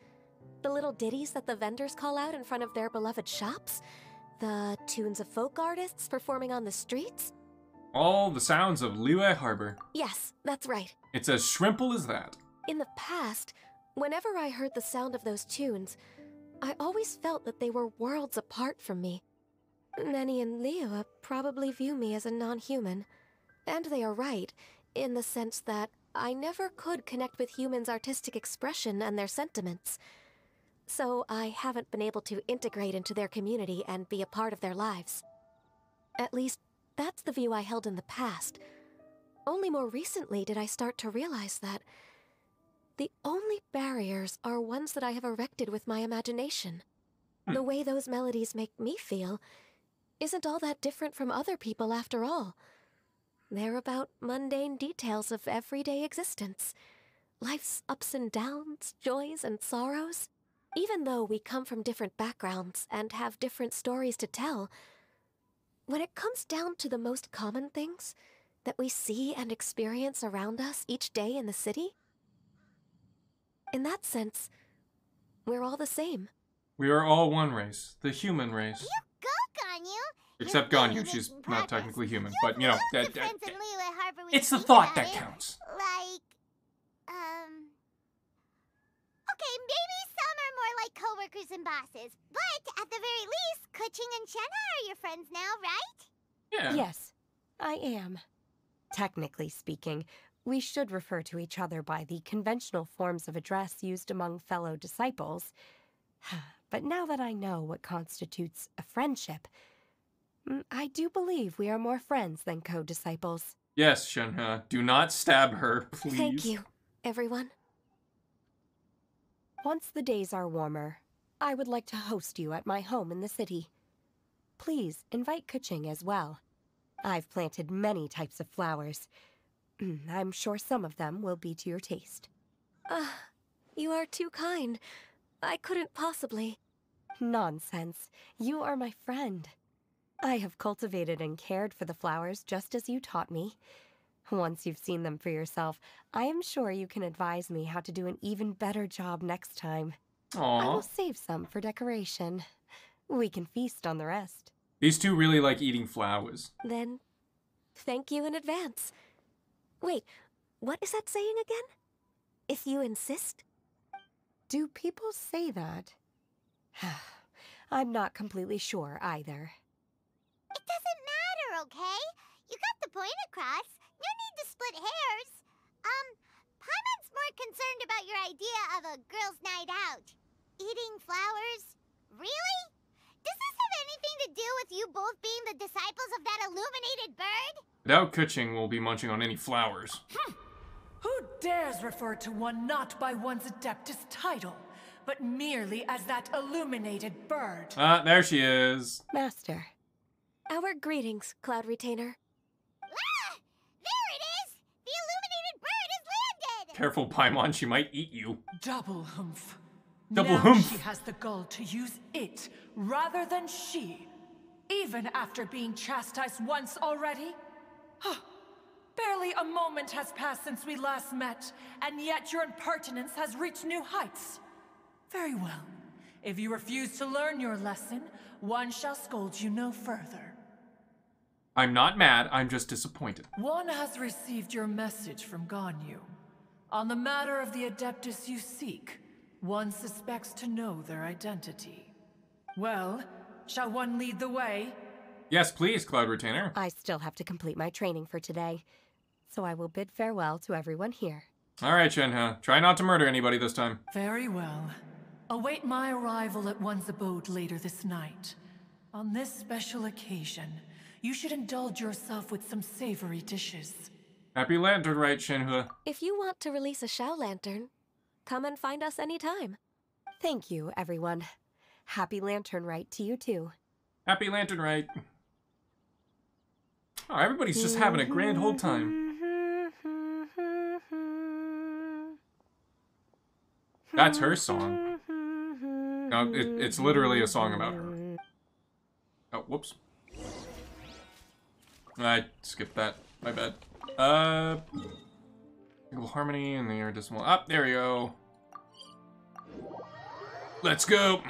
The little ditties that the vendors call out in front of their beloved shops. The tunes of folk artists performing on the streets. All the sounds of Liyue Harbor. Yes, that's right. It's as shrimple as that. In the past, whenever I heard the sound of those tunes, I always felt that they were worlds apart from me. Nenny and Liyue probably view me as a non-human. And they are right, in the sense that I never could connect with humans' artistic expression and their sentiments. So I haven't been able to integrate into their community and be a part of their lives. At least, that's the view I held in the past. Only more recently did I start to realize that the only barriers are ones that I have erected with my imagination. The way those melodies make me feel isn't all that different from other people after all. They're about mundane details of everyday existence. Life's ups and downs, joys and sorrows. Even though we come from different backgrounds and have different stories to tell, when it comes down to the most common things that we see and experience around us each day in the city, in that sense, we're all the same. We are all one race, the human race. You go, Ganyu! Except Ganyu, she's not technically human, but you know, Friends in Liyue Harbor we it's the think thought about that it. counts. Like, okay, maybe some are more like coworkers and bosses, but at the very least, Kuching and Shenhe are your friends now, right? Yeah. Yes, I am. Technically speaking, we should refer to each other by the conventional forms of address used among fellow disciples. But now that I know what constitutes a friendship, I do believe we are more friends than co-disciples. Yes, Shenhe, do not stab her, please. Thank you, everyone. Once the days are warmer, I would like to host you at my home in the city. Please invite Kuching as well. I've planted many types of flowers. I'm sure some of them will be to your taste. You are too kind. I couldn't possibly. Nonsense. You are my friend. I have cultivated and cared for the flowers just as you taught me. Once you've seen them for yourself, I am sure you can advise me how to do an even better job next time. Aww. I will save some for decoration. We can feast on the rest. These two really like eating flowers. Then, thank you in advance. Wait, what is that saying again? If you insist? Do people say that? I'm not completely sure either. It doesn't matter, okay? You got the point across. No need to split hairs. Paimon's more concerned about your idea of a girls' night out. Eating flowers? Really? Does this have anything to do with you both being the disciples of that illuminated bird? Without Kuching, we'll be munching on any flowers. Who dares refer to one not by one's Adeptus title, but merely as that illuminated bird? Ah, there she is. Master. Our greetings, Cloud Retainer. Ah! There it is! The illuminated bird has landed! Careful, Paimon, she might eat you. Double humph. Double now humph. She has the gall to use it rather than she, even after being chastised once already. Barely a moment has passed since we last met, and yet your impertinence has reached new heights. Very well. If you refuse to learn your lesson, one shall scold you no further. I'm not mad, I'm just disappointed. One has received your message from Ganyu. On the matter of the Adeptus you seek, one suspects to know their identity. Well, shall one lead the way? Yes, please, Cloud Retainer. I still have to complete my training for today, so I will bid farewell to everyone here. Alright, Shenhe. Try not to murder anybody this time. Very well. await my arrival at one's abode later this night. On this special occasion, you should indulge yourself with some savory dishes. Happy Lantern Rite, Shenhua. If you want to release a Shao Lantern, come and find us anytime. Thank you, everyone. Happy Lantern Rite to you too. Happy Lantern Rite. Oh, everybody's just having a grand old time. That's her song. No, it's literally a song about her. Oh, whoops. I skipped that. My bad. Single harmony and the air decimal. Up, there we go. Let's go.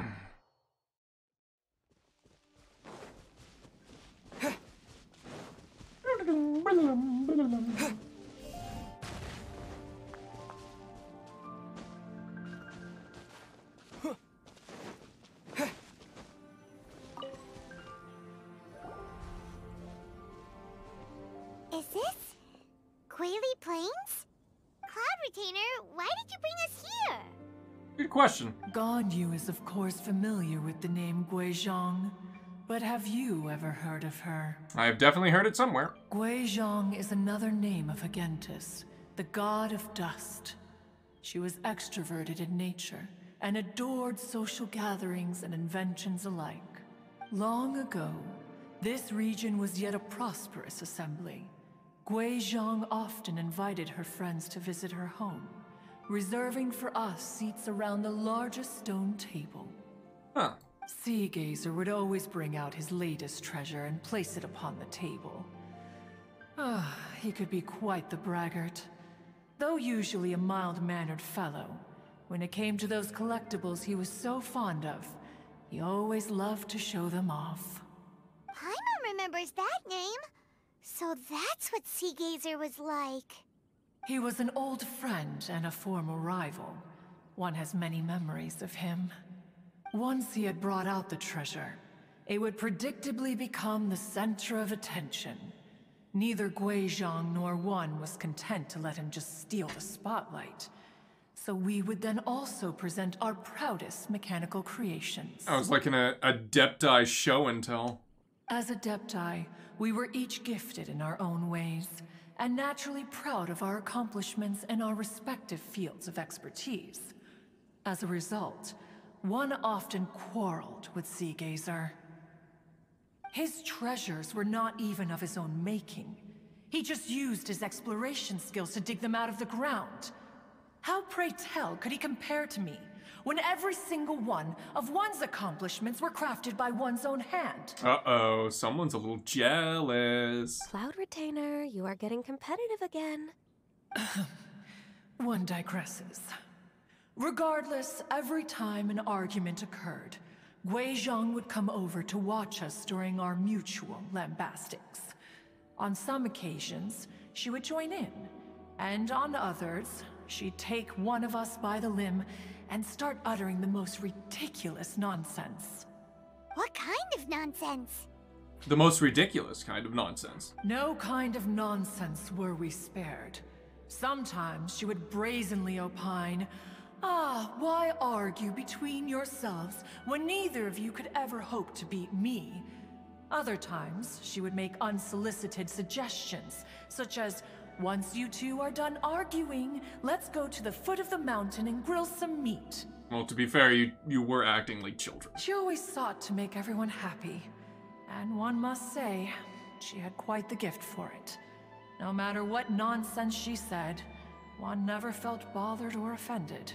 Is this Quaily Plains? Cloud Retainer, why did you bring us here? Good question. Ganyu is of course familiar with the name Guizhong, but have you ever heard of her? I have definitely heard it somewhere. Guizhong is another name of Agentis, the god of dust. She was extroverted in nature and adored social gatherings and inventions alike. Long ago, this region was yet a prosperous assembly. Guizhong often invited her friends to visit her home, reserving for us seats around the largest stone table. Huh. Sea Gazer would always bring out his latest treasure and place it upon the table. He could be quite the braggart. Though usually a mild-mannered fellow, when it came to those collectibles he was so fond of, he always loved to show them off. Paimon remembers that name. So that's what Sea Gazer was like. He was an old friend and a former rival. One has many memories of him. Once he had brought out the treasure, it would predictably become the center of attention. Neither Guizhong nor one was content to let him just steal the spotlight. So we would then also present our proudest mechanical creations. I was like in a Adepti show and tell. As Adepti, we were each gifted in our own ways, and naturally proud of our accomplishments in our respective fields of expertise. As a result, one often quarreled with Sea Gazer. His treasures were not even of his own making. He just used his exploration skills to dig them out of the ground. How, pray tell, could he compare to me, when every single one of one's accomplishments were crafted by one's own hand? Uh-oh, someone's a little jealous. Cloud Retainer, you are getting competitive again. One digresses. Regardless, every time an argument occurred, Guizhong would come over to watch us during our mutual lambastics. On some occasions, she would join in, and on others, she'd take one of us by the limb and start uttering the most ridiculous nonsense. What kind of nonsense? The most ridiculous kind of nonsense. No kind of nonsense were we spared. Sometimes she would brazenly opine, why argue between yourselves when neither of you could ever hope to beat me? Other times, she would make unsolicited suggestions, such as, once you two are done arguing, let's go to the foot of the mountain and grill some meat. Well, to be fair, you were acting like children. She always sought to make everyone happy. And one must say, she had quite the gift for it. No matter what nonsense she said, one never felt bothered or offended.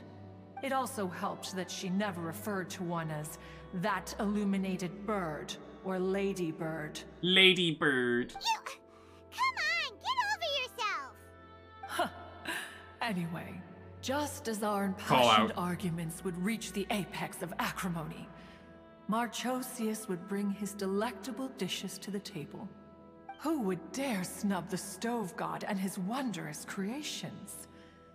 It also helped that she never referred to one as that illuminated bird or ladybird. Ladybird. Come on, get over yourself! Anyway, just as our impassioned arguments would reach the apex of acrimony, Marchosius would bring his delectable dishes to the table. Who would dare snub the stove god and his wondrous creations?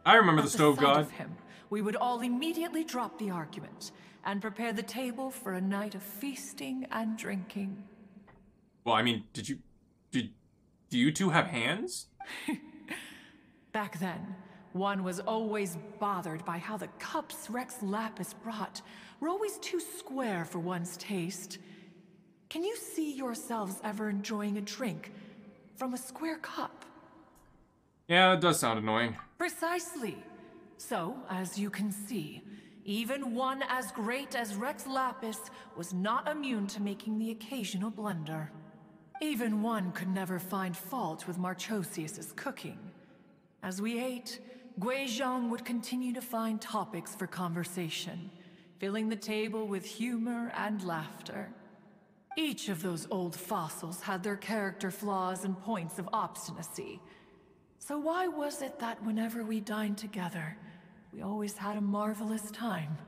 I remember the At stove sight god. of him, we would all immediately drop the argument and prepare the table for a night of feasting and drinking. Well, I mean, do you two have hands? Back then, one was always bothered by how the cups Rex Lapis brought were always too square for one's taste. Can you see yourselves ever enjoying a drink from a square cup? Yeah, it does sound annoying. Precisely. So, as you can see, even one as great as Rex Lapis was not immune to making the occasional blunder. Even one could never find fault with Marchosius's cooking. As we ate, Guizhong would continue to find topics for conversation, filling the table with humor and laughter. Each of those old fossils had their character flaws and points of obstinacy. So why was it that whenever we dined together, we always had a marvelous time?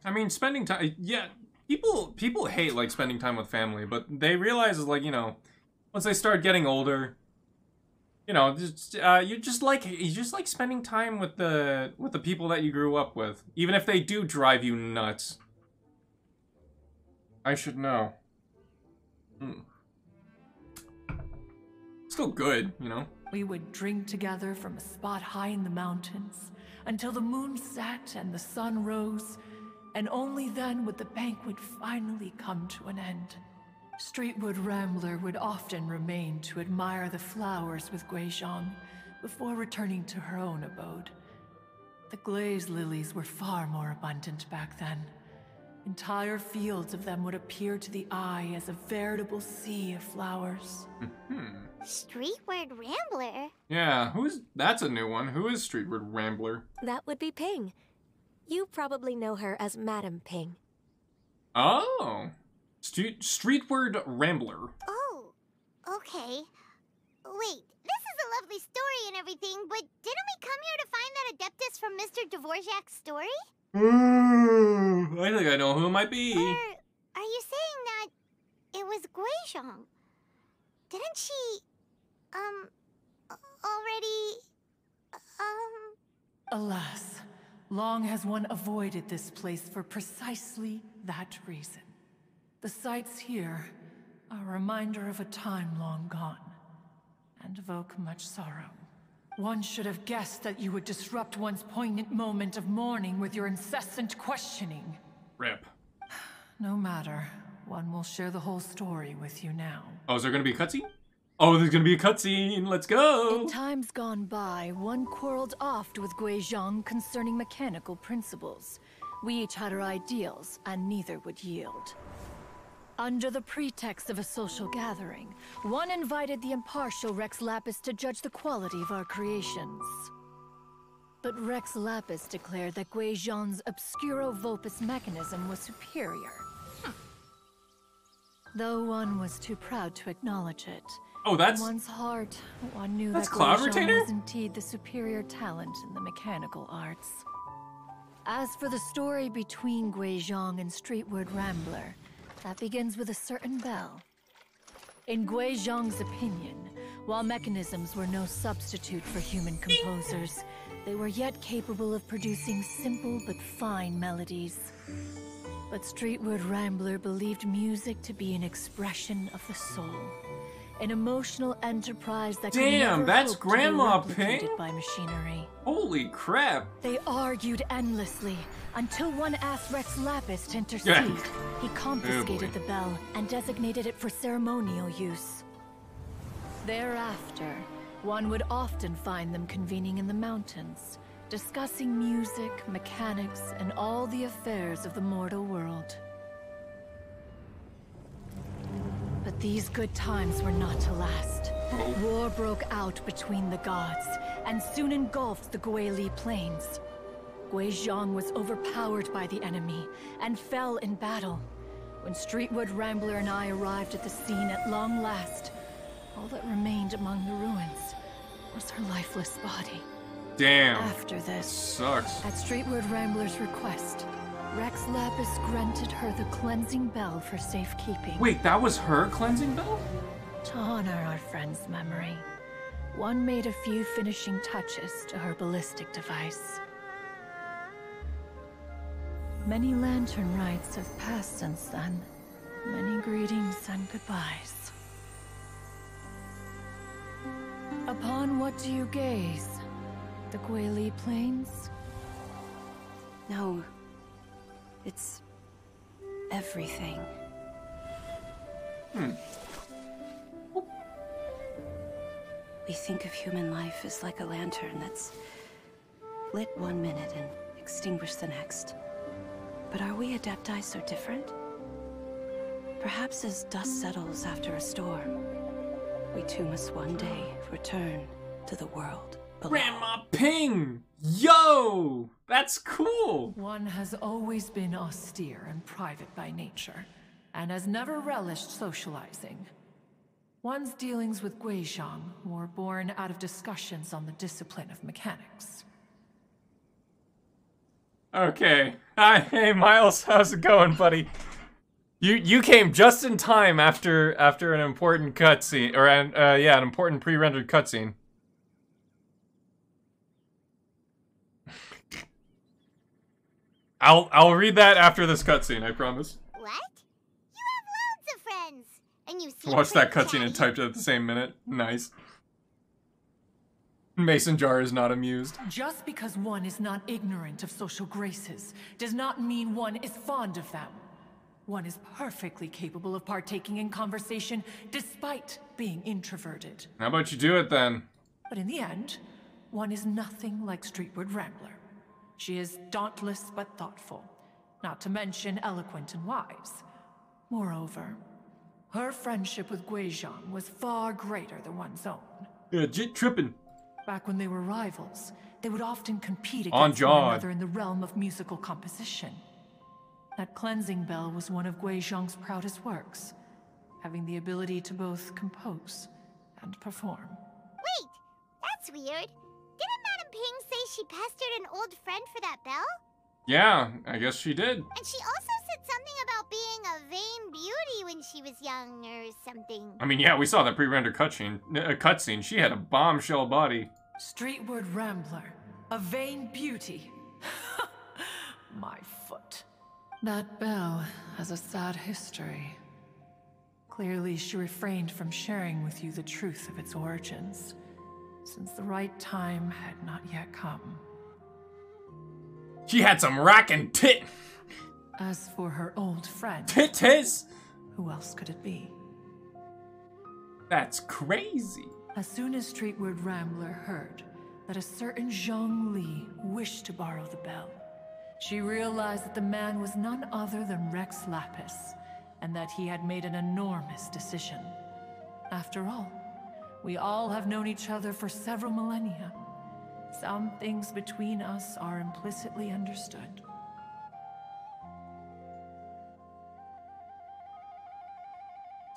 I mean, spending time, yeah, people hate, like, spending time with family, but they realize, like, you know, once they start getting older, you know, you just like spending time with the people that you grew up with, even if they do drive you nuts. I should know. Still good, you know. We would drink together from a spot high in the mountains until the moon set and the sun rose, and only then would the banquet finally come to an end. Streetwood Rambler would often remain to admire the flowers with Guizhong before returning to her own abode. The glaze lilies were far more abundant back then. Entire fields of them would appear to the eye as a veritable sea of flowers. Streetward Rambler? Yeah, that's a new one. Who is Streetward Rambler? That would be Ping. You probably know her as Madam Ping. Oh. Streetward Rambler. Oh, okay. Wait, this is a lovely story and everything, but didn't we come here to find that Adeptus from Mr. Dvorak's story? I think I know who it might be. Or are you saying that it was Guizhong? Didn't she, already, Alas, long has one avoided this place for precisely that reason. The sights here are a reminder of a time long gone, and evoke much sorrow. One should have guessed that you would disrupt one's poignant moment of mourning with your incessant questioning. Rip. No matter, one will share the whole story with you now. Oh, is there gonna be a cutscene? Oh, there's gonna be a cutscene. Let's go. In times gone by, one quarreled oft with Guizhong concerning mechanical principles. We each had our ideals, and neither would yield. Under the pretext of a social gathering, one invited the impartial Rex Lapis to judge the quality of our creations. But Rex Lapis declared that Guizhong's Obscuro Vopus mechanism was superior. Though one was too proud to acknowledge it. Oh, that's... In one's heart, one knew that's that Cloud Guizhong Retainer? was indeed the superior talent in the mechanical arts. As for the story between Guizhong and Streetward Rambler, that begins with a certain bell. In Guizhong's opinion, while mechanisms were no substitute for human composers, they were yet capable of producing simple but fine melodies. But Streetward Rambler believed music to be an expression of the soul, an emotional enterprise that could never that's hope Grandma to be Ping? replicated by machinery. Holy crap. They argued endlessly until one asked Rex Lapis to intercede. Yeah. He confiscated Oh, the bell and designated it for ceremonial use. Thereafter, one would often find them convening in the mountains, discussing music, mechanics, and all the affairs of the mortal world. But these good times were not to last. War broke out between the gods, and soon engulfed the Guili plains. Guizhong was overpowered by the enemy, and fell in battle. When Streetwood Rambler and I arrived at the scene at long last, all that remained among the ruins was her lifeless body. Damn. After this, sucks. At Streetwood Rambler's request, Rex Lapis granted her the cleansing bell for safekeeping. Wait, that was her cleansing bell? To honor our friend's memory, one made a few finishing touches to her ballistic device. Many lantern rites have passed since then. Many greetings and goodbyes. Upon what do you gaze? The Guili Plains? No. It's everything. We think of human life as like a lantern that's lit one minute and extinguished the next. But are we Adepti so different? Perhaps as dust settles after a storm, we too must one day return to the world below. Grandma Ping! Yo! That's cool! One has always been austere and private by nature, and has never relished socializing. One's dealings with Guizhong were born out of discussions on the discipline of mechanics. Okay. Hi, hey Miles, how's it going, buddy? You came just in time after an important cutscene, or an important pre-rendered cutscene. I'll read that after this cutscene, I promise. What? You have loads of friends, and you seem Watch that pretty cutscene and chatty. typed it at the same minute. Nice. Mason Jar is not amused. Just because one is not ignorant of social graces does not mean one is fond of them. One is perfectly capable of partaking in conversation despite being introverted. How about you do it then? But in the end, one is nothing like Streetward Rambler. She is dauntless but thoughtful, not to mention eloquent and wise. Moreover, her friendship with Guizhong was far greater than one's own. Yeah, jit tripping. Back when they were rivals, they would often compete On against one Jod. another in the realm of musical composition. That cleansing bell was one of Guizhong's proudest works, having the ability to both compose and perform. Wait, that's weird. Didn't Madame Ping say she pestered an old friend for that bell? Yeah, I guess she did. And she also said something about being a vain beauty when she was young or something. I mean, yeah, we saw that pre-rendered cutscene. She had a bombshell body. Streetward Rambler, a vain beauty. My foot. That bell has a sad history. Clearly, she refrained from sharing with you the truth of its origins, since the right time had not yet come. She had some rockin' tit. As for her old friend... Titties! Who else could it be? That's crazy. As soon as Streetward Rambler heard that a certain Zhang Li wished to borrow the bell, she realized that the man was none other than Rex Lapis, and that he had made an enormous decision. After all, we all have known each other for several millennia. Some things between us are implicitly understood.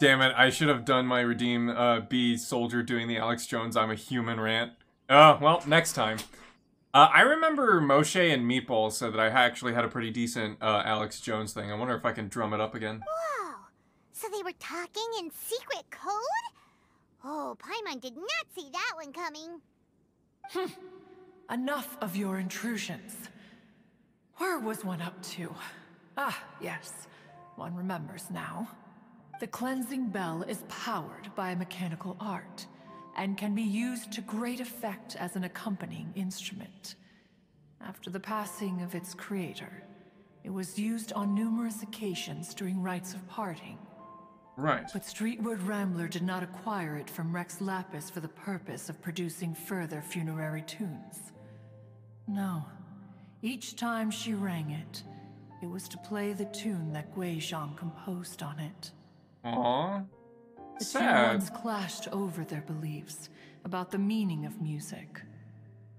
Damn it, I should have done my Redeem B Soldier doing the Alex Jones I'm a Human rant. Oh, well, next time. I remember Moshe and Meatball said that I actually had a pretty decent Alex Jones thing. I wonder if I can drum it up again. Whoa! So they were talking in secret code? Oh, Paimon did not see that one coming. Enough of your intrusions. Where was one up to? Ah, yes. One remembers now. The cleansing bell is powered by a mechanical art, and can be used to great effect as an accompanying instrument. After the passing of its creator, it was used on numerous occasions during rites of parting. Right. But Streetward Rambler did not acquire it from Rex Lapis for the purpose of producing further funerary tunes. No. Each time she rang it, it was to play the tune that Guizhong composed on it. Aww. The two Sad. ones clashed over their beliefs about the meaning of music.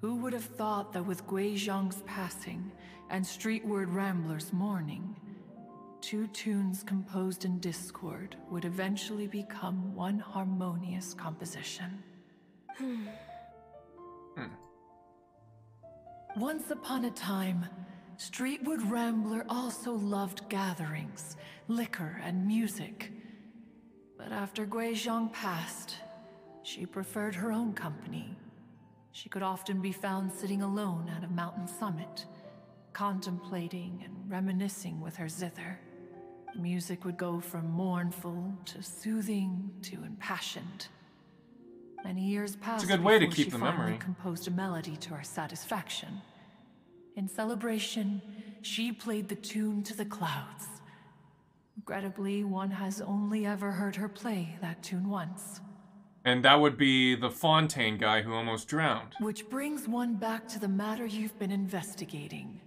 Who would have thought that with Guizhong's passing and Streetward Rambler's mourning, two tunes composed in discord would eventually become one harmonious composition? Once upon a time, Streetward Rambler also loved gatherings, liquor, and music. But after Guizhong passed, she preferred her own company. She could often be found sitting alone at a mountain summit, contemplating and reminiscing with her zither. The music would go from mournful to soothing to impassioned. Many years passed It's a good way to before keep she the finally memory. composed a melody to our satisfaction. In celebration, she played the tune to the clouds. Regrettably, one has only ever heard her play that tune once. And that would be the Fontaine guy who almost drowned. Which brings one back to the matter you've been investigating.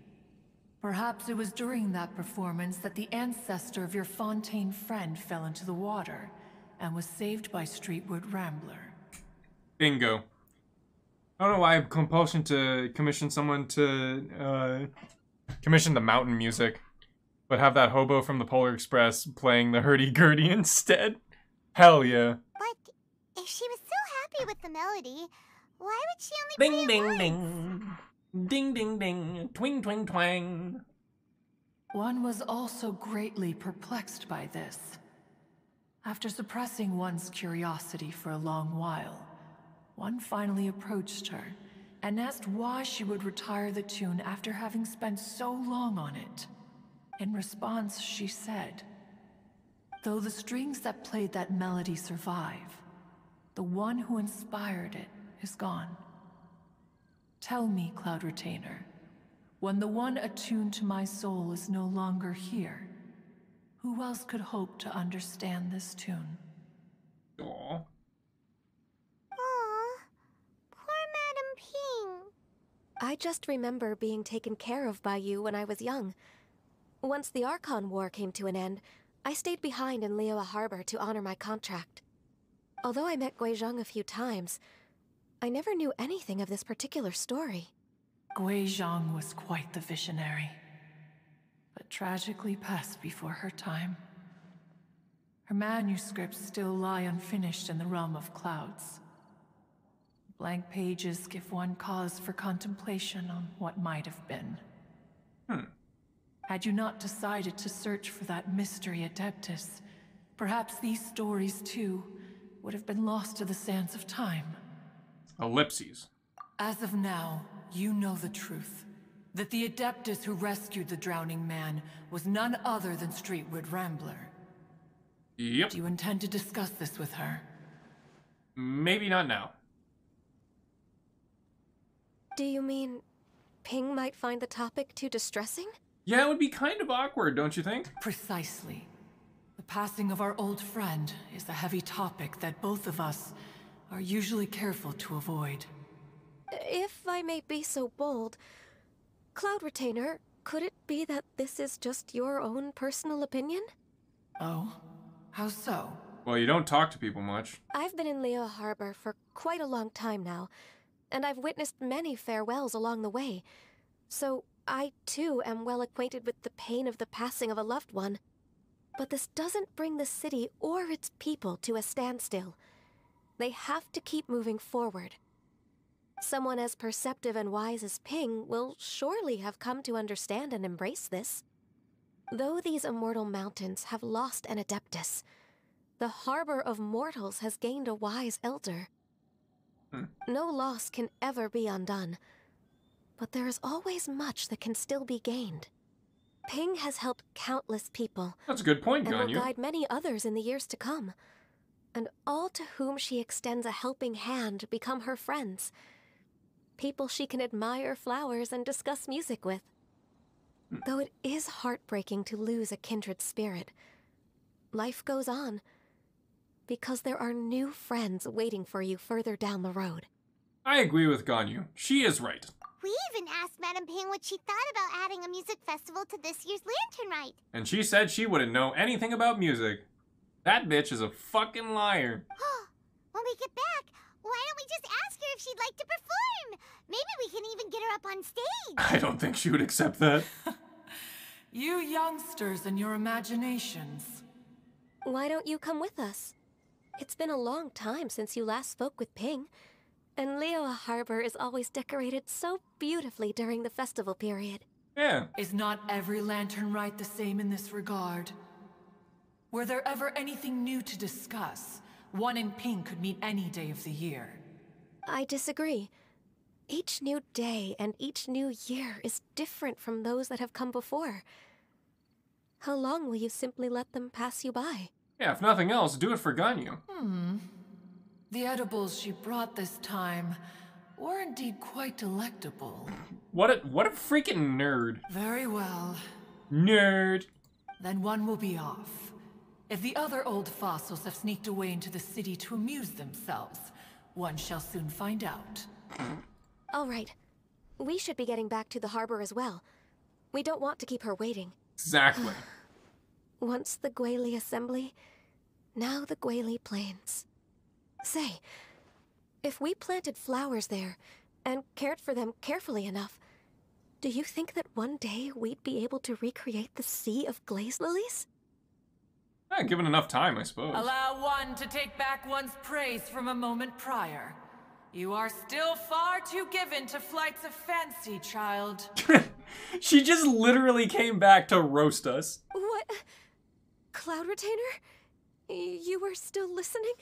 Perhaps it was during that performance that the ancestor of your Fontaine friend fell into the water and was saved by Streetwood Rambler. Bingo. I don't know why I have compulsion to commission someone to commission the mountain music, but have that hobo from the Polar Express playing the hurdy-gurdy instead. Hell yeah. But if she was so happy with the melody, why would she only Ding, play it ding, once? ding. Ding, ding, ding. Twing, twing, twang. One was also greatly perplexed by this. After suppressing one's curiosity for a long while, one finally approached her and asked why she would retire the tune after having spent so long on it. In response, she said, "Though the strings that played that melody survive, the one who inspired it is gone. Tell me, Cloud Retainer, when the one attuned to my soul is no longer here, who else could hope to understand this tune?" Aww. Aw, poor Madam Ping. I just remember being taken care of by you when I was young. Once the Archon War came to an end, I stayed behind in Liyue Harbor to honor my contract. Although I met Guizhong a few times, I never knew anything of this particular story. Guizhong was quite the visionary, but tragically passed before her time. Her manuscripts still lie unfinished in the realm of clouds. Blank pages give one cause for contemplation on what might have been. Had you not decided to search for that mystery Adeptus, perhaps these stories, too, would have been lost to the sands of time. Ellipses. As of now, you know the truth. That the Adeptus who rescued the drowning man was none other than Streetwood Rambler. Yep. Do you intend to discuss this with her? Maybe not now. Do you mean Ping might find the topic too distressing? Yeah, it would be kind of awkward, don't you think? Precisely. The passing of our old friend is a heavy topic that both of us are usually careful to avoid. If I may be so bold, Cloud Retainer, could it be that this is just your own personal opinion? Oh? How so? Well, you don't talk to people much. I've been in Liyue Harbor for quite a long time now, and I've witnessed many farewells along the way, so I, too, am well acquainted with the pain of the passing of a loved one. But this doesn't bring the city or its people to a standstill. They have to keep moving forward. Someone as perceptive and wise as Ping will surely have come to understand and embrace this. Though these immortal mountains have lost an Adeptus, the harbor of mortals has gained a wise elder. No loss can ever be undone, but there is always much that can still be gained. Ping has helped countless people. That's a good point, and will Ganyu. guide many others in the years to come. And all to whom she extends a helping hand become her friends. People she can admire flowers and discuss music with. Though it is heartbreaking to lose a kindred spirit, life goes on, because there are new friends waiting for you further down the road. I agree with Ganyu. She is right. We even asked Madam Ping what she thought about adding a music festival to this year's Lantern Rite. And she said she wouldn't know anything about music. That bitch is a fucking liar. When we get back, why don't we just ask her if she'd like to perform? Maybe we can even get her up on stage. I don't think she would accept that. You youngsters and your imaginations. Why don't you come with us? It's been a long time since you last spoke with Ping, and Liyue Harbor is always decorated so beautifully during the festival period. Yeah. Is not every Lantern Rite the same in this regard? Were there ever anything new to discuss? One in Ping could meet any day of the year. I disagree. Each new day and each new year is different from those that have come before. How long will you simply let them pass you by? Yeah, if nothing else, do it for Ganyu. The edibles she brought this time were indeed quite delectable. What a freaking nerd. Very well. Nerd. Then one will be off. If the other old fossils have sneaked away into the city to amuse themselves, one shall soon find out. All right. We should be getting back to the harbor as well. We don't want to keep her waiting. Exactly. Once the Gwaili assembly, now the Gwaili plains. Say, if we planted flowers there and cared for them carefully enough, do you think that one day we'd be able to recreate the sea of glaze lilies? Given enough time, I suppose. Allow one to take back one's praise from a moment prior. You are still far too given to flights of fancy, child. She just literally came back to roast us. What? Cloud Retainer? You were still listening?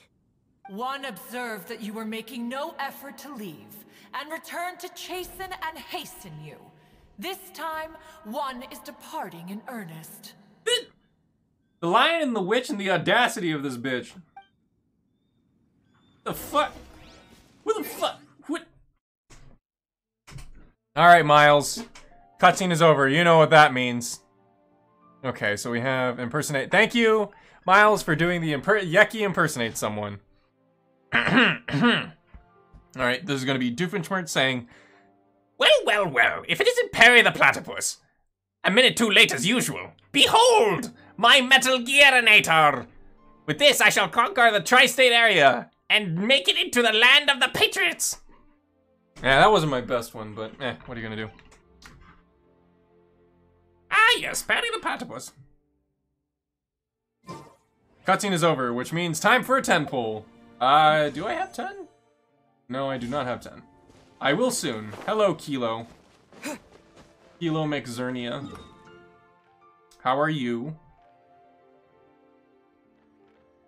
One observed that you were making no effort to leave, and returned to chasten and hasten you. This time, one is departing in earnest. The Lion and the Witch and the audacity of this bitch. The fuck? What the fuck? What? Alright, Miles. Cutscene is over. You know what that means. Okay, so we have impersonate. Thank you, Miles, for doing the Yeki impersonate someone. Alright, this is gonna be Doofenshmirtz saying, "Well, well, well, if it isn't Perry the Platypus. A minute too late as usual. Behold, my Metal Gearinator! With this, I shall conquer the tri-state area and make it into the land of the Patriots!" Yeah, that wasn't my best one, but what are you gonna do? Ah, yes, Perry the Platypus. Cutscene is over, which means time for a 10 pull. Do I have 10? No, I do not have 10. I will soon. Hello, Kilo. Kilo McZernia. How are you?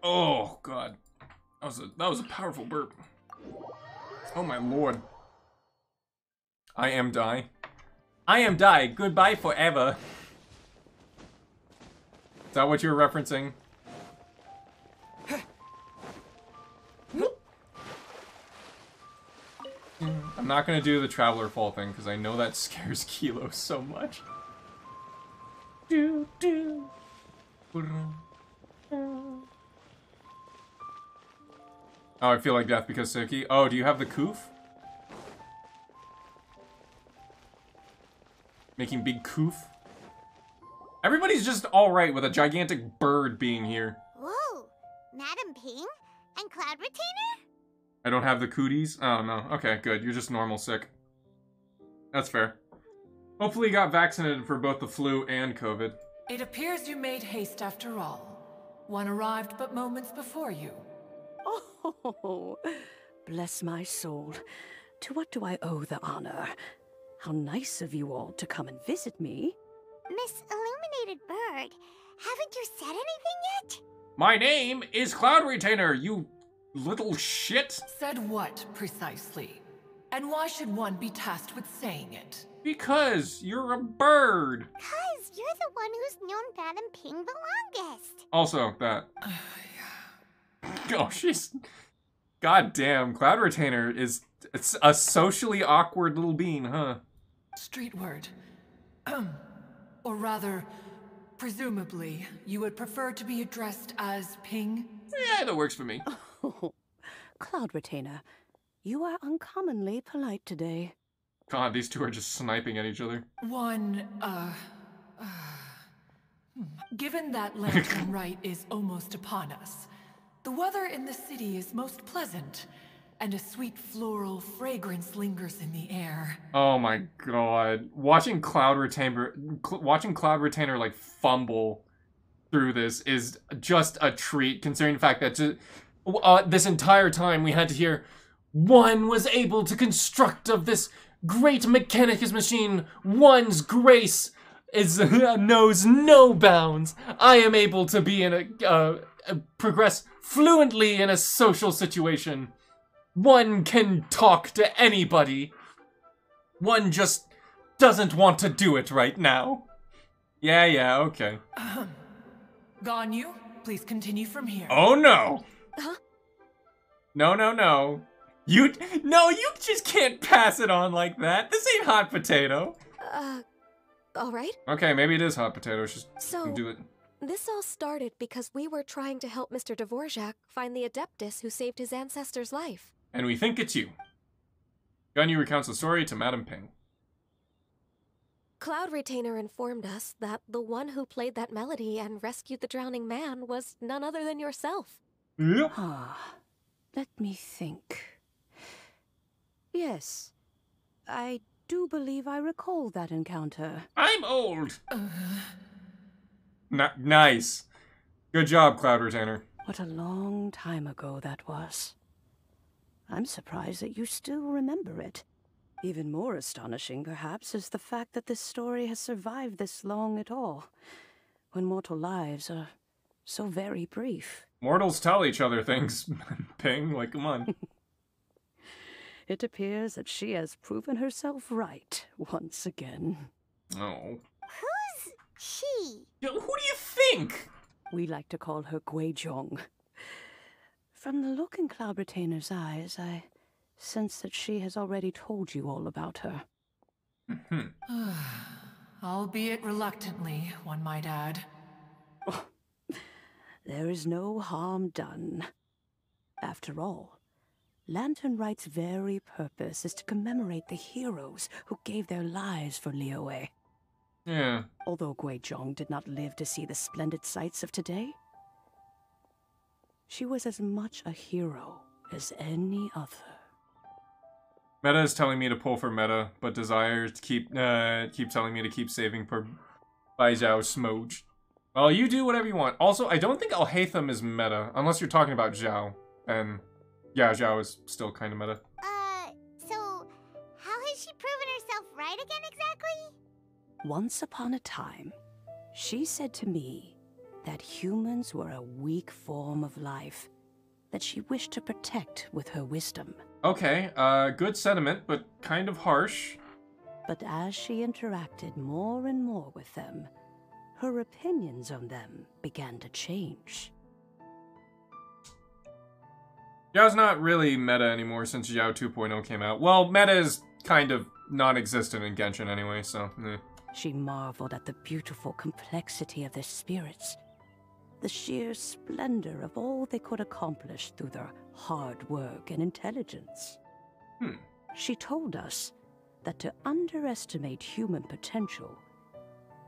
Oh, God. That was a powerful burp. Oh, my lord. I am die. I am die. Goodbye forever. Is that what you're referencing? I'm not gonna do the Traveler Fall thing because I know that scares Kilo so much. Oh, I feel like death because Suki. Oh, do you have the Koof? Making big Koof? Everybody's just alright with a gigantic bird being here. Whoa! Madam Ping? And Cloud Retainer? I don't have the cooties? Oh, no. Okay, good. You're just normal sick. That's fair. Hopefully you got vaccinated for both the flu and COVID. It appears you made haste after all. One arrived but moments before you. Oh, bless my soul. To what do I owe the honor? How nice of you all to come and visit me. Miss Illuminated Bird, haven't you said anything yet? My name is Cloud Retainer, you little shit. Said what, precisely? And why should one be tasked with saying it? Because you're a bird. Because you're the one who's known Madam Ping the longest. Also, that. Oh, she's... God damn, Cloud Retainer is... It's a socially awkward little bean, huh? Street word. Or rather, presumably, you would prefer to be addressed as Ping? Yeah, that works for me. Oh, Cloud Retainer, you are uncommonly polite today. God, these two are just sniping at each other. Given that Lantern Rite is almost upon us, the weather in the city is most pleasant, and a sweet floral fragrance lingers in the air. Oh my god. Watching Cloud Retainer like fumble through this is just a treat, considering the fact that this entire time we had to hear one was able to construct of this great mechanicus machine. One's grace knows no bounds. I am able to be in progress fluently in a social situation. One can talk to anybody. One just doesn't want to do it right now. Yeah, okay. Ganyu, please continue from here. Oh no! Huh? No, no, no. You just can't pass it on like that. This ain't hot potato. Alright. Okay, maybe it is hot potato. Just So, do it. This all started because we were trying to help Mr. Dvorak find the Adeptus who saved his ancestor's life. And we think it's you. Gunyu recounts the story to Madame Ping. Cloud Retainer informed us that the one who played that melody and rescued the drowning man was none other than yourself. Yeah. Let me think. Yes, I do believe I recall that encounter. I'm old. Nice. Good job, Cloud Retainer. What a long time ago that was. I'm surprised that you still remember it. Even more astonishing, perhaps, is the fact that this story has survived this long at all, when mortal lives are so very brief. Mortals tell each other things, Ping, like, come on. It appears that she has proven herself right once again. Oh. Who's she? Who do you think? We like to call her Guizhong. From the look in Cloud Retainer's eyes, I sense that she has already told you all about her. Albeit reluctantly, one might add. Oh, there is no harm done. After all, Lantern Rite's very purpose is to commemorate the heroes who gave their lives for Liyue. Yeah. Although Guizhong did not live to see the splendid sights of today, she was as much a hero as any other. Meta is telling me to pull for Meta, but Desire keep telling me to keep saving for Bai Zhao's Smoge. Well, you do whatever you want. Also, I don't think Alhaitham is Meta, unless you're talking about Zhao. And yeah, Zhao is still kind of Meta. So how has she proven herself right again exactly? Once upon a time, she said to me that humans were a weak form of life that she wished to protect with her wisdom. Okay, good sentiment, but kind of harsh. But as she interacted more and more with them, her opinions on them began to change. Zhao's not really meta anymore since Zhao 2.0 came out. Well, meta is kind of non-existent in Genshin anyway, so eh. She marveled at the beautiful complexity of their spirits, the sheer splendor of all they could accomplish through their hard work and intelligence. She told us that to underestimate human potential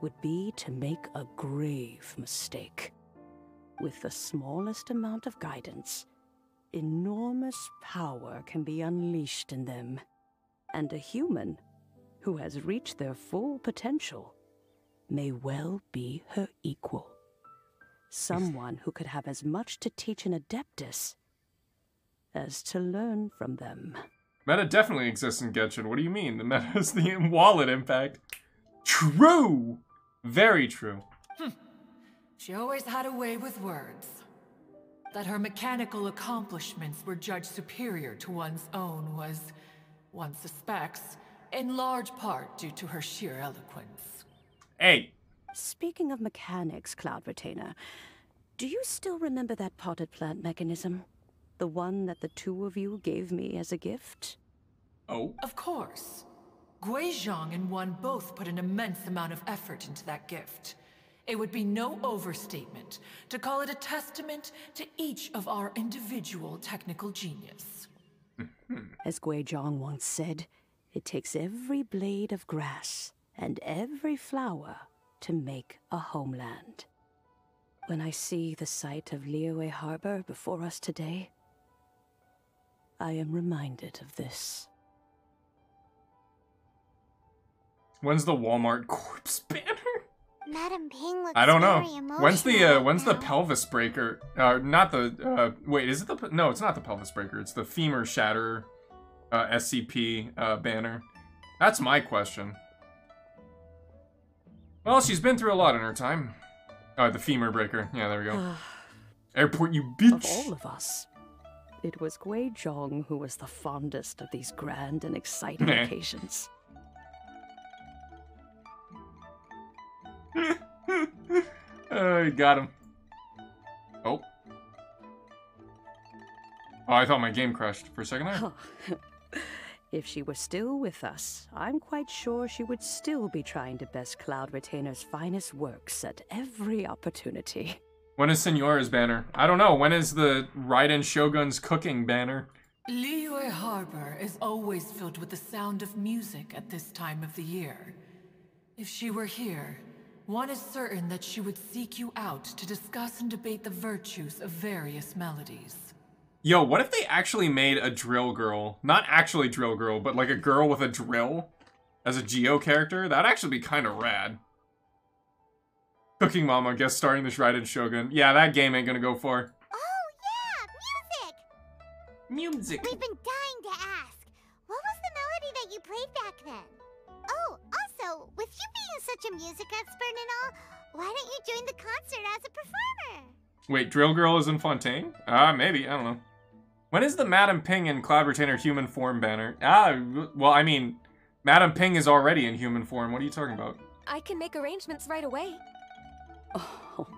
would be to make a grave mistake. With the smallest amount of guidance, enormous power can be unleashed in them, and a human who has reached their full potential may well be her equal. Someone who could have as much to teach an Adeptus as to learn from them. Meta definitely exists in Genshin. What do you mean? The meta is the wallet impact. True! Very true. She always had a way with words. That her mechanical accomplishments were judged superior to one's own was, one suspects, in large part due to her sheer eloquence. Hey! Speaking of mechanics, Cloud Retainer, do you still remember that potted plant mechanism? The one that the two of you gave me as a gift? Oh? Of course. Guizhong and one both put an immense amount of effort into that gift. It would be no overstatement to call it a testament to each of our individual technical genius. As Guizhong once said, it takes every blade of grass and every flower to make a homeland. When I see the site of Liyue Harbor before us today, I am reminded of this. When's the Walmart corpse banner? Madame Ping looks I don't know. very emotional When's the right now. pelvis breaker? Not the wait, is it the no, it's not the pelvis breaker. It's the femur shatter SCP banner. That's my question. Well, she's been through a lot in her time. Oh, the femur breaker. Yeah, there we go. Airport, you bitch. Of all of us, it was Guizhong who was the fondest of these grand and exciting occasions. You got him. Oh. Oh, I thought my game crashed for a second there. If she were still with us, I'm quite sure she would still be trying to best Cloud Retainer's finest works at every opportunity. When is Senora's banner? I don't know. When is the Raiden Shogun's cooking banner? Liyue Harbor is always filled with the sound of music at this time of the year. If she were here, one is certain that she would seek you out to discuss and debate the virtues of various melodies. Yo, what if they actually made a drill girl? Not actually drill girl, but like a girl with a drill as a Geo character? That'd actually be kind of rad. Cooking Mama guest starring the Raiden Shogun. Yeah, that game ain't gonna go far. Oh, yeah! Music! Music! We've been dying to ask. What was the melody that you played back then? Oh, also, with you being such a music expert and all, why don't you join the concert as a performer? Wait, Drill Girl is in Fontaine? Maybe. I don't know. When is the Madam Ping and Cloud Retainer human form banner? Well, I mean, Madam Ping is already in human form. What are you talking about? I can make arrangements right away. Oh,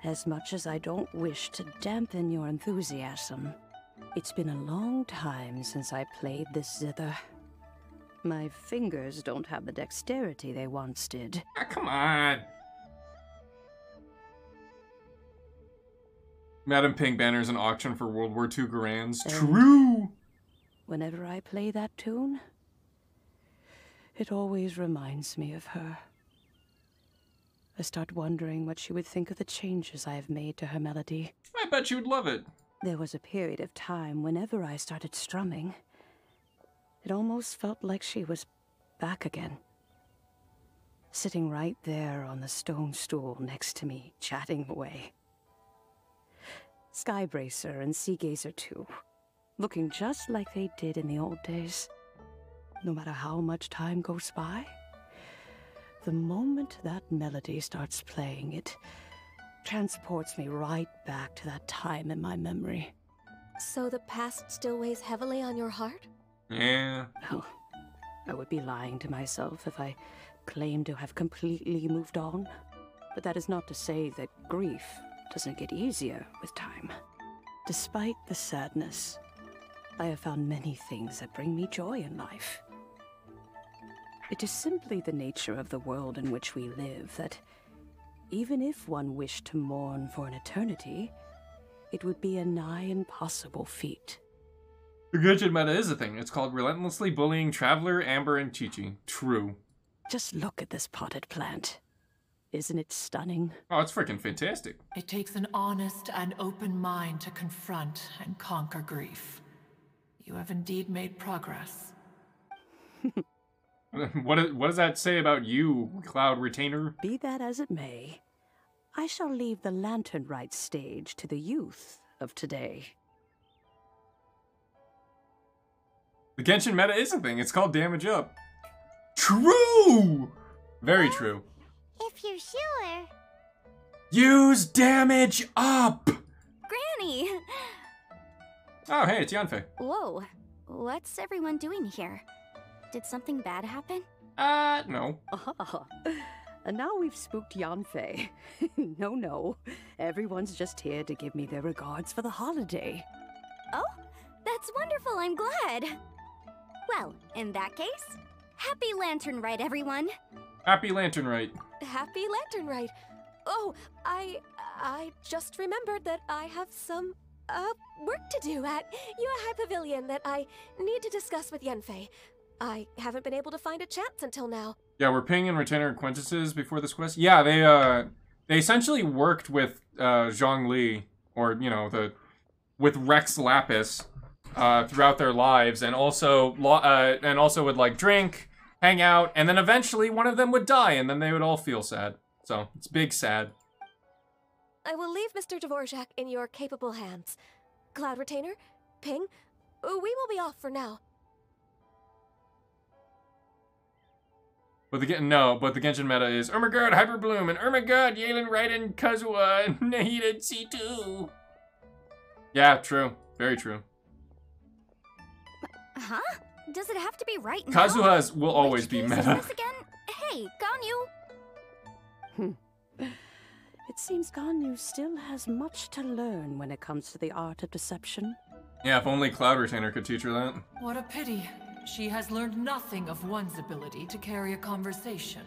as much as I don't wish to dampen your enthusiasm, it's been a long time since I played this zither. My fingers don't have the dexterity they once did. Come on. Madam Ping banner is an auction for World War II Garands. True! Whenever I play that tune, it always reminds me of her. I start wondering what she would think of the changes I have made to her melody. I bet she would love it. There was a period of time whenever I started strumming, it almost felt like she was back again. Sitting right there on the stone stool next to me, chatting away. Skybracer and Seagazer too, looking just like they did in the old days. No matter how much time goes by, the moment that melody starts playing, it transports me right back to that time in my memory. So the past still weighs heavily on your heart? Yeah. No, I would be lying to myself if I claimed to have completely moved on. But that is not to say that grief doesn't get easier with time. Despite the sadness, I have found many things that bring me joy in life. It is simply the nature of the world in which we live that, even if one wished to mourn for an eternity, it would be a nigh impossible feat. The Genshin meta is a thing. It's called Relentlessly Bullying Traveler, Amber, and Chi-Chi. True. Just look at this potted plant. Isn't it stunning? Oh, it's freaking fantastic. It takes an honest and open mind to confront and conquer grief. You have indeed made progress. What does that say about you, Cloud Retainer? Be that as it may, I shall leave the Lantern Rite stage to the youth of today. The Genshin meta is a thing. It's called Damage Up. True! Very true. If you're sure. Use Damage Up! Granny! Oh, hey, it's Yanfei. Whoa, what's everyone doing here? Did something bad happen? No. And now we've spooked Yanfei. No. Everyone's just here to give me their regards for the holiday. Oh, that's wonderful, I'm glad. Well, in that case, happy Lantern Rite, everyone. Happy Lantern Rite. Happy Lantern Rite. Oh, I just remembered that I have some, work to do at Yuehai Pavilion that I need to discuss with Yanfei. I haven't been able to find a chance until now. Yeah, we're Ping and Retainer acquaintances before this quest. Yeah, they essentially worked with Zhang Li, or with Rex Lapis, throughout their lives, and also would like drink, hang out, and then eventually one of them would die, and then they would all feel sad. So it's big sad. I will leave Mr. Dvorak in your capable hands. Cloud Retainer, Ping, we will be off for now. But the Genshin meta is Ermagerd, Hyperbloom, and Ermagerd, Yalen, Raiden, Kazuha, and Nahida C2. Yeah, true. Very true. Huh? Does it have to be right now? Kazuha's will always be meta. This again? Hey, Ganyu! It It seems Ganyu still has much to learn when it comes to the art of deception. Yeah, if only Cloud Retainer could teach her that. What a pity. She has learned nothing of one's ability to carry a conversation.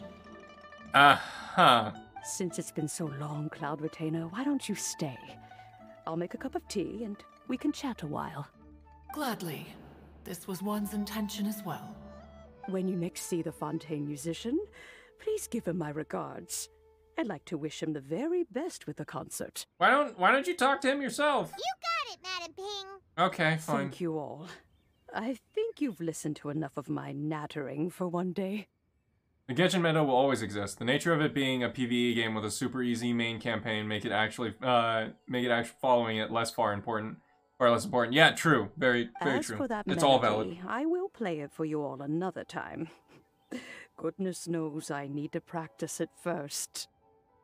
Uh-huh. Since it's been so long, Cloud Retainer, why don't you stay? I'll make a cup of tea and we can chat a while. Gladly. This was one's intention as well. When you next see the Fontaine musician, please give him my regards. I'd like to wish him the very best with the concert. Why don't you talk to him yourself? You got it, Madam Ping. Okay, fine. Thank you all. I think you've listened to enough of my nattering for one day. The Genshin meta will always exist. The nature of it being a PvE game with a super easy main campaign make it actually following it less important. Yeah, true. Very true. As for that it's melody, all valid. I will play it for you all another time. Goodness knows I need to practice it first.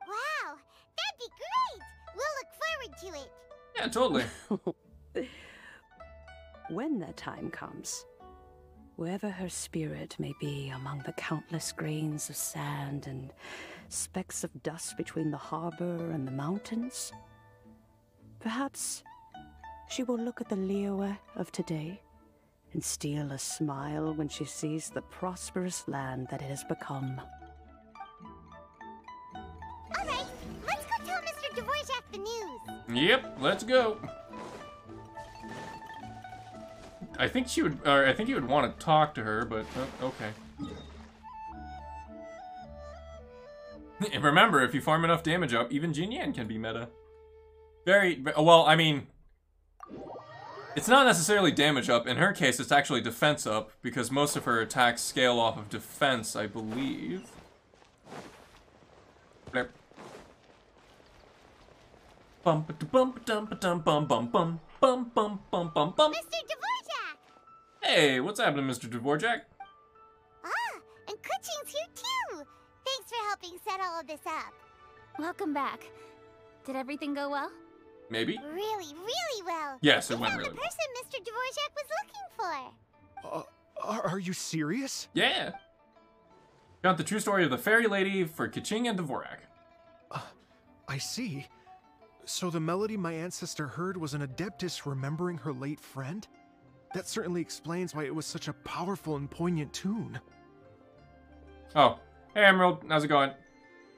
Wow, that'd be great. We'll look forward to it. Yeah, totally. When that time comes, wherever her spirit may be among the countless grains of sand and specks of dust between the harbor and the mountains, perhaps she will look at the Liyue of today and steal a smile when she sees the prosperous land that it has become. All right, let's go tell Mr. Dvorak the news. Yep, let's go. I think he would want to talk to her, but okay. And remember, if you farm enough damage up, even Jin Yan can be meta. Well, I mean, it's not necessarily damage up. In her case, it's actually defense up, because most of her attacks scale off of defense, I believe. Blip. Bum bum bum bum bum bum bum bum bum bum bum bum. Mr. Dvorak! Hey, what's happening, Mr. Dvorak? Ah, and Kuchin's here too! Thanks for helping set all of this up. Welcome back. Did everything go well? Maybe. Really well. Yes, it went really the well. person Mr. Dvorak was looking for. Are you serious? Yeah. Got the true story of the fairy lady for Keqing and Dvorak. I see. So the melody my ancestor heard was an adeptus remembering her late friend? That certainly explains why it was such a powerful and poignant tune. Oh, hey Emerald, how's it going?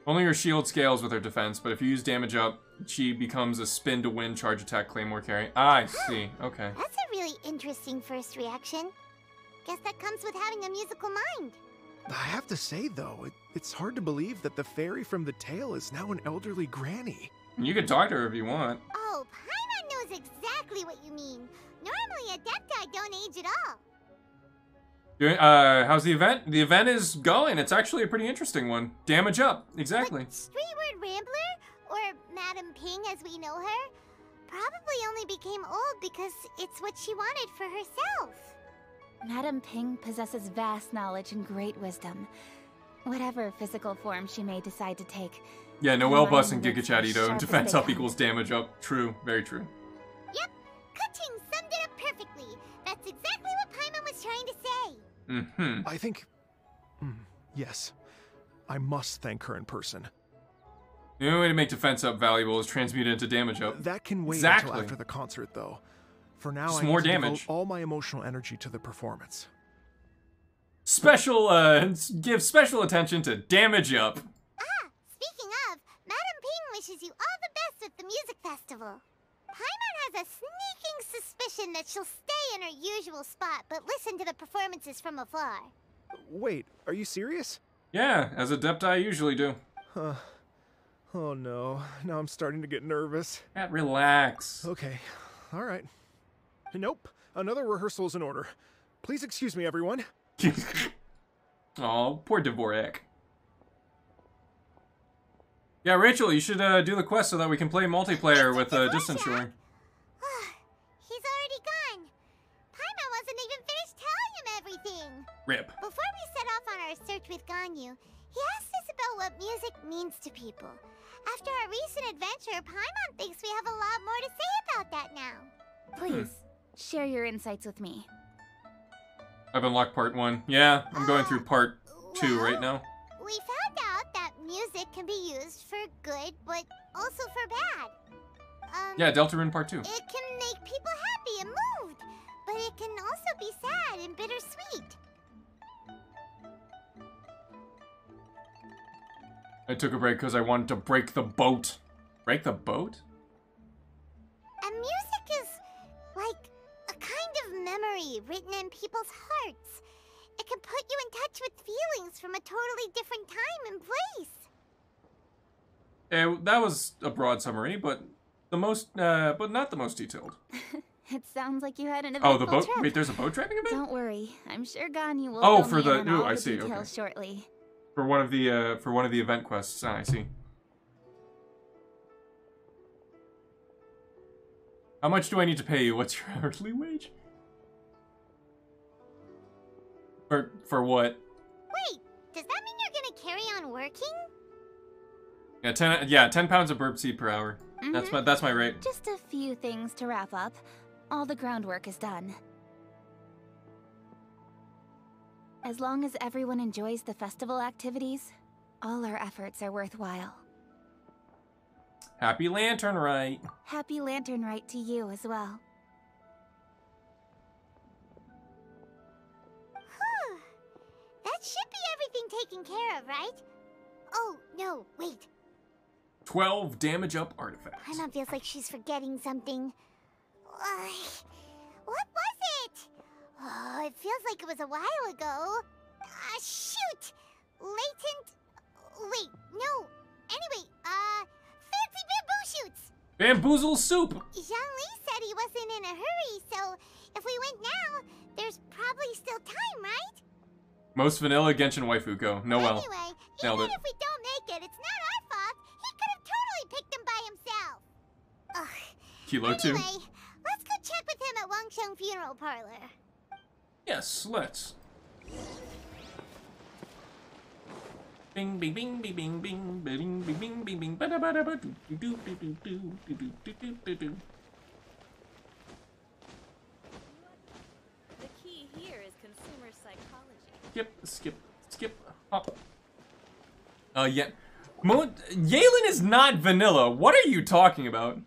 Only her shield scales with her defense, but if you use damage up, she becomes a spin to win charge attack claymore carry. I see, okay. That's a really interesting first reaction. Guess that comes with having a musical mind. I have to say, though, it's hard to believe that the fairy from the tale is now an elderly granny. You can talk to her if you want. Oh, Paimon knows exactly what you mean. Normally, Adepti don't age at all. How's the event? The event is going. It's actually a pretty interesting one. Damage up, exactly. But Streetward Rambler, or Madam Ping as we know her, probably only became old because it's what she wanted for herself. Madam Ping possesses vast knowledge and great wisdom. Whatever physical form she may decide to take. Yeah, Noelle Bus and Lion Giga lives as Chatito. sharp Defense as they up come. equals damage up. True, very true. Yep, Kuching summed it up perfectly. That's exactly what Paimon was trying to say. Mm-hmm. I think... yes. I must thank her in person. The only way to make defense up valuable is transmute it into damage up. That can wait exactly. until after the concert, though. For now, Just I more need to damage. devote all my emotional energy to the performance. Give special attention to damage up. Speaking of, Madam Ping wishes you all the best at the music festival. Paimon has a sneaking suspicion that she'll stay in her usual spot, but listen to the performances from afar. Wait, are you serious? Yeah, as Adepti I usually do. Huh. Oh no, now I'm starting to get nervous. Matt, relax. Okay, alright. Nope, another rehearsal is in order. Please excuse me, everyone. Oh, poor Dvorak. Yeah, Rachel, you should do the quest so that we can play multiplayer with distance shoring. He's already gone. Paimon wasn't even finished telling him everything. Rip. Before we set off on our search with Ganyu, he asked us about what music means to people. After our recent adventure, Paimon thinks we have a lot more to say about that now. Please, share your insights with me. I've unlocked part 1. Yeah, I'm going through part 2 right now. We found out that music can be used for good, but also for bad. Yeah, Deltarune Part 2. It can make people happy and moved, but it can also be sad and bittersweet. I took a break because I wanted to break the boat. Break the boat? And music is like a kind of memory written in people's hearts. It can put you in touch with feelings from a totally different time and place. That was a broad summary, but but not the most detailed. It sounds like you had an eventful Oh, the boat. trip. Wait, there's a boat driving event? Don't worry, I'm sure Ganyu will Oh, fill for me the in on all I the see. details Okay. shortly. For one of the event quests. Ah, I see. How much do I need to pay you? What's your hourly wage? For what? Wait, does that mean you're gonna carry on working? Yeah, 10 pounds of burp seed per hour. That's my rate. Just a few things to wrap up. All the groundwork is done. As long as everyone enjoys the festival activities, all our efforts are worthwhile. Happy Lantern Rite. Happy Lantern Rite to you as well. That should be everything taken care of, right? Oh, no, wait. 12 damage up artifacts. Paimon feels like she's forgetting something. What was it? Oh, it feels like it was a while ago. Shoot! Latent... Wait, no. Anyway, fancy bamboo shoots! Bamboozle soup! Zhongli said he wasn't in a hurry, so if we went now, there's probably still time, right? Most vanilla Genshin waifu go. Noelle. Anyway, Nailed even it. if we don't make it, it's not our fault. He could have totally picked them by himself. Ugh. Kilo 2. Anyway, let's go check with him at Wangsheng Funeral Parlor. Yes, let's. Bing bing bing bing bing bing bing bing bing bing bing ba da ba da ba do do do do do do do do do do. The key here is consumer psychology. Skip, hop. Yeah. Yalen is not vanilla. What are you talking about?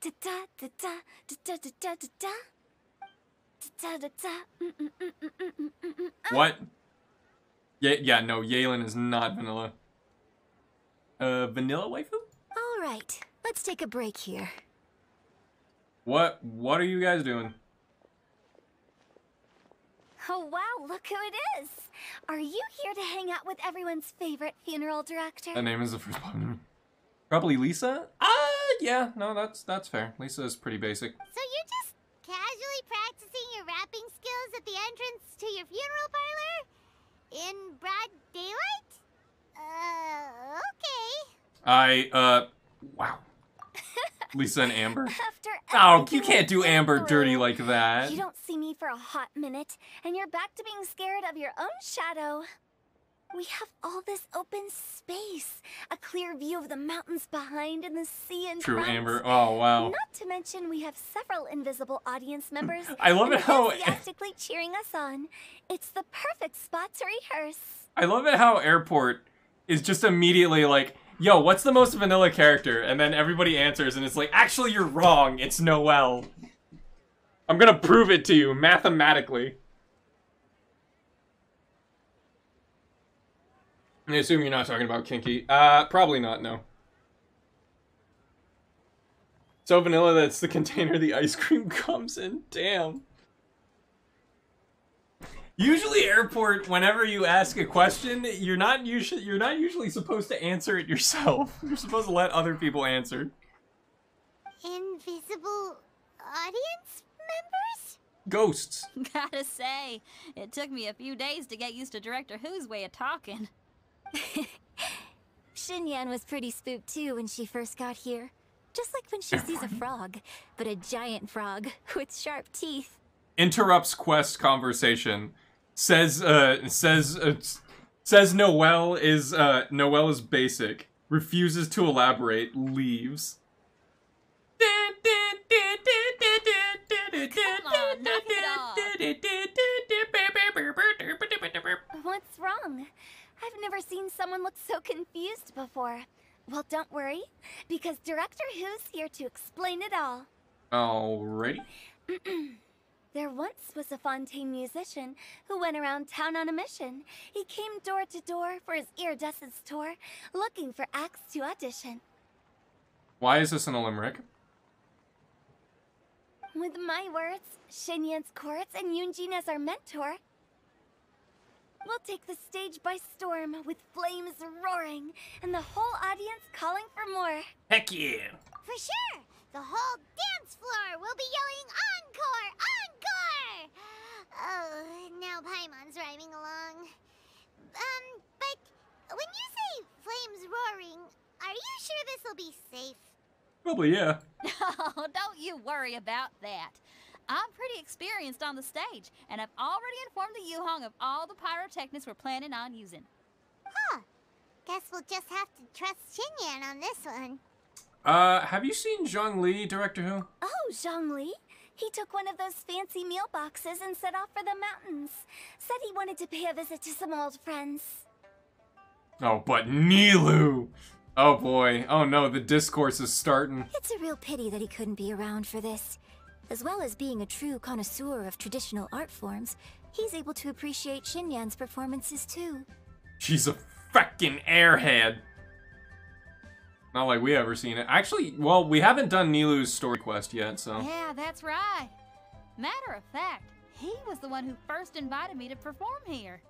Da da da da da da da da da. Da da da. What? Yeah, no, Yalen is not vanilla. Vanilla waifu? All right, let's take a break here. What are you guys doing? Oh wow, look who it is! Are you here to hang out with everyone's favorite funeral director? That name is the first one. Probably Lisa? Yeah, no, that's fair. Lisa is pretty basic. So you're just casually practicing your rapping skills at the entrance to your funeral parlor? In broad daylight? Okay. Wow. Lisa and Amber. After Oh, you can't do Amber dirty like that. You don't see me for a hot minute, and you're back to being scared of your own shadow. We have all this open space, a clear view of the mountains behind and the sea in True, front. Amber. Oh, wow. Not to mention we have several invisible audience members I love it how- enthusiastically cheering us on. It's the perfect spot to rehearse. I love it how Airport is just immediately like, yo, what's the most vanilla character? And then everybody answers and it's like, actually, you're wrong. It's Noelle. I'm gonna prove it to you mathematically. I assume you're not talking about Kinky. Probably not, no. So vanilla that's the container the ice cream comes in. Damn. Usually, Airport, whenever you ask a question, you're not usually supposed to answer it yourself. You're supposed to let other people answer. Invisible audience members? Ghosts. Gotta say, it took me a few days to get used to Director Who's way of talking. Xinyan was pretty spooked too when she first got here. Just like when she sees a frog, but a giant frog with sharp teeth. Interrupts quest conversation. Says Noelle is basic. Refuses to elaborate. Leaves. What's wrong? I've never seen someone look so confused before. Well, don't worry, because Director Who's here to explain it all. Alrighty. There once was a Fontaine musician who went around town on a mission. He came door to door for his iridescence tour, looking for acts to audition. Why is this in a limerick? With my words, Shenanigans chorus, and Yunjin as our mentor, we'll take the stage by storm with flames roaring and the whole audience calling for more. Heck yeah! For sure! The whole dance floor will be yelling encore! Encore! Oh, now Paimon's rhyming along. But when you say flames roaring, are you sure this'll be safe? Probably, yeah. Oh, don't you worry about that. I'm pretty experienced on the stage, and I've already informed the Yuhong of all the pyrotechnics we're planning on using. Huh. Guess we'll just have to trust Xinyan on this one. Have you seen Zhongli, Director Who? Oh, Zhongli. He took one of those fancy meal boxes and set off for the mountains. Said he wanted to pay a visit to some old friends. Oh, but Nilu! Oh boy. Oh no, the discourse is starting. It's a real pity that he couldn't be around for this. As well as being a true connoisseur of traditional art forms, he's able to appreciate Xinyan's performances too. She's a feckin' airhead. Not like we ever seen it. Actually, well, we haven't done Nilu's story quest yet, so... Yeah, that's right. Matter of fact, he was the one who first invited me to perform here.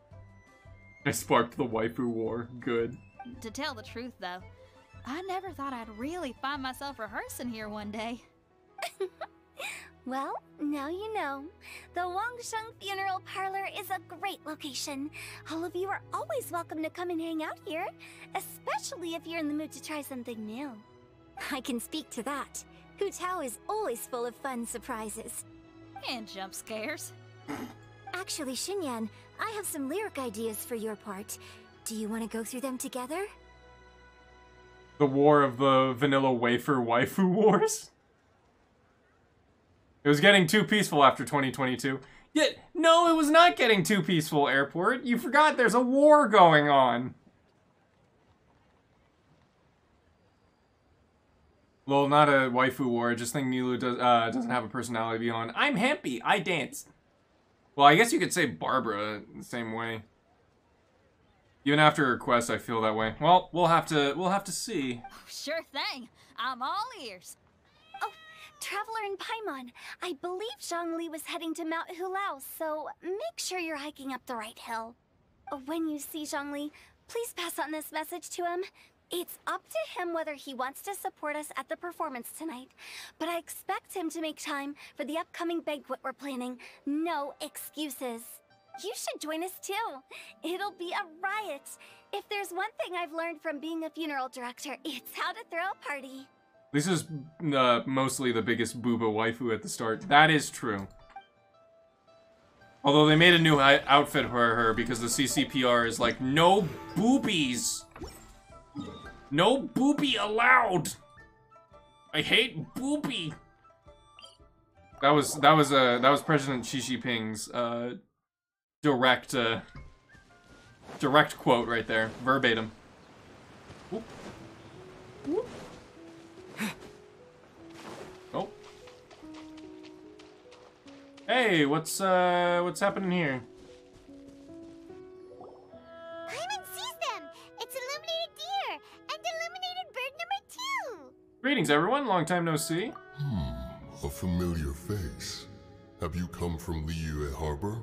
I sparked the waifu war. Good. To tell the truth, though, I never thought I'd really find myself rehearsing here one day. Well, now you know. The Wangsheng Funeral Parlor is a great location. All of you are always welcome to come and hang out here, especially if you're in the mood to try something new. I can speak to that. Hu Tao is always full of fun surprises. And jump scares. Actually, Xinyan, I have some lyric ideas for your part. Do you want to go through them together? The war of the vanilla wafer waifu wars? It was getting too peaceful after 2022. Yet, no, it was not getting too peaceful, Airport. You forgot there's a war going on. Well, not a waifu war. I just think Nilu doesn't have a personality beyond, I'm happy, I dance. Well, I guess you could say Barbara the same way. Even after her quest, I feel that way. Well, we'll have to see. Oh, sure thing. I'm all ears. Traveler in Paimon, I believe Zhongli was heading to Mount Hulao, so make sure you're hiking up the right hill. When you see Zhongli, please pass on this message to him. It's up to him whether he wants to support us at the performance tonight, but I expect him to make time for the upcoming banquet we're planning. No excuses. You should join us too. It'll be a riot. If there's one thing I've learned from being a funeral director, it's how to throw a party. This is mostly the biggest booba waifu at the start. That is true. Although they made a new outfit for her because the CCPR is like, no boobies! No boobie allowed! I hate boobie! That was President Xi Jinping's direct quote right there. Verbatim. Whoop. Whoop. Oh. Hey, what's happening here? Paimon sees them! It's illuminated deer and illuminated bird number 2! Greetings, everyone. Long time no see. A familiar face. Have you come from Liyue Harbor?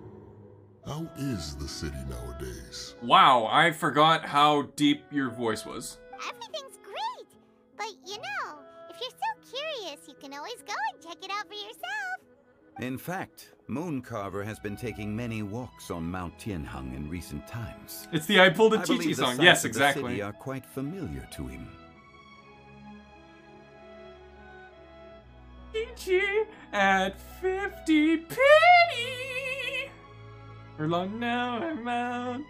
How is the city nowadays? Wow, I forgot how deep your voice was. Everything's great! But you know, if you're so curious, you can always go and check it out for yourself. In fact, Mooncarver has been taking many walks on Mount Tianheng in recent times. It's the I Pulled a I Chi Chi believe the song. sights Yes, of exactly. The city are quite familiar to him. Chi at 50 penny. We're long now, I'm out,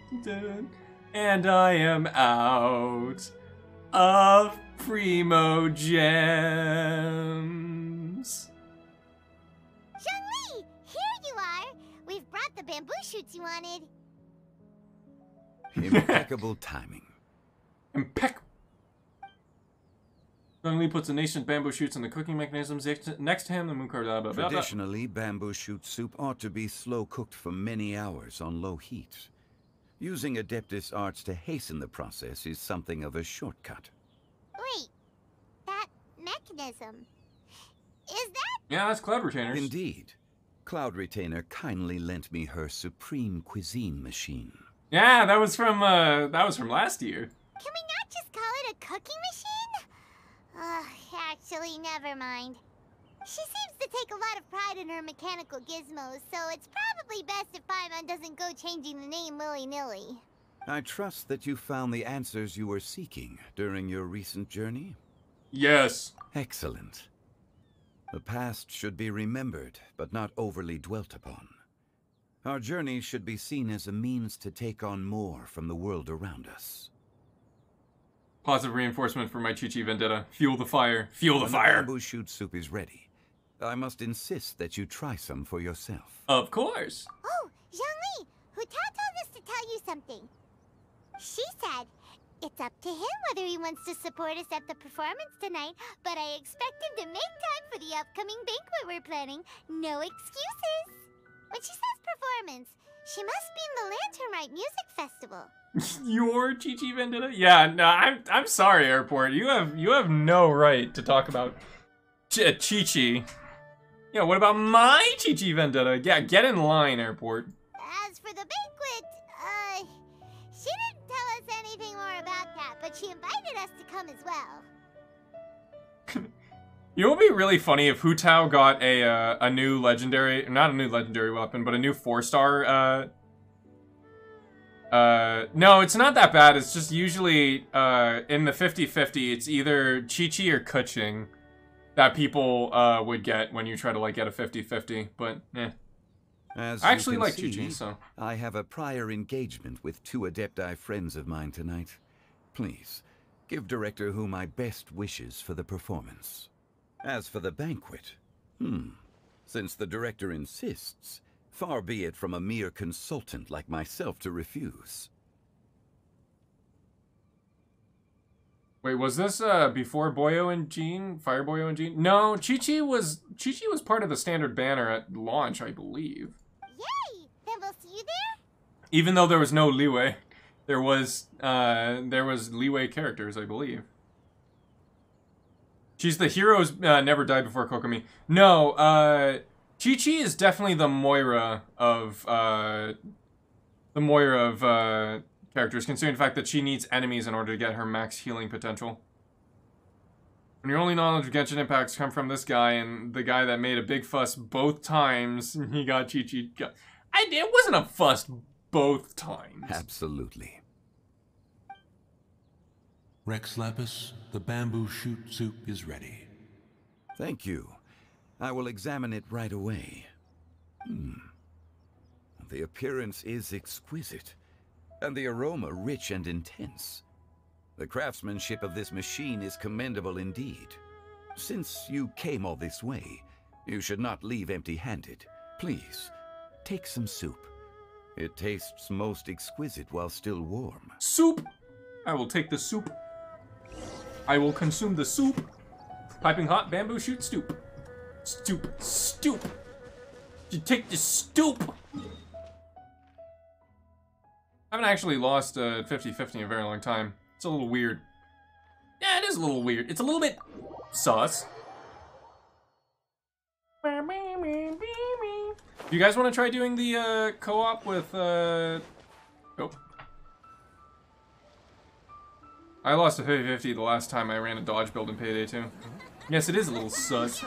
and I am out of Primo Gems. Zhongli, here you are! We've brought the bamboo shoots you wanted. Impeccable timing. Impeccable. Zhongli puts the nascent bamboo shoots in the cooking mechanisms next to him. The moon carved blah, blah, blah. Traditionally, bamboo shoot soup ought to be slow cooked for many hours on low heat. Using Adeptus arts to hasten the process is something of a shortcut. Wait, that mechanism, is that? Yeah, that's Cloud Retainers. Indeed. Cloud Retainer kindly lent me her supreme cuisine machine. Yeah, that was from last year. Can we not just call it a cooking machine? Actually, never mind. She seems to take a lot of pride in her mechanical gizmos, so it's probably best if Paimon doesn't go changing the name willy-nilly. I trust that you found the answers you were seeking during your recent journey? Yes. Excellent. The past should be remembered, but not overly dwelt upon. Our journey should be seen as a means to take on more from the world around us. Positive reinforcement for my Chi-Chi vendetta. Fuel the fire. Fuel the When fire. The bamboo shoot soup is ready. I must insist that you try some for yourself. Of course. Oh, Zhongli, Hutao told us to tell you something. She said, it's up to him whether he wants to support us at the performance tonight, but I expect him to make time for the upcoming banquet we're planning. No excuses. When she says performance, she must be in the Lantern Rite Music Festival. Your Chi-Chi vendetta? Yeah, no, I'm sorry, Airport. You have no right to talk about Chi-Chi. Yeah, what about my Chi-Chi vendetta? Yeah, get in line, Airport. As for the banquet, she didn't tell us anything more about that, but she invited us to come as well. You know what would be really funny if Hu Tao got a new legendary, not a new legendary weapon, but a new 4-star, no, it's not that bad. It's just usually, in the 50-50, it's either Chi-Chi or Kuching that people, would get when you try to, like, get a 50-50, but, eh. As I actually you like can Chi-Chi, see, so. I have a prior engagement with 2 Adepti friends of mine tonight. Please, give Director Hu my best wishes for the performance. As for the banquet, since the Director insists, far be it from a mere consultant like myself to refuse. Wait, was this, before Boyo and Jean? Fire Boyo and Jean? No, Chi-Chi was part of the standard banner at launch, I believe. Yay! Then we'll see you there? Even though there was no leeway. There was leeway characters, I believe. She's the heroes never die before Kokomi. No, Chi-Chi is definitely the Moira of characters, considering the fact that she needs enemies in order to get her max healing potential. When your only knowledge of Genshin impacts come from this guy and the guy that made a big fuss both times, he got Chi-Chi. It wasn't a fuss both times. Absolutely. Rex Lapis, the bamboo shoot soup is ready. Thank you. I will examine it right away. The appearance is exquisite, and the aroma rich and intense. The craftsmanship of this machine is commendable indeed. Since you came all this way, you should not leave empty-handed. Please, take some soup. It tastes most exquisite while still warm. Soup! I will take the soup. I will consume the soup. Piping hot bamboo shoot stoop. Stoop. You take the stoop. I haven't actually lost 50-50 in a very long time. It's a little weird. Yeah, it is a little weird. It's a little bit sus. Do you guys want to try doing the co-op with oh. I lost a 50-50 the last time I ran a dodge build in Payday 2. Yes, it is a little sus.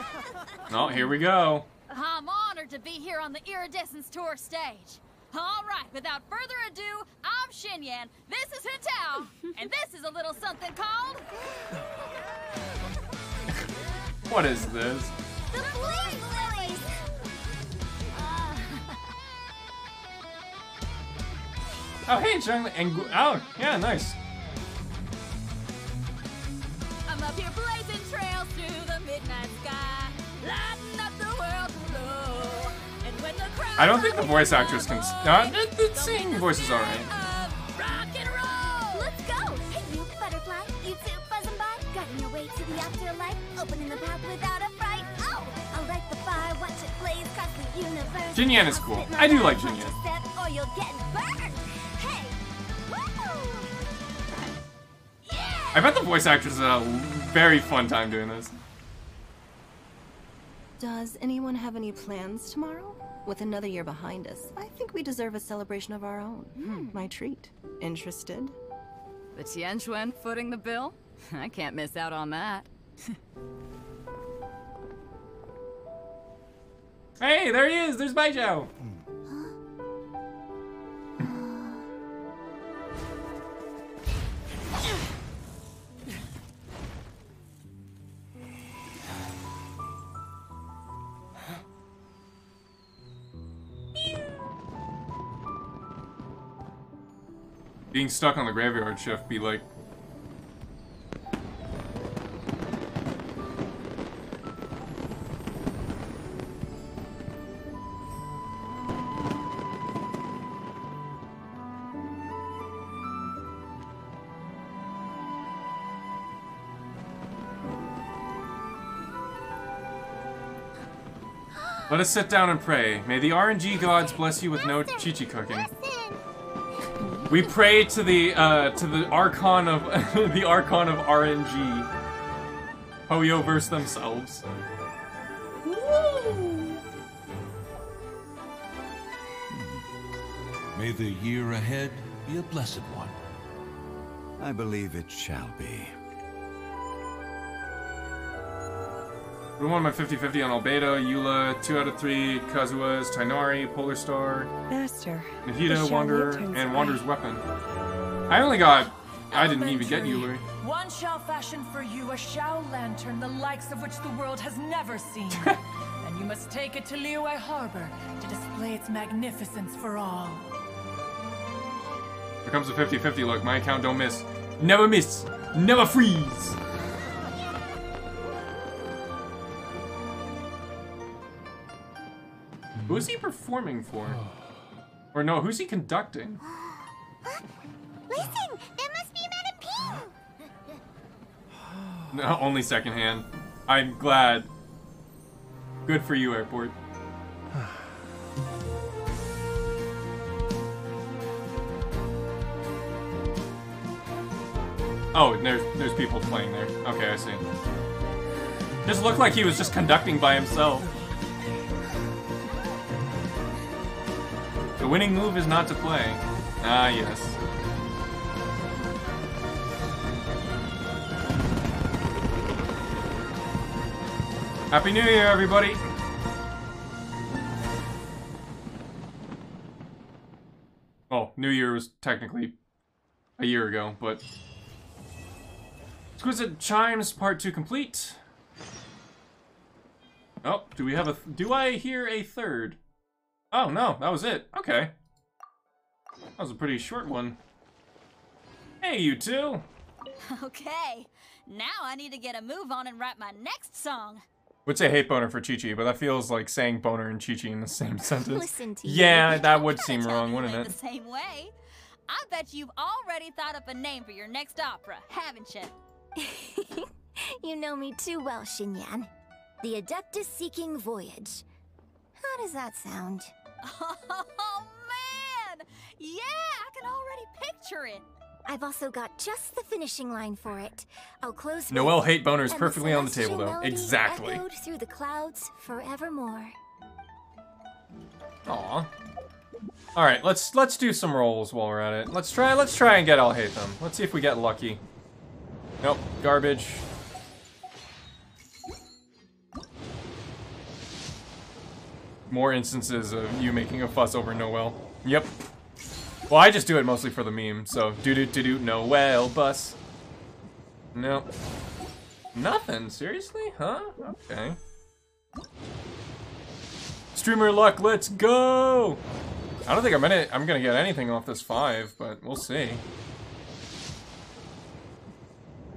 Oh, here we go. I'm honored to be here on the Iridescence Tour stage. All right, without further ado, I'm Shenyan, this is Hutao, and this is a little something called... What is this? The Flame Lilies! Oh, hey, Chung, and oh, yeah, nice. I'm up here blazing trails through the midnight sky, lighting up the world below. And when the crowd I don't think the voice actress can. The singing voice is alright. rock and Opening the path without a fright. Oh, I'll light the fire, watch it blaze across the universe. Jinyan is cool. I do like Jinyan. Or you'll get burned. Hey, I bet the voice actors had a very fun time doing this. Does anyone have any plans tomorrow? With another year behind us, I think we deserve a celebration of our own. My treat. Interested? The Tianquan footing the bill? I can't miss out on that. Hey, there he is! There's Baijiao! Being stuck on the graveyard shift be like... Let us sit down and pray. May the RNG gods bless you with no chi-chi cooking. We pray to the archon of the archon of RNG. Hoyo-verse themselves. May the year ahead be a blessed one. I believe it shall be. We won my 50-50 on Albedo, Eula, 2 out of 3, Kazua's, Tainari, Polar Star, Master, Nahida, Wanderer, and Wanderer's Weapon. I didn't even get Eula. One shall fashion for you a Shao lantern, the likes of which the world has never seen. And you must take it to Liyue Harbor to display its magnificence for all. Here comes a 50-50 look. My account don't miss. Never miss. Never freeze. Who's he performing for? Or no, who's he conducting? Listen, that must be Madame Ping. No, only secondhand. I'm glad. Good for you, Airport. Oh, there's people playing there. Okay, I see. Just looked like he was just conducting by himself. The winning move is not to play. Ah, yes. Happy New Year, everybody! Well, New Year was technically a year ago, but... Exquisite Chimes Part 2 complete. Oh, do I hear a third? Oh, no, that was it. Okay. That was a pretty short one. Hey, you two! Okay, now I need to get a move on and write my next song. Would say hate boner for Chi-Chi, but that feels like saying boner and Chi-Chi in the same sentence. Listen to yeah, you. that would seem wrong, wouldn't it? The same way. I bet you've already thought up a name for your next opera, haven't you? You know me too well, Xinyan. The Adeptus Seeking Voyage. How does that sound? Oh, man! Yeah, I can already picture it. I've also got just the finishing line for it. I'll close. Noelle hate boner is perfectly on the table, though. Exactly. Echoed through the clouds forevermore. Aw. All right, let's do some rolls while we're at it. Let's try and get I'll hate them. Let's see if we get lucky. Nope, garbage. More instances of you making a fuss over Noelle. Yep. Well, I just do it mostly for the meme, so do Noelle bus. Nope. Nothing, seriously? Huh? Okay. Streamer luck, let's go! I don't think I'm gonna get anything off this 5, but we'll see.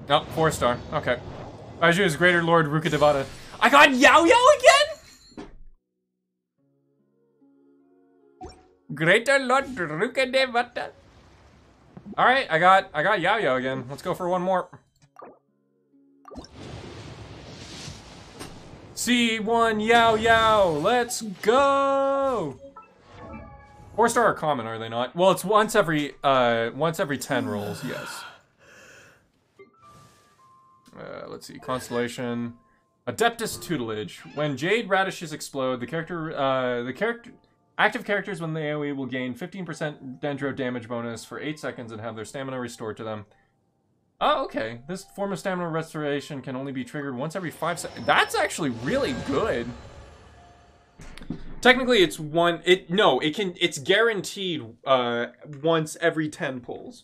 Oh, 4-star. Okay. Baju's Greater Lord Rukadevata. I got Yao again? Greater Lord Rukadevata. Alright, I got Yao again. Let's go for one more. C1 Yao Yao, let's go! 4-star are common, are they not? Well, it's once every 10 rolls, yes. Let's see, Constellation. Adeptus Tutelage. When Jade radishes explode, active characters when they AoE will gain 15% Dendro damage bonus for 8 seconds and have their stamina restored to them. Oh, okay. This form of stamina restoration can only be triggered once every 5 seconds. That's actually really good. Technically, it's it's guaranteed once every 10 pulls.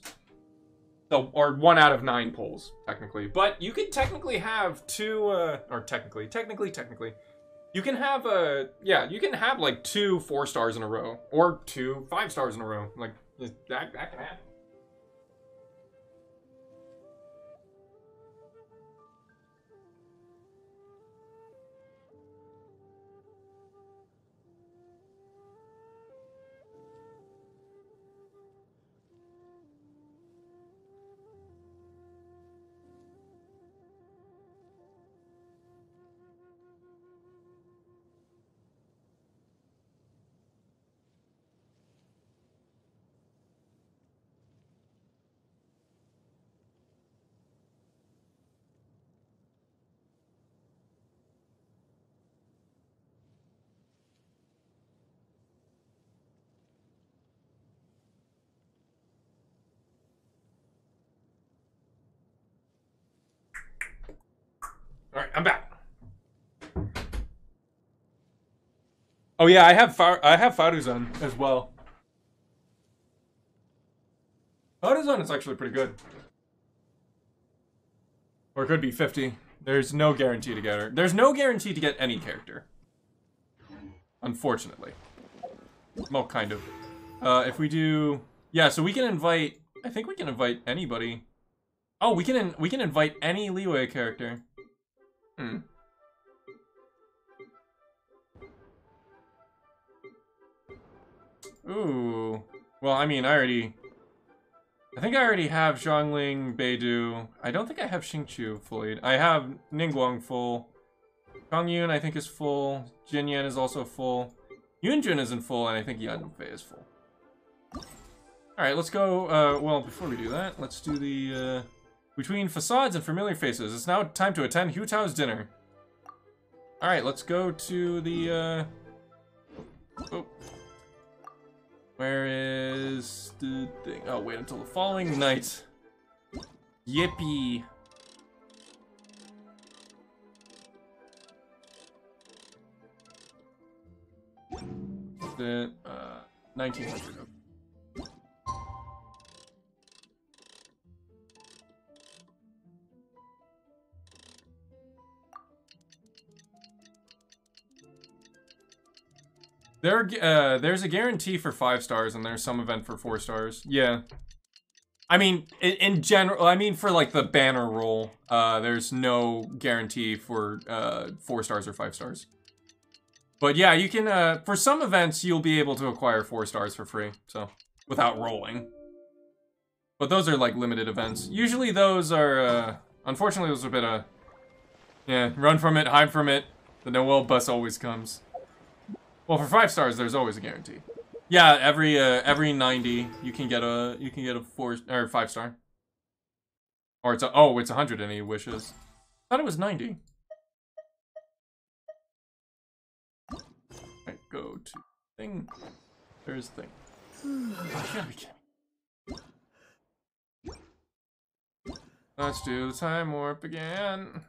So, or 1 out of 9 pulls, technically. But you could technically have two, or technically. You can have, you can have like 2 4-stars in a row. Or 2 5-stars in a row. Like, that can happen. Alright, I'm back. Oh yeah, I have Faruzan as well. Faruzan is actually pretty good. Or it could be 50. There's no guarantee to get her. There's no guarantee to get any character. Unfortunately. Well, kind of. If we do... Yeah, so we can invite... I think we can invite anybody. Oh, we can invite any Liyue character. Ooh. Well, I mean, I think I already have Zhongling, Beidou. I don't think I have Xingqiu fully. I have Ningguang full. Chongyun, I think, is full. Jinyan is also full. Yunjun isn't full, and I think Yanfei is full. Alright, let's go, well, before we do that, let's do the, Between facades and familiar faces, it's now time to attend Hu Tao's dinner. Alright, let's go to the, Oh. Where is the thing? Oh, wait until the following night. Yippee. The, 1900. There's a guarantee for 5 stars, and there's some event for 4 stars. Yeah. I mean, in general, I mean, for, like, the banner roll, there's no guarantee for, 4 stars or 5 stars. But yeah, you can, for some events, you'll be able to acquire 4 stars for free, so, without rolling. But those are, like, limited events. Usually those are, unfortunately, those are a bit, yeah, run from it, hide from it. The Noel bus always comes. Well, for 5 stars, there's always a guarantee. Yeah, every 90, you can get a 4 or 5 star. Or it's it's 100 any wishes. I thought it was 90. Alright, go to thing. There's thing. Oh, you gotta be kidding. Let's do the time warp again.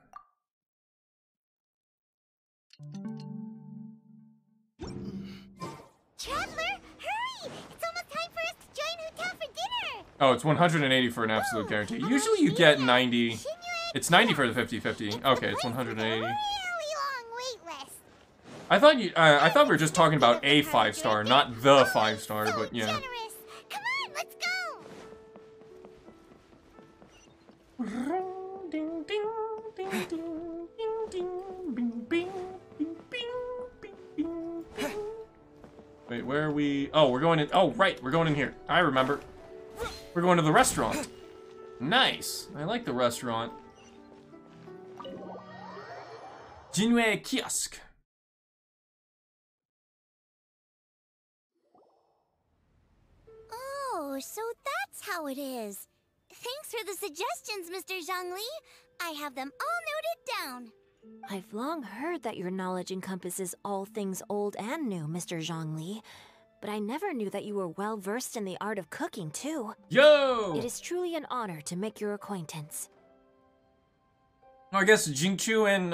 Traveler, hurry! It's almost time for us to join Hu Tao for dinner! Oh, it's 180 for an absolute guarantee. Usually you get 90. It's 90 for the 50-50. Okay, it's 180. I thought I thought we were just talking about a 5-star, not the 5-star, but yeah. Come on, let's Wait, where are we? Oh, we're going in. Oh, right, we're going in here. I remember. We're going to the restaurant. Nice. I like the restaurant. Jinwei Kiosk. Oh, so that's how it is. Thanks for the suggestions, Mr. Zhongli. I have them all noted down. I've long heard that your knowledge encompasses all things old and new, Mr. Zhongli. But I never knew that you were well versed in the art of cooking, too. Yo! It is truly an honor to make your acquaintance. I guess Jingchu and,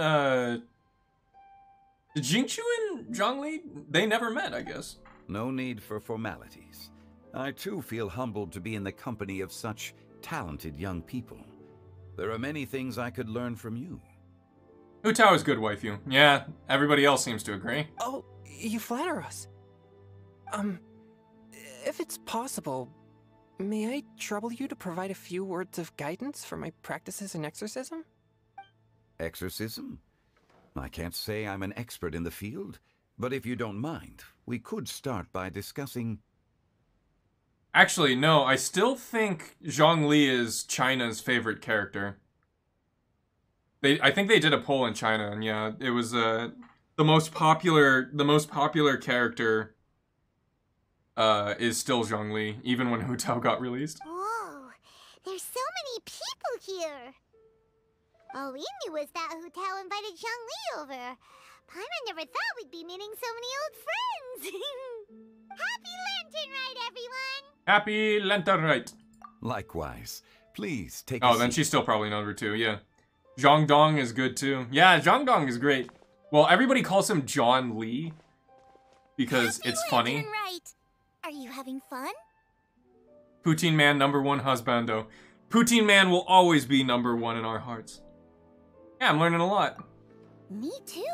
Jingchu and Zhongli, they never met, I guess. No need for formalities. I too feel humbled to be in the company of such talented young people. There are many things I could learn from you. Hu Tao is good, waifu. Yeah, everybody else seems to agree. Oh, you flatter us. If it's possible, may I trouble you to provide a few words of guidance for my practices in exorcism? Exorcism? I can't say I'm an expert in the field, but if you don't mind, we could start by discussing... Actually, no, I still think Zhongli is China's favorite character. I think they did a poll in China, and yeah, it was the most popular character is still Zhongli, even when Hu Tao got released. Whoa, there's so many people here. All we knew was that Hu Tao invited Zhongli over. Paimon never thought we'd be meeting so many old friends. Happy Lantern Rite, everyone! Happy Lantern Rite. Likewise. Please take a seat. Then she's still probably number 2, yeah. Zhang Dong is good too. Yeah, Zhang Dong is great. Well, everybody calls him John Lee because it's funny. Right. Are you having fun? Poutine Man #1 husbando. Poutine Man will always be #1 in our hearts. Yeah, I'm learning a lot. Me too.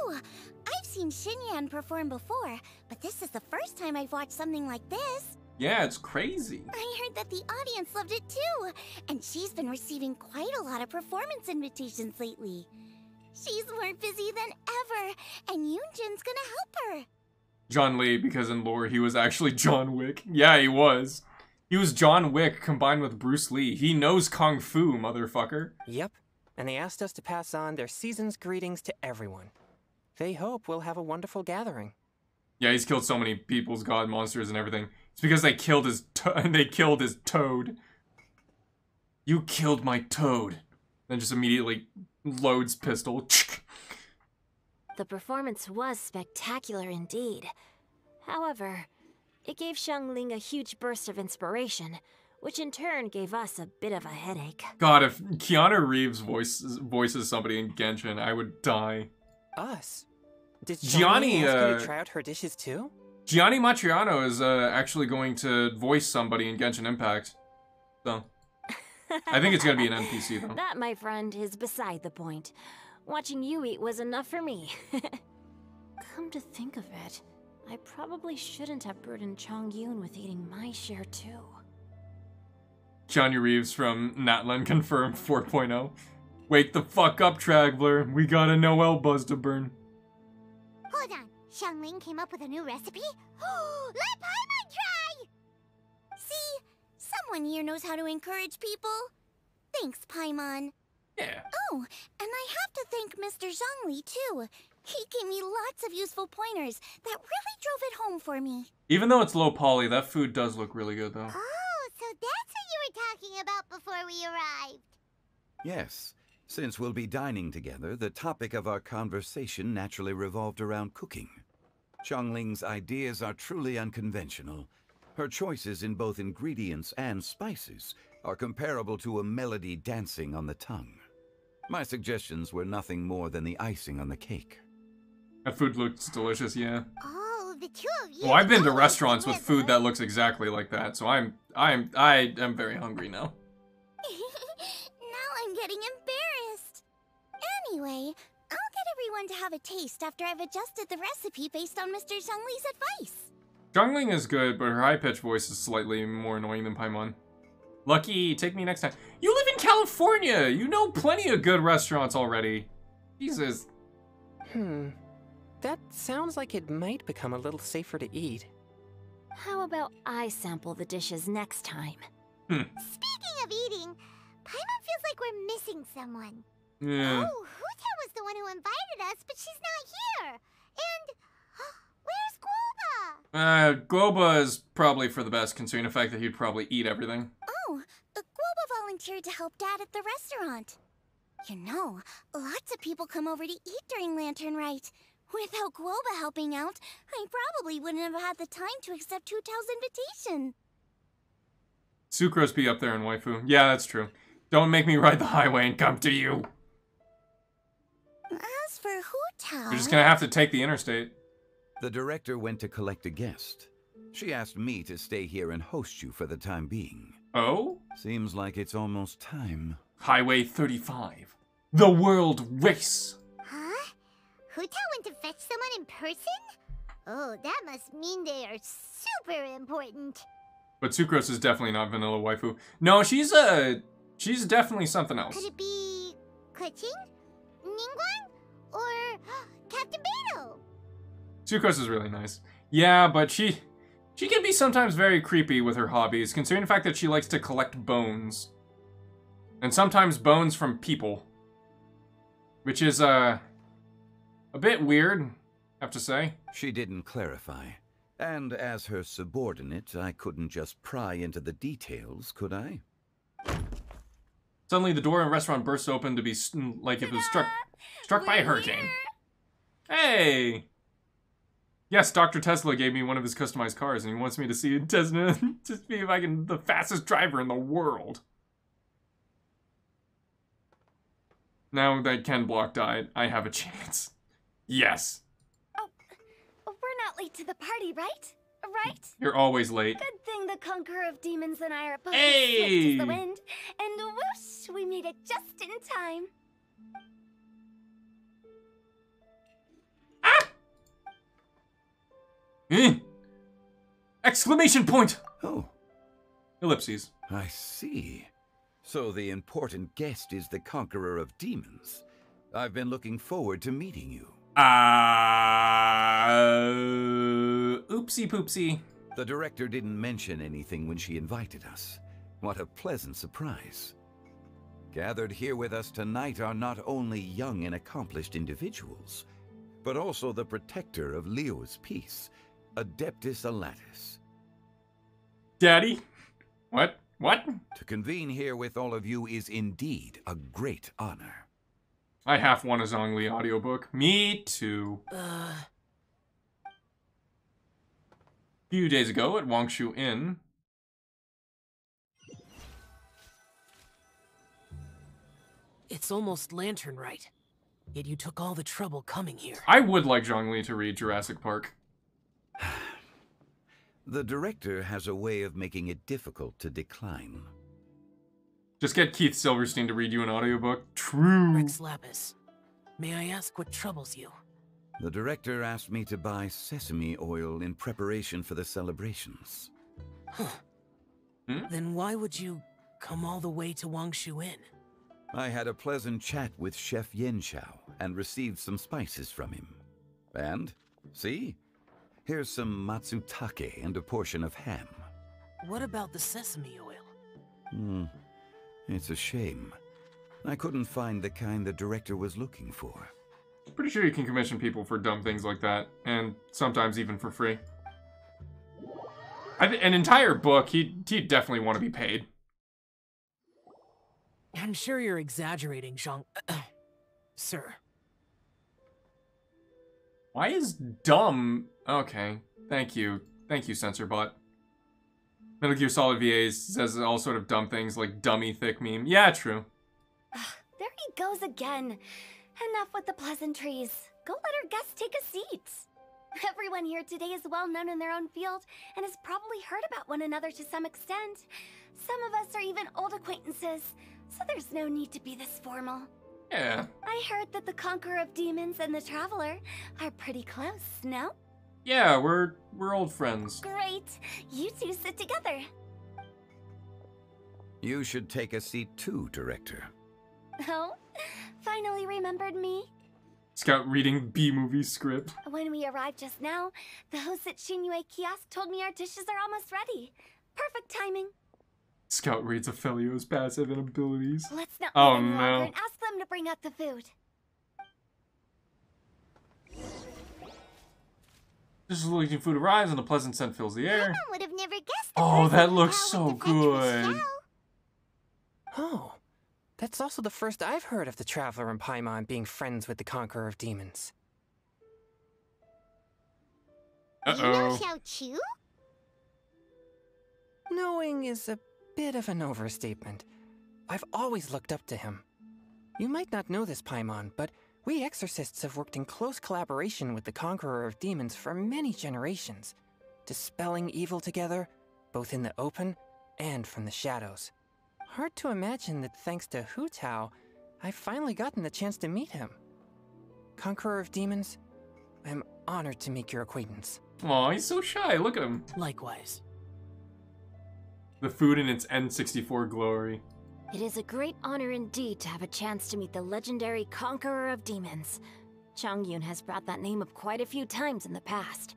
I've seen Xinyan perform before, but this is the first time I've watched something like this. Yeah, it's crazy. I heard that the audience loved it too, and she's been receiving quite a lot of performance invitations lately. She's more busy than ever, and Yoonjin's gonna help her. John Lee, because in lore he was actually John Wick. Yeah, he was. He was John Wick combined with Bruce Lee. He knows Kung Fu, motherfucker. Yep, and they asked us to pass on their season's greetings to everyone. They hope we'll have a wonderful gathering. Yeah, he's killed so many people's god monsters and everything. It's because they killed his toad. You killed my toad. Then just immediately loads pistol. The performance was spectacular indeed. However, it gave Xiangling a huge burst of inspiration, which in turn gave us a bit of a headache. God, if Keanu Reeves voices somebody in Genshin, I would die. Us? Did Gianni ask you to try out her dishes too? Gianni Matriano is actually going to voice somebody in Genshin Impact. So, I think it's going to be an NPC though. That, my friend, is beside the point. Watching you eat was enough for me. Come to think of it, I probably shouldn't have burdened Chongyun with eating my share too. Keanu Reeves from Natlan confirmed 4.0. Wake the fuck up, traveler. We got a Noel buzz to burn. Hold on. Xiangling came up with a new recipe? Let Paimon try! See? Someone here knows how to encourage people. Thanks, Paimon. Yeah. Oh, and I have to thank Mr. Zhongli, too. He gave me lots of useful pointers that really drove it home for me. Even though it's low poly, that food does look really good, though. Oh, so that's what you were talking about before we arrived. Yes. Since we'll be dining together, the topic of our conversation naturally revolved around cooking. Xiangling's ideas are truly unconventional. Her choices in both ingredients and spices are comparable to a melody dancing on the tongue. My suggestions were nothing more than the icing on the cake. That food looks delicious, yeah. Oh, the two of you. Well, I've been to restaurants with food that looks exactly like that, so I am very hungry now. Now I'm getting embarrassed. Anyway, I'll get everyone to have a taste after I've adjusted the recipe based on Mr. Zhongli's advice. Zhongling is good, but her high-pitched voice is slightly more annoying than Paimon. Lucky, take me next time. You live in California! You know plenty of good restaurants already. Jesus. That sounds like it might become a little safer to eat. How about I sample the dishes next time? Speaking of eating, Paimon feels like we're missing someone. Yeah. Oh, Huta was the one who invited us, but she's not here. And where's Guoba? Goba is probably for the best, considering the fact that he'd probably eat everything. Oh, Guoba volunteered to help Dad at the restaurant. You know, lots of people come over to eat during Lantern Rite. Without Guoba helping out, I probably wouldn't have had the time to accept Hutao's invitation. Sucrose be up there in waifu. Yeah, that's true. Don't make me ride the highway and come to you. As for Hutao... You're just gonna have to take the interstate. The director went to collect a guest. She asked me to stay here and host you for the time being. Oh? Seems like it's almost time. Highway 35. The world race. Huh? Huta went to fetch someone in person? Oh, that must mean they are super important. But Sucrose is definitely not vanilla waifu. No, she's definitely something else. Could it be Kuching? Ningguang? Or Captain Beto? Sucrose is really nice. Yeah, but she can be sometimes very creepy with her hobbies, considering the fact that she likes to collect bones. And sometimes bones from people. Which is, a bit weird, I have to say. She didn't clarify. And as her subordinate, I couldn't just pry into the details, could I? Suddenly, the door in the restaurant bursts open to be like if it was struck by a hurricane. Hey! Yes, Dr. Tesla gave me one of his customized cars, and he wants me to see Tesla to see if I can the fastest driver in the world. Now that Ken Block died, I have a chance. Yes. Oh, we're not late to the party, right? Right? You're always late. Good thing the Conqueror of Demons and I are both Hey! swift as the wind. And whoosh, we made it just in time. Exclamation point! Oh. Ellipses. I see. So the important guest is the Conqueror of Demons. I've been looking forward to meeting you. Oopsie poopsie. The director didn't mention anything when she invited us. What a pleasant surprise. Gathered here with us tonight are not only young and accomplished individuals, but also the protector of Leo's peace, Adeptus Alatus. Daddy? What? What? To convene here with all of you is indeed a great honor. I half want a Zhongli audiobook. Me too. A few days ago at Wangshu Inn. It's almost Lantern Rite, yet you took all the trouble coming here. I would like Zhongli to read Jurassic Park. The director has a way of making it difficult to decline. Just get Keith Silverstein to read you an audiobook. True. Rex Lapis, may I ask what troubles you? The director asked me to buy sesame oil in preparation for the celebrations. Huh. Then why would you come all the way to Wangshu Inn? I had a pleasant chat with Chef Yenshao and received some spices from him. And, see? Here's some matsutake and a portion of ham. What about the sesame oil? It's a shame. I couldn't find the kind the director was looking for. Pretty sure you can commission people for dumb things like that, and sometimes even for free. An entire book, he'd definitely want to be paid. I'm sure you're exaggerating, Zhang... Sir. Why is dumb... Okay, thank you. Thank you, CensorBot. Metal Gear Solid VA says all sort of dumb things like dummy thick meme. Yeah, true. There he goes again. Enough with the pleasantries. Go let our guests take a seat. Everyone here today is well known in their own field and has probably heard about one another to some extent. Some of us are even old acquaintances, so there's no need to be this formal. Yeah. I heard that the Conqueror of Demons and the Traveler are pretty close, no? Yeah, we're old friends. Great. You two sit together. You should take a seat too, Director. Oh? Finally remembered me? Scout reading B-movie script. When we arrived just now, the host at Shinyue Kiosk told me our dishes are almost ready. Perfect timing. Scout reads Ophelio's passive and abilities. Let's not oh wait any longer no. and ask them to bring out the food. Just looking food arrives and a pleasant scent fills the air. Paimon would have never guessed. Oh, that looks so good. Oh, that's also the first I've heard of the Traveler and Paimon being friends with the Conqueror of Demons. You know Xiao Chu? Knowing is a bit of an overstatement. I've always looked up to him. You might not know this, Paimon, but we exorcists have worked in close collaboration with the Conqueror of Demons for many generations, dispelling evil together, both in the open and from the shadows. Hard to imagine that thanks to Hu Tao, I've finally gotten the chance to meet him. Conqueror of Demons, I'm honored to make your acquaintance. Aw, he's so shy, look at him. Likewise. The food in its N64 glory. It is a great honor indeed to have a chance to meet the legendary Conqueror of Demons. Changyun has brought that name up quite a few times in the past.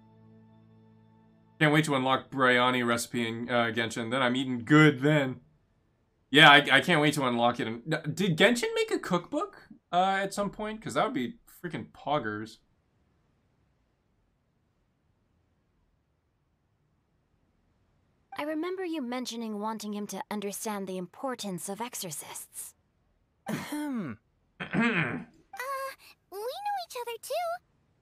Can't wait to unlock biryani recipe in Genshin, then I'm eating good then. Yeah, I can't wait to unlock it. Did Genshin make a cookbook at some point? Because that would be freaking poggers. I remember you mentioning wanting him to understand the importance of exorcists. We know each other too.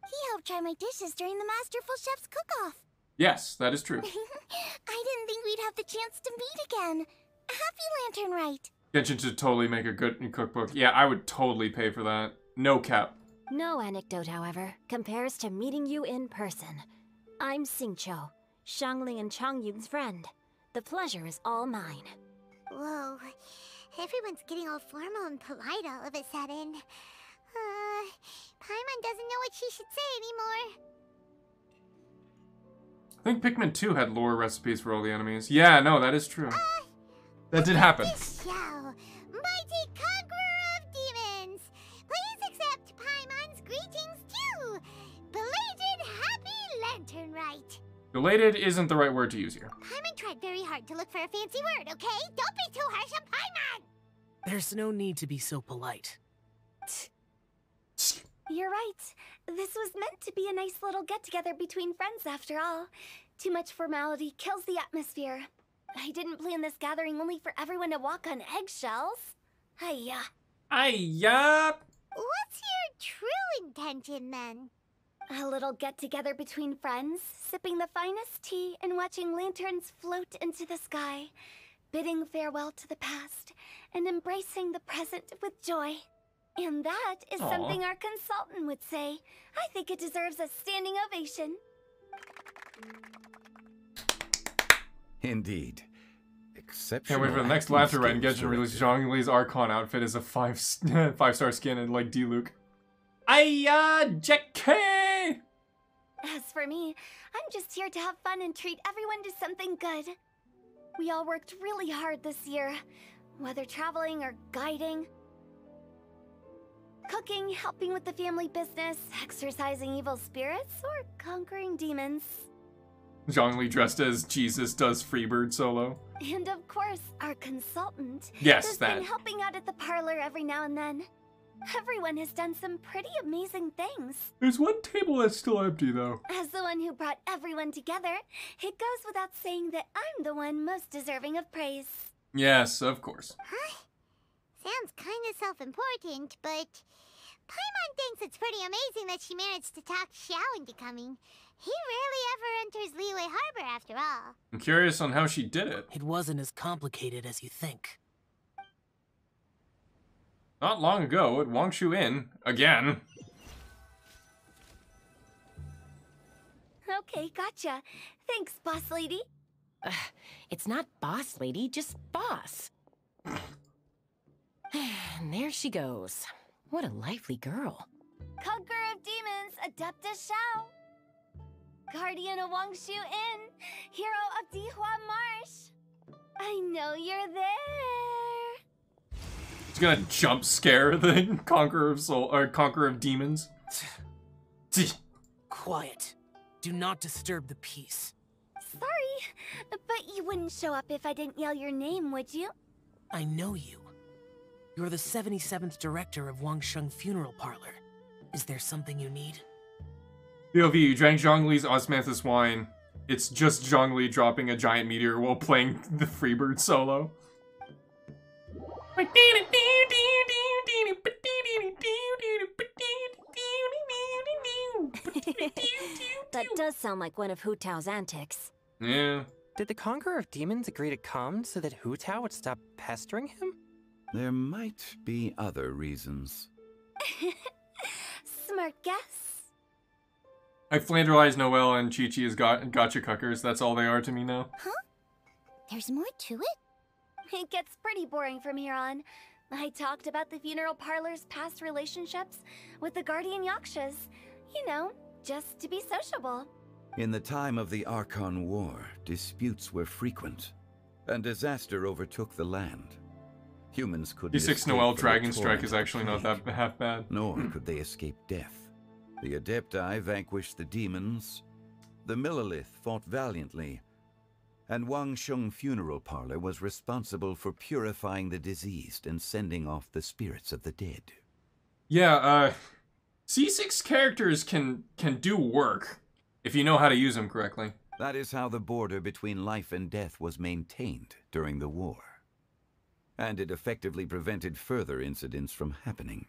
He helped try my dishes during the Masterful Chef's cook-off. Yes, that is true. I didn't think we'd have the chance to meet again. Happy Lantern Rite. Genshin should totally make a good cookbook. Yeah, I would totally pay for that. No cap. No anecdote, however, compares to meeting you in person. I'm Xingqiu, Xiangling and Changyun's friend. The pleasure is all mine. Whoa. Everyone's getting all formal and polite all of a sudden. Paimon doesn't know what she should say anymore. I think Pikmin 2 had lore recipes for all the enemies. Yeah, no, that is true. That did happen. This show, mighty Conqueror of Demons, please accept Paimon's greetings too. Belated Happy Lantern Rite. Belated isn't the right word to use here. Paimon tried very hard to look for a fancy word, okay? Don't be too harsh on Paimon! There's no need to be so polite. You're right. This was meant to be a nice little get-together between friends after all. Too much formality kills the atmosphere. I didn't plan this gathering only for everyone to walk on eggshells. Hiya. Hiya! What's your true intention then? A little get-together between friends, sipping the finest tea and watching lanterns float into the sky, bidding farewell to the past, and embracing the present with joy. And that is something our consultant would say. I think it deserves a standing ovation. Indeed. Can't Exceptional. wait for the next Laughter Rite and Genshin release Zhongli's Archon outfit as a 5-star skin and like D-Luke. JK! As for me, I'm just here to have fun and treat everyone to something good. We all worked really hard this year, whether traveling or guiding. Cooking, helping with the family business, exorcising evil spirits, or conquering demons. Zhongli dressed as Jesus does Freebird solo. And of course, our consultant. Yes, who's that. been helping out at the parlor every now and then. Everyone has done some pretty amazing things. There's one table that's still empty, though. As the one who brought everyone together, it goes without saying that I'm the one most deserving of praise. Yes, of course. Huh? Sounds kind of self-important, but Paimon thinks it's pretty amazing that she managed to talk Xiao into coming. He rarely ever enters Liyue Harbor after all. I'm curious on how she did it. It wasn't as complicated as you think. Not long ago, at Wangshu Inn, again. Okay, gotcha. Thanks, boss lady. It's not boss lady, just boss. And there she goes. What a lively girl. Conqueror of Demons, Adeptus Xiao. Guardian of Wangshu Inn, hero of Dihua Marsh. I know you're there. It's gonna jump scare the Conqueror of Soul or Conqueror of Demons. Quiet. Do not disturb the peace. sorry, but you wouldn't show up if I didn't yell your name, would you? I know you. You're the 77th director of Wangsheng Funeral Parlor. Is there something you need? POV, you drank Zhongli's osmanthus wine. It's just Zhongli dropping a giant meteor while playing the Freebird solo. That does sound like one of Hu Tao's antics. Yeah. Did the Conqueror of Demons agree to come so that Hu Tao would stop pestering him? There might be other reasons. Smart guess. I flanderized Noelle and Chi-Chi as gotcha cuckers. That's all they are to me now. Huh? There's more to it? It gets pretty boring from here on. I talked about the funeral parlor's past relationships with the guardian yakshas. You know, just to be sociable. In the time of the Archon War, disputes were frequent, and disaster overtook the land. Humans couldn't D6 escape Noelle from the Dragon Strike torrent is of actually not plague, that half bad. Nor could they escape death. The Adepti vanquished the demons, the Millelith fought valiantly, and Wangsheng Funeral Parlor was responsible for purifying the diseased and sending off the spirits of the dead. Yeah, C6 characters can do work if you know how to use them correctly. That is how the border between life and death was maintained during the war. And it effectively prevented further incidents from happening.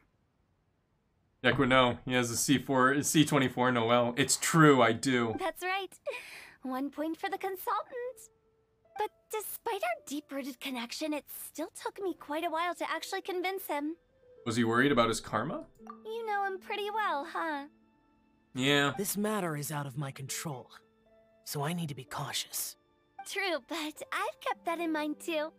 Ekwa, no, he has a C24 Noelle. It's true, I do. That's right. 1 point for the consultant. But despite our deep-rooted connection, it still took me quite a while to actually convince him. Was he worried about his karma? You know him pretty well, huh? Yeah. This matter is out of my control, so I need to be cautious. True, but I've kept that in mind too.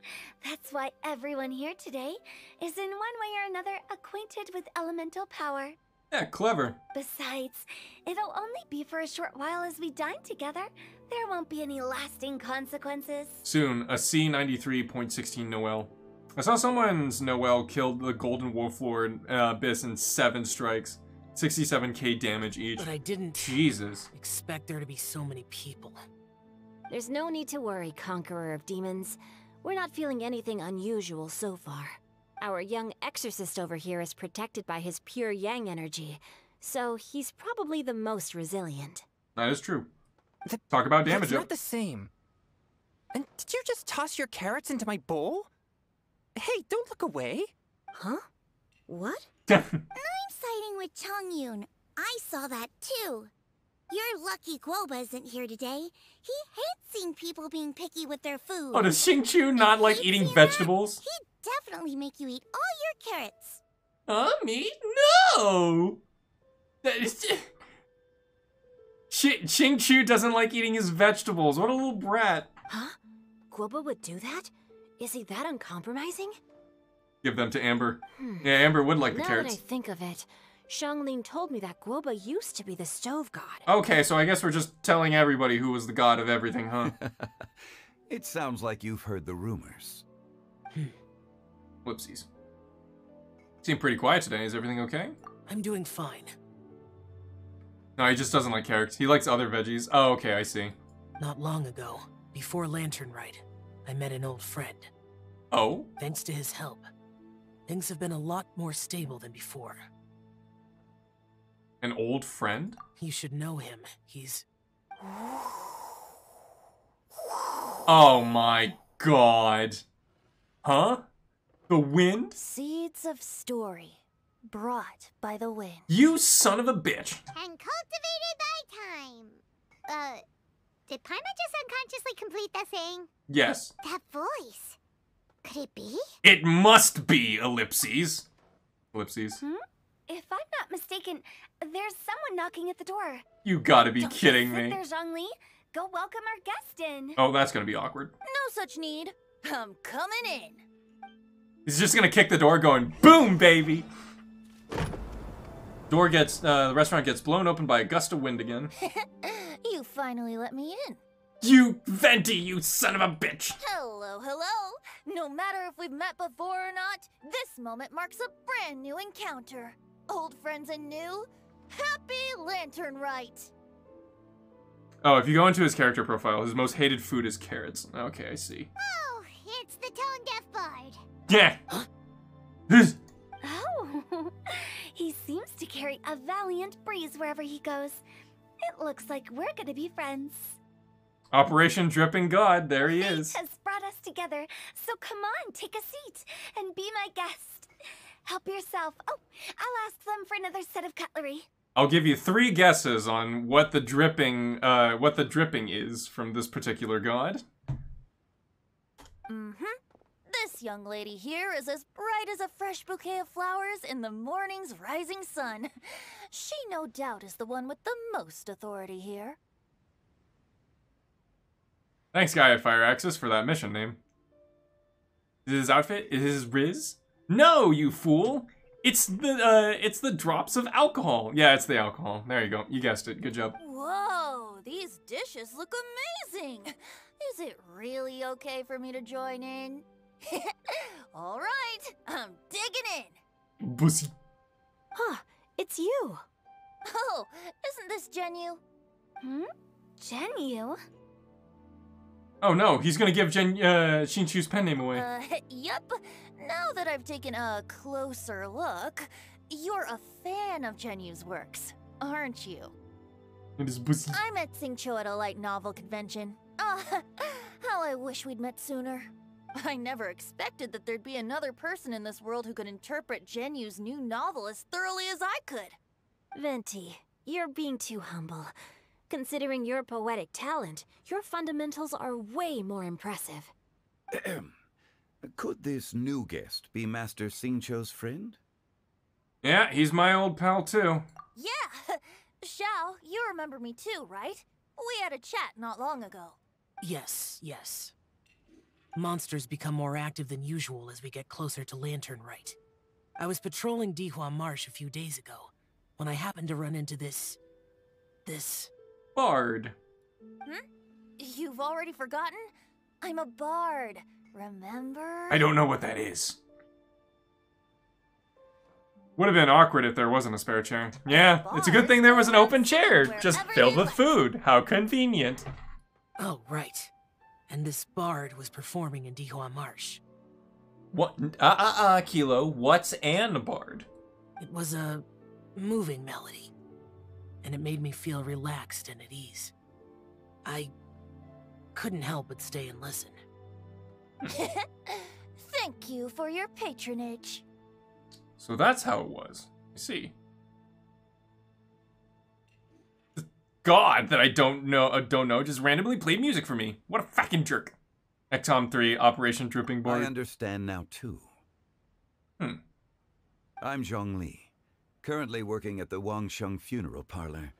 That's why everyone here today is in one way or another acquainted with elemental power. Yeah, clever. Besides, it'll only be for a short while as we dine together. There won't be any lasting consequences. Soon, a C93.16 Noelle. I saw someone's Noelle killed the Golden Wolf Lord Abyss in 7 strikes. 67k damage each. But I didn't Jesus. expect there to be so many people. There's no need to worry, Conqueror of Demons. We're not feeling anything unusual so far. Our young exorcist over here is protected by his pure yang energy, so he's probably the most resilient. That is true. Talk about damage. It's not the same. And did you just toss your carrots into my bowl? Hey, don't look away. Huh? What? I'm siding with Chongyun. I saw that too. You're lucky Guoba isn't here today. He hates seeing people being picky with their food. Oh, does Xingqiu not like eating vegetables? He'd definitely make you eat all your carrots. Me? No! That is... Xingqiu doesn't like eating his vegetables. What a little brat. Huh? Guoba would do that? Is he that uncompromising? Give them to Amber. Yeah, Amber would like the Now carrots. that I think of it, Xiangling told me that Guoba used to be the stove god. Okay, so I guess we're just telling everybody who was the god of everything, huh? It sounds like you've heard the rumors. Whoopsies. Seem pretty quiet today. Is everything okay? I'm doing fine. No, he just doesn't like carrots. He likes other veggies. Oh, okay, I see. Not long ago, before Lantern Rite, I met an old friend. Oh? Thanks to his help, things have been a lot more stable than before. An old friend? You should know him. He's... Oh my god. Huh? The wind? Seeds of story, brought by the wind. You son of a bitch. And cultivated by time. Did Paimon just unconsciously complete that saying? Yes. That voice. Could it be? It must be ellipses. Ellipses. If I'm not mistaken, there's someone knocking at the door. You gotta be Don't kidding just sit me. there, Zhongli. Go welcome our guest in. Oh, that's gonna be awkward. No such need. I'm coming in. He's just gonna kick the door going, boom, baby! Door gets, the restaurant gets blown open by a gust of wind again. You finally let me in. You Venti, you son of a bitch! Hello, hello. No matter if we've met before or not, this moment marks a brand new encounter. Old friends and new, happy Lantern Rite. Oh, if you go into his character profile, his most hated food is carrots. Okay, I see. Oh, it's the tone deaf bard. Yeah. Oh, he seems to carry a valiant breeze wherever he goes. It looks like we're gonna be friends. Operation Dripping God, there he Fate is. has brought us together, so come on, take a seat and be my guest. Help yourself. Oh, I'll ask them for another set of cutlery. I'll give you 3 guesses on what the dripping is from this particular god. This young lady here is as bright as a fresh bouquet of flowers in the morning's rising sun. She no doubt is the one with the most authority here. Thanks, guy at Fire Axis, for that mission name. Is his outfit? Is his Riz? No, you fool! It's the drops of alcohol. Yeah, it's the alcohol. There you go. You guessed it. Good job. Whoa, these dishes look amazing. Is it really okay for me to join in? All right, I'm digging in. Pussy. Huh, it's you. Oh, isn't this Genu? Genu? Oh no, he's gonna give Shinchu's pen name away. Yep. Now that I've taken a closer look, you're a fan of Genu's works, aren't you? It is pussy. I met Xingqiu at a light novel convention. How I wish we'd met sooner. I never expected that there'd be another person in this world who could interpret Genu's new novel as thoroughly as I could. Venti, you're being too humble. Considering your poetic talent, your fundamentals are way more impressive. Could this new guest be Master Xingqiu's friend? Yeah, he's my old pal too. Yeah! Xiao, you remember me too, right? We had a chat not long ago. Yes, yes. Monsters become more active than usual as we get closer to Lantern Rite. I was patrolling Dihua Marsh a few days ago, when I happened to run into this... Bard. You've already forgotten? I'm a bard, remember? I don't know what that is. Would have been awkward if there wasn't a spare chair. Yeah, it's a good thing there was an open chair, just filled with food. How convenient. Oh, right. And this bard was performing in Dihua Marsh. What? Kilo, what's an bard? It was a moving melody, and it made me feel relaxed and at ease. I couldn't help but stay and listen. Thank you for your patronage. So that's how it was. I see. God that I don't know just randomly played music for me. What a fucking jerk. Ectom 3, Operation Dripping Board. I understand now too. I'm Zhongli, currently working at the Wangsheng Funeral Parlor.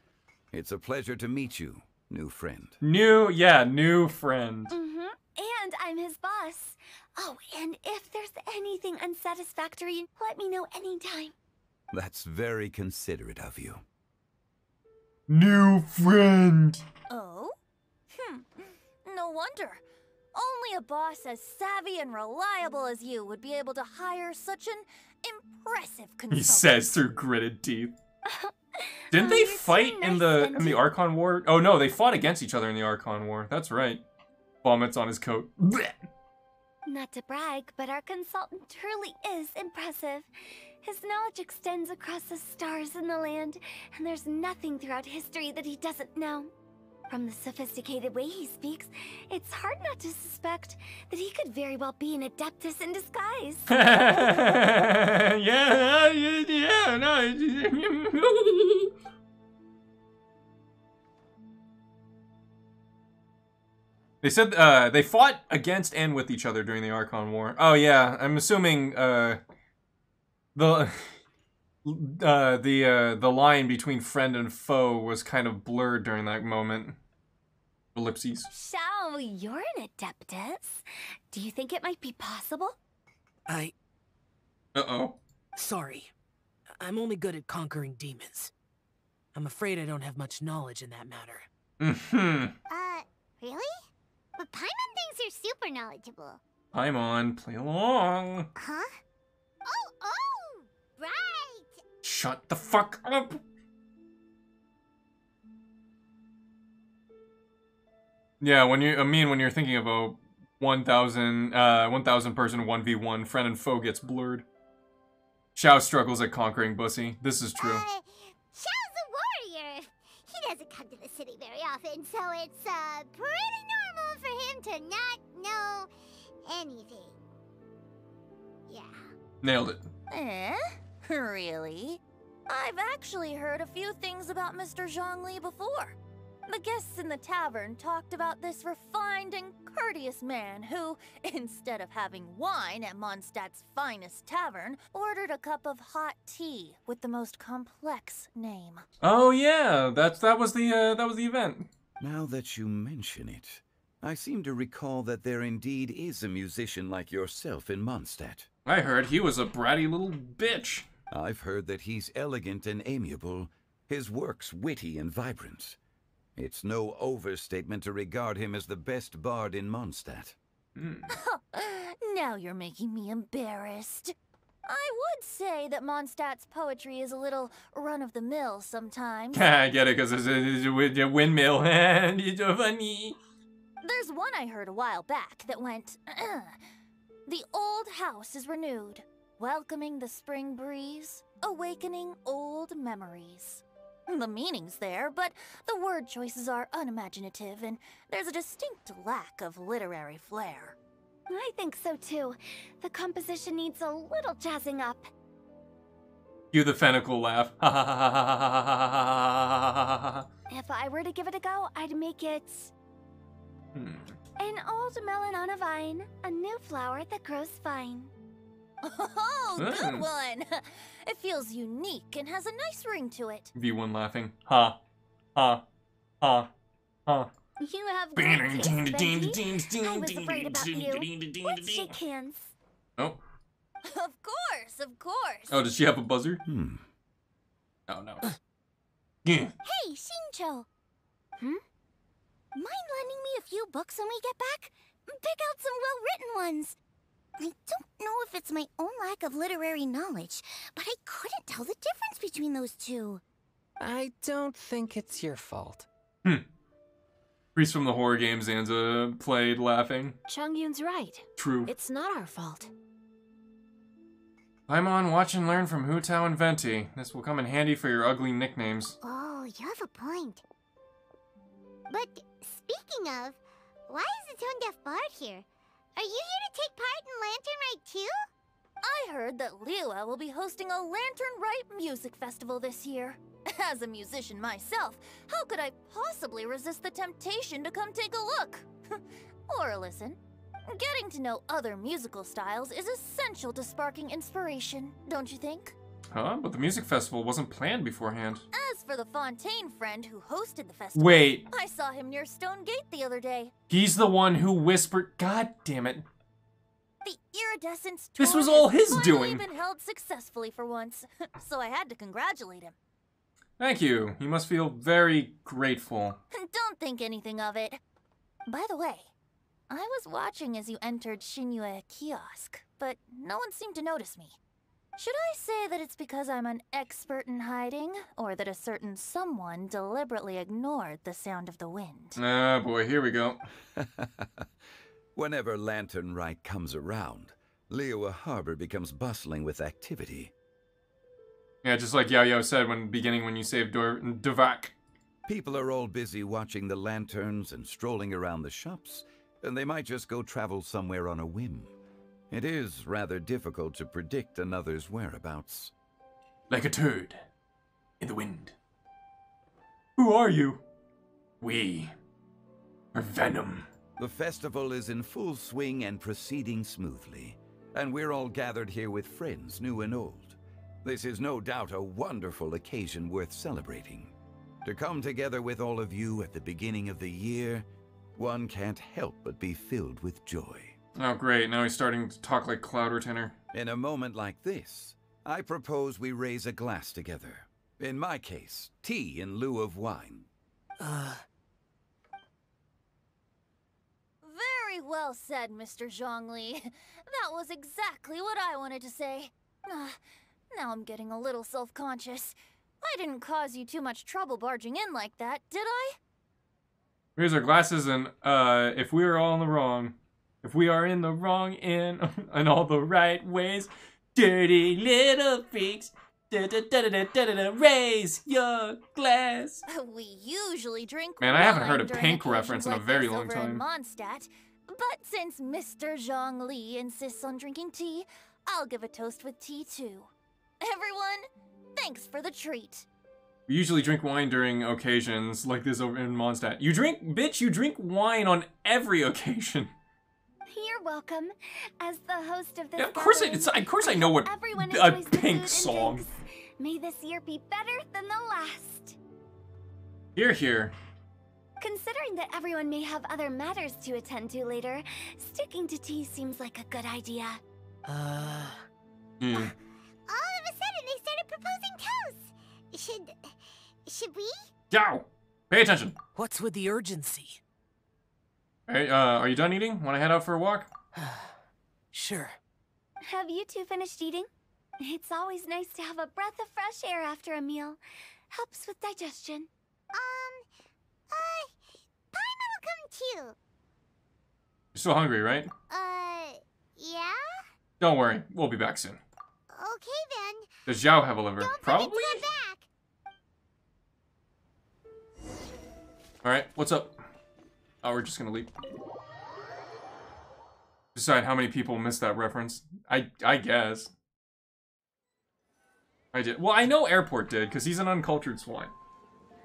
It's a pleasure to meet you, new friend. New friend. And I'm his boss. Oh, and if there's anything unsatisfactory, let me know anytime. That's very considerate of you. New friend. Oh? No wonder. Only a boss as savvy and reliable as you would be able to hire such an impressive consultant. He says through gritted teeth. Didn't they fight in the Archon War? Oh no, they fought against each other in the Archon War. That's right. Vomits on his coat. Blech. Not to brag, but our consultant truly is impressive. His knowledge extends across the stars and the land, and there's nothing throughout history that he doesn't know. From the sophisticated way he speaks, it's hard not to suspect that he could very well be an Adeptus in disguise. They said they fought against and with each other during the Archon War. Oh yeah, I'm assuming the line between friend and foe was kind of blurred during that moment. Ellipses. Xiao, you're an Adeptus. Do you think it might be possible? Uh-oh. Sorry. I'm only good at conquering demons. I'm afraid I don't have much knowledge in that matter. Really? But Paimon thinks you're super knowledgeable. Paimon, play along. Huh? Oh, right! Shut the fuck up! Yeah, when you're thinking of a 1,000 person 1v1, friend and foe gets blurred. Xiao struggles at conquering Bussy. This is true. Xiao's a warrior. He doesn't come to the city very often, so it's pretty normal for him to not know anything. Yeah. Nailed it. Really? I've actually heard a few things about Mr. Zhongli before. The guests in the tavern talked about this refined and courteous man who, instead of having wine at Mondstadt's finest tavern, ordered a cup of hot tea with the most complex name. Oh yeah, that was the event. Now that you mention it, I seem to recall that there indeed is a musician like yourself in Mondstadt. I heard he was a bratty little bitch. I've heard that he's elegant and amiable, his works witty and vibrant. It's no overstatement to regard him as the best bard in Mondstadt. Now you're making me embarrassed. I would say that Mondstadt's poetry is a little run-of-the-mill sometimes. I get it, because it's a windmill, and it's so funny. There's one I heard a while back that went, the old house is renewed, welcoming the spring breeze, awakening old memories. The meaning's there, but the word choices are unimaginative, and there's a distinct lack of literary flair. I think so too. The composition needs a little jazzing up. Cue the fennicle laugh. If I were to give it a go, I'd make it... An old melon on a vine, a new flower that grows fine. Oh, good one! It feels unique and has a nice ring to it. V1 laughing. Ha. Ha. Ha. Ha. You have great taste, Benji. I was afraid about you. Let's shake hands. Oh. Of course, of course. Oh, does she have a buzzer? Oh, no. Yeah. Hey, Shincho. Mind lending me a few books when we get back? Pick out some well-written ones. I don't know if it's my own lack of literary knowledge, but I couldn't tell the difference between those two. I don't think it's your fault. Priest from the horror game Zanza played laughing. Chongyun's right. True. It's not our fault. Paimon, watch and learn from Hu Tao and Venti. This will come in handy for your ugly nicknames. Oh, you have a point. But speaking of, why is the tone-deaf bard here? Are you here to take part in Lantern Rite too? I heard that Liyue will be hosting a Lantern Rite music festival this year. As a musician myself, how could I possibly resist the temptation to come take a look? Or listen. Getting to know other musical styles is essential to sparking inspiration, don't you think? Huh? But the music festival wasn't planned beforehand. As for the Fontaine friend who hosted the festival, Wait. I saw him near Stone Gate the other day. He's the one who whispered. God damn it. The iridescence This tour was all has his finally doing. been held successfully for once, so I had to congratulate him. Thank you. You must feel very grateful. Don't think anything of it. By the way, I was watching as you entered Shinyue Kiosk, but no one seemed to notice me. Should I say that it's because I'm an expert in hiding, or that a certain someone deliberately ignored the sound of the wind? Ah, boy, here we go. Whenever Lantern Rite comes around, Liyue Harbor becomes bustling with activity. Yeah, just like Yao Yao said when you saved Dovak. People are all busy watching the lanterns and strolling around the shops, and they might just go travel somewhere on a whim. It is rather difficult to predict another's whereabouts. Like a turd in the wind. Who are you? We are Venom. The festival is in full swing and proceeding smoothly, and we're all gathered here with friends, new and old. This is no doubt a wonderful occasion worth celebrating. To come together with all of you at the beginning of the year, one can't help but be filled with joy. Oh great, now he's starting to talk like Cloud Retainer. In a moment like this, I propose we raise a glass together. In my case, tea in lieu of wine. Very well said, Mr. Zhongli. That was exactly what I wanted to say. Now I'm getting a little self-conscious. I didn't cause you too much trouble barging in like that, did I? Here's our glasses, and if we are all in the wrong, if we are in the wrong in all the right ways, dirty little freaks, raise your glass. We usually drink Man, I haven't wine heard a during Pink occasions reference in a like very this long over time. in Mondstadt, but since Mr. Zhongli insists on drinking tea, I'll give a toast with tea too. Everyone, thanks for the treat. We usually drink wine during occasions like this over in Mondstadt. You drink wine on every occasion. You're welcome. As the host of this Yeah, of course I know what everyone a enjoys the Pink food song. and drinks. May this year be better than the last. Here, here. Considering that everyone may have other matters to attend to later, sticking to tea seems like a good idea. All of a sudden, they started proposing toasts. Should we? Yow! Pay attention. What's with the urgency? Hey, are you done eating? Want to head out for a walk? Sure. Have you two finished eating? It's always nice to have a breath of fresh air after a meal. Helps with digestion. Paimon will come too. You're still hungry, right? Yeah? Don't worry, we'll be back soon. Okay then. Does Zhao have a liver? Probably? Come back. Alright, what's up? Oh, we're just gonna leave. Decide how many people missed that reference. I guess. I did. Well, I know Airport did, because he's an uncultured swine.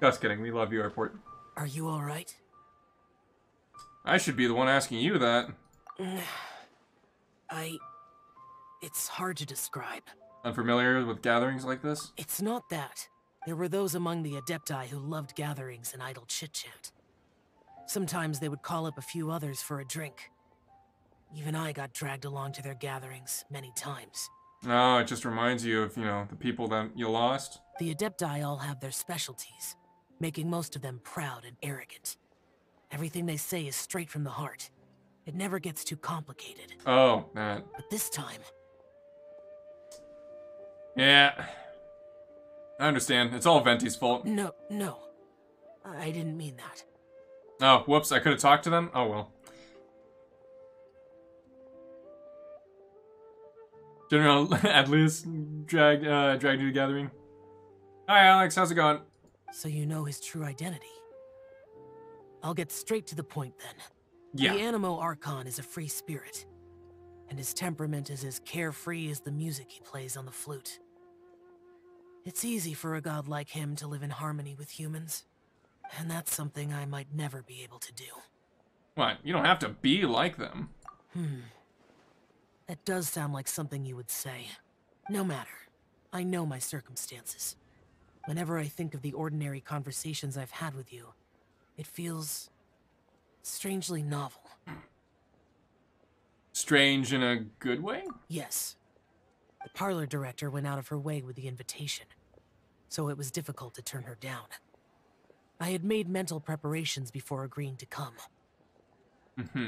Just kidding, we love you, Airport. Are you alright? I should be the one asking you that. It's hard to describe. Unfamiliar with gatherings like this? It's not that. There were those among the Adepti who loved gatherings and idle chit-chat. Sometimes they would call up a few others for a drink. Even I got dragged along to their gatherings many times. No, it just reminds you of, the people that you lost. The Adepti all have their specialties, making most of them proud and arrogant. Everything they say is straight from the heart. It never gets too complicated. Oh, that. But this time... Yeah. I understand. It's all Venti's fault. No. I didn't mean that. Oh, whoops. I could have talked to them? Oh, well. General Adlius dragged you to the gathering. Hi, Alex. How's it going? So you know his true identity. I'll get straight to the point then. Yeah. The Animo Archon is a free spirit, and his temperament is as carefree as the music he plays on the flute. It's easy for a god like him to live in harmony with humans, and that's something I might never be able to do. What? You don't have to be like them. That does sound like something you would say. No matter. I know my circumstances. Whenever I think of the ordinary conversations I've had with you, it feels... strangely novel. Strange in a good way? Yes. The parlor director went out of her way with the invitation, so it was difficult to turn her down. I had made mental preparations before agreeing to come.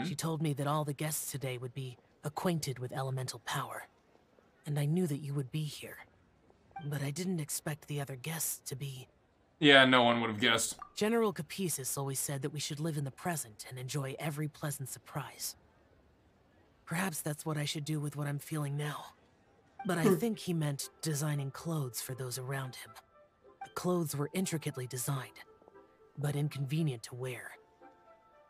She told me that all the guests today would be acquainted with elemental power, and I knew that you would be here. But I didn't expect the other guests to be... Yeah, no one would have guessed. General Capisis always said that we should live in the present and enjoy every pleasant surprise. Perhaps that's what I should do with what I'm feeling now. But I think he meant designing clothes for those around him. The clothes were intricately designed, but inconvenient to wear.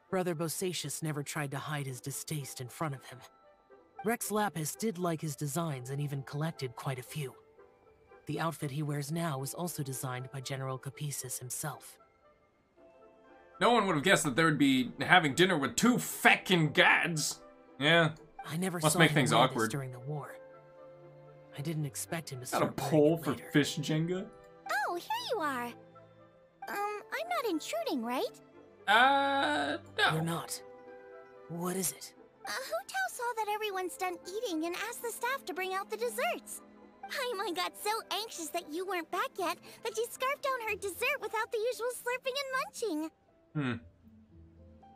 Brother Bosacius never tried to hide his distaste in front of him. Rex Lapis did like his designs and even collected quite a few. The outfit he wears now was also designed by General Capisis himself. No one would have guessed that they would be having dinner with two feckin' gads. Yeah. I never Must saw make him things wear this awkward. during the war. I didn't expect him to Got a start wearing pole it for later. fish Jenga? Oh, here you are. I'm not intruding, right? No. You're not. What is it? Hu Tao saw that everyone's done eating and asked the staff to bring out the desserts. Paimon got so anxious that you weren't back yet that she scarfed down her dessert without the usual slurping and munching.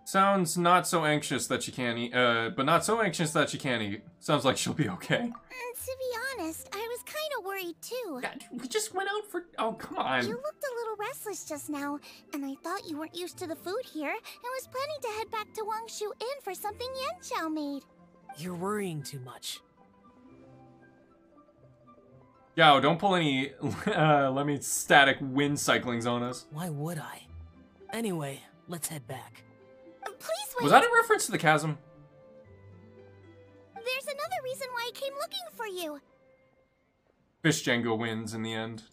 Sounds not so anxious that she can't eat, but not so anxious that she can't eat. Sounds like she'll be okay. To be honest, I was kind of worried too. God, we just went out for... Oh, come on. You looked a little restless just now, and I thought you weren't used to the food here, and was planning to head back to Wangshu Inn for something Yanxiao made. You're worrying too much. Yo, don't pull any, let me static wind cyclings on us. Why would I? Anyway, let's head back. Please wait. Was that a reference to the chasm? There's another reason why I came looking for you. Fish Django wins in the end.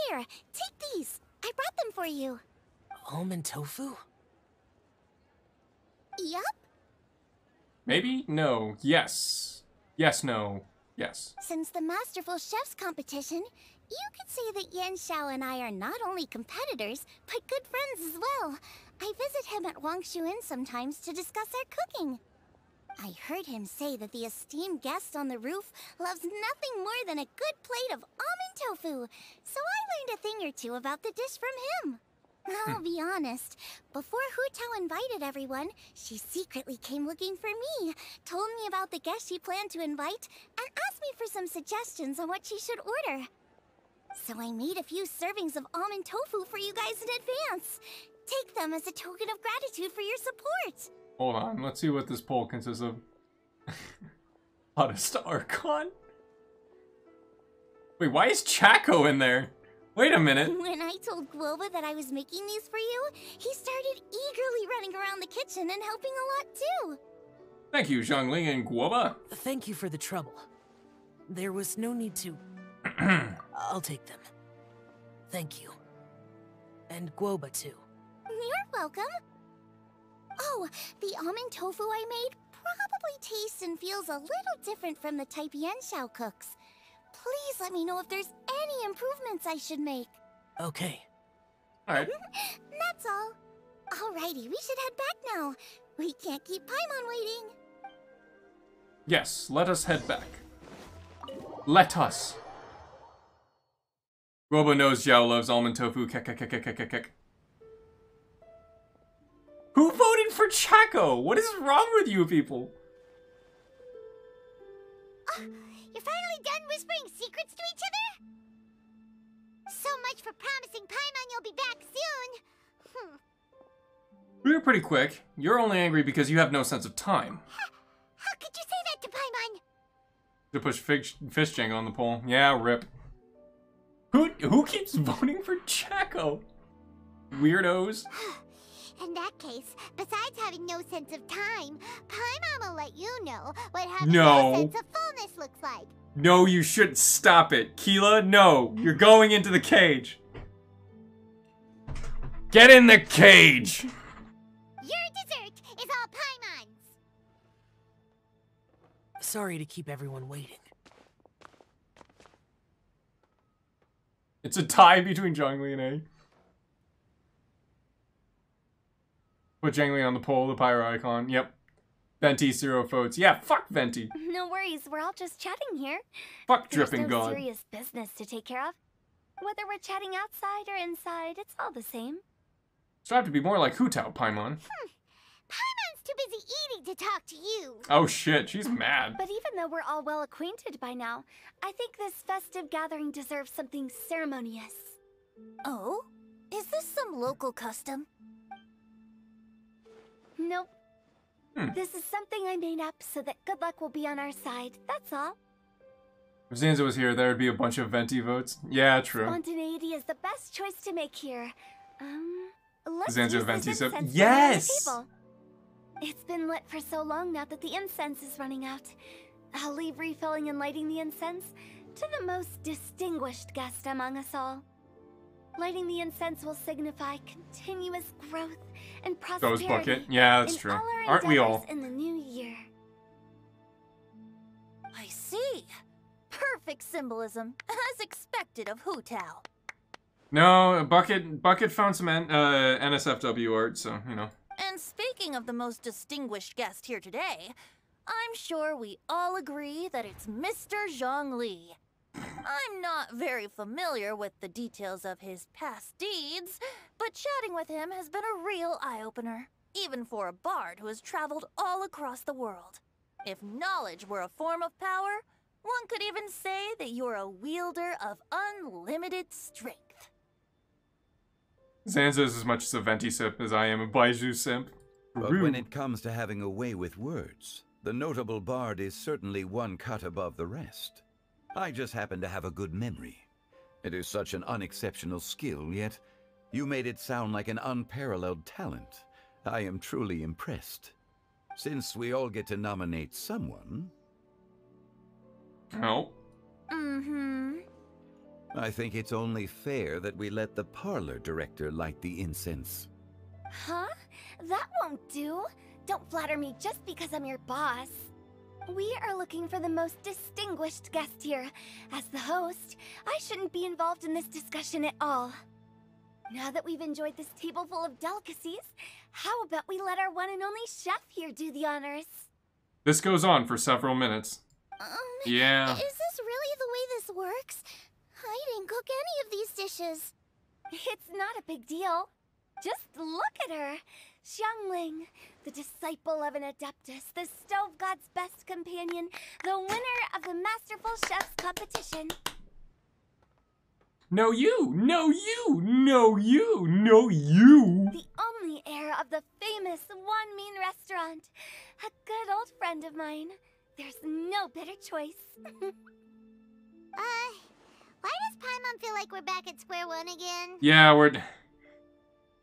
Here, take these. I brought them for you. Almond tofu? Yup. Maybe? No. Yes. Yes, no. Yes. Since the Masterful Chef's competition, you could say that Yanxiao and I are not only competitors, but good friends as well. I visit him at Wangshu Inn sometimes to discuss our cooking. I heard him say that the esteemed guest on the roof loves nothing more than a good plate of almond tofu, so I learned a thing or two about the dish from him. I'll be honest, before Hu Tao invited everyone, she secretly came looking for me, told me about the guest she planned to invite, and asked me for some suggestions on what she should order. So I made a few servings of almond tofu for you guys in advance. Take them as a token of gratitude for your support. Hold on, let's see what this poll consists of. Hottest Archon? Wait, why is Chaco in there? Wait a minute. When I told Guoba that I was making these for you, he started eagerly running around the kitchen and helping a lot too. Thank you, Zhongli and Guoba. Thank you for the trouble. There was no need to... I'll take them. Thank you. And Guoba too. You're welcome. Oh, the almond tofu I made probably tastes and feels a little different from the type Yanxiao cooks. Please let me know if there's any improvements I should make. Okay. Alright. That's all. Alrighty, we should head back now. We can't keep Paimon waiting. Yes, let us head back. Let us. Robo knows Zhao loves almond tofu. Kek. Who voted for Chaco? What is wrong with you people? You're finally done whispering secrets to each other? So much for promising Paimon you'll be back soon. We were pretty quick. You're only angry because you have no sense of time. How could you say that to Paimon? To push Fish Django on the poll. Yeah, rip. Who keeps voting for Chaco? Weirdos. In that case, besides having no sense of time, Paimon will let you know what having No. no sense of fullness looks like. No, you shouldn't. Stop it. Keela, no. You're going into the cage. Get in the cage! Your dessert is all Paimon's. Sorry to keep everyone waiting. It's a tie between Zhongli and A. Put Zhongli on the poll, the pyro icon. Yep. Venti, 0 votes. Yeah, fuck Venti. No worries, we're all just chatting here. Fuck There's Dripping no God. serious business to take care of. Whether we're chatting outside or inside, it's all the same. Strive to be more like Hu Tao, Paimon. Paimon's too busy eating to talk to you. Oh shit, she's mad. But even though we're all well acquainted by now, I think this festive gathering deserves something ceremonious. Oh? Is this some local custom? Nope. This is something I made up so that good luck will be on our side, that's all. If Zanza was here, there would be a bunch of Venti votes. Yeah, true. Spontaneity is the best choice to make here. Let's Zanza use Venti this said, incense for yes! the table. It's been lit for so long now that the incense is running out. I'll leave refilling and lighting the incense to the most distinguished guest among us all. Lighting the incense will signify continuous growth and prosperity. Ghost bucket. Yeah, that's true. Aren't we all? In the new year. I see. Perfect symbolism, as expected of Hu Tao. No, Bucket found some NSFW art, so, you know. And speaking of the most distinguished guest here today, I'm sure we all agree that it's Mr. Zhongli. I'm not very familiar with the details of his past deeds, but chatting with him has been a real eye-opener. even for a bard who has traveled all across the world. If knowledge were a form of power, one could even say that you're a wielder of unlimited strength. Zanza is as much a venti sip as I am a Baiju simp. But when it comes to having a way with words, the notable bard is certainly one cut above the rest. I just happen to have a good memory. It is such an unexceptional skill, yet you made it sound like an unparalleled talent. I am truly impressed. Since we all get to nominate someone... No. I think it's only fair that we let the parlor director light the incense. Huh? That won't do. Don't flatter me just because I'm your boss. We are looking for the most distinguished guest here. As the host, I shouldn't be involved in this discussion at all. Now that we've enjoyed this table full of delicacies, how about we let our one and only chef here do the honors? This goes on for several minutes. Yeah. Is this really the way this works? I didn't cook any of these dishes. It's not a big deal. Just look at her. Xiangling, the disciple of an adeptus, the stove god's best companion, the winner of the Masterful Chef's competition. No you! No you! No you! No you! The only heir of the famous One Mean restaurant. A good old friend of mine. There's no better choice. Why does Paimon feel like we're back at square one again? Yeah, we're...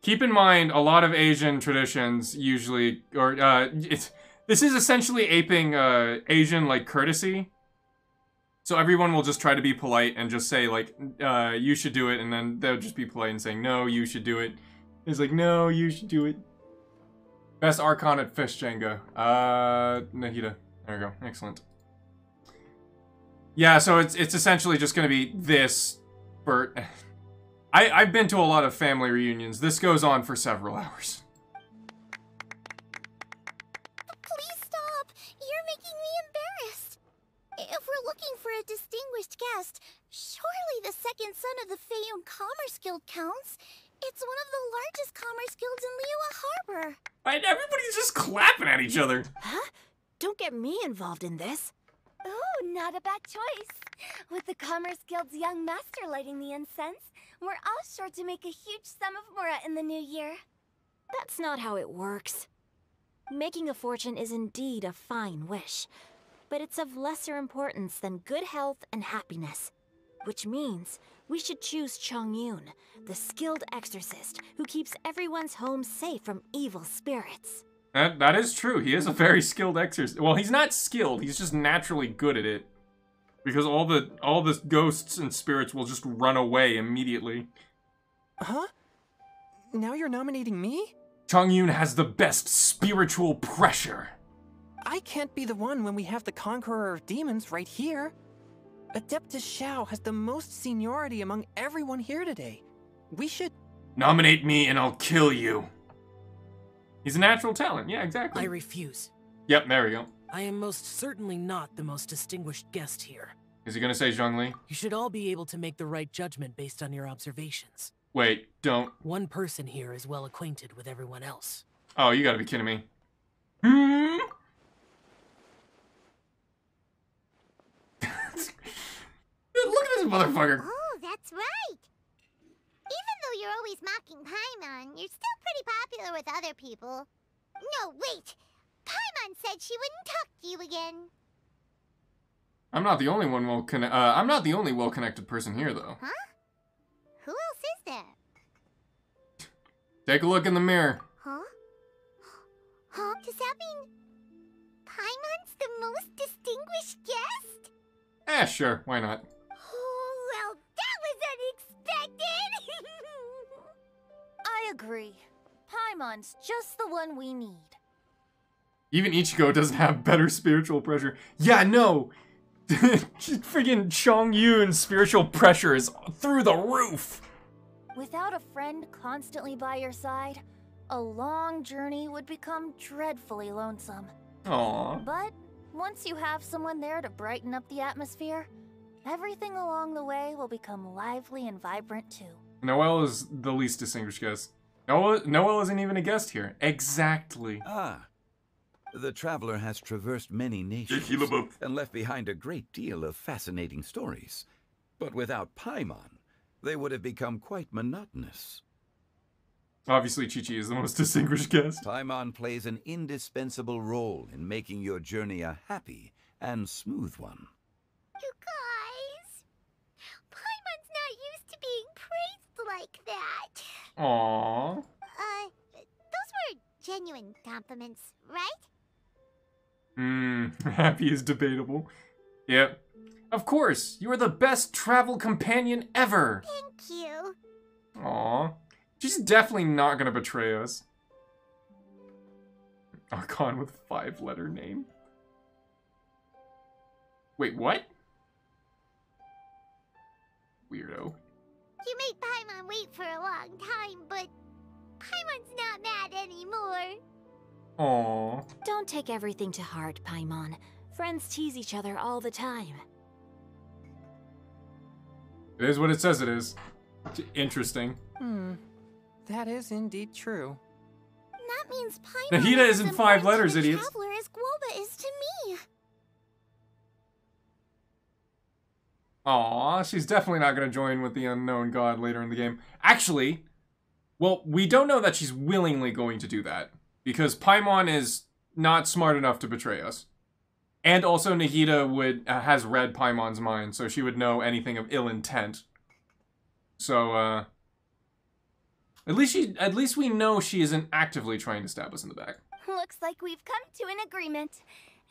Keep in mind, a lot of Asian traditions usually... This is essentially aping Asian, like, courtesy. So everyone will just try to be polite and just say, like, you should do it, and then they'll just be polite and saying, no, you should do it. It's like, no, you should do it. Best Archon at Fish Jenga. Nahida. There we go. Excellent. Yeah, so it's essentially just gonna be this for... I've been to a lot of family reunions. This goes on for several hours. Please stop! You're making me embarrassed. If we're looking for a distinguished guest, surely the second son of the Feiyun Commerce Guild counts. It's one of the largest commerce guilds in Liyue Harbor. And everybody's just clapping at each other. Huh? Don't get me involved in this. Oh, not a bad choice. With the Commerce Guild's young master lighting the incense, we're all sure to make a huge sum of mora in the new year. That's not how it works. Making a fortune is indeed a fine wish, but it's of lesser importance than good health and happiness. Which means we should choose Chongyun, the skilled exorcist who keeps everyone's home safe from evil spirits. That is true. He is a very skilled exorcist. Well, he's not skilled. He's just naturally good at it. Because all the ghosts and spirits will just run away immediately. Huh? Now you're nominating me? Chongyun has the best spiritual pressure. I can't be the one when we have the Conqueror of Demons right here. Adeptus Shao has the most seniority among everyone here today. We should... Nominate me and I'll kill you. He's a natural talent. Yeah, exactly. I refuse. Yep, there we go. I am most certainly not the most distinguished guest here. Is he gonna say Zhongli? You should all be able to make the right judgment based on your observations. Wait, don't. One person here is well acquainted with everyone else. Oh, you gotta be kidding me. Look at this motherfucker. Oh, that's right. Even though you're always mocking Paimon, you're still pretty popular with other people. No, wait. Paimon said she wouldn't talk to you again. I'm not the only one I'm not the only well-connected person here, though. Huh? Who else is there? Take a look in the mirror. Huh? Huh? Does that mean Paimon's the most distinguished guest? Eh, sure. Why not? Oh, well, that was unexpected. I agree. Paimon's just the one we need. Even Ichigo doesn't have better spiritual pressure. Yeah, no. Friggin' Chongyun's spiritual pressure is through the roof. Without a friend constantly by your side, a long journey would become dreadfully lonesome. Aww. But once you have someone there to brighten up the atmosphere, everything along the way will become lively and vibrant too. Noelle is the least distinguished guest. Noah isn't even a guest here. Exactly. Ah. The traveler has traversed many nations and left behind a great deal of fascinating stories. But without Paimon, they would have become quite monotonous. Obviously, Chi-Chi is the most distinguished guest. Paimon plays an indispensable role in making your journey a happy and smooth one. You guys, Paimon's not used to being praised like that. Aww. Those were genuine compliments, right? Happy is debatable. Yep. Of course, you are the best travel companion ever. Thank you. Aww. She's definitely not gonna betray us. Archon with 5-letter name. Wait, what? Weirdo. You made Paimon wait for a long time, but Paimon's not mad anymore. Aww. Don't take everything to heart, Paimon. Friends tease each other all the time. It is what it says it is. Interesting. That is indeed true. That means Paimon Nahida isn't 5 letters, to the idiots. traveler as Guoba is to me. Aw, she's definitely not going to join with the unknown god later in the game. Actually, well, we don't know that she's willingly going to do that. Because Paimon is not smart enough to betray us. And also Nahida has read Paimon's mind, so she would know anything of ill intent. So, at least we know she isn't actively trying to stab us in the back. Looks like we've come to an agreement.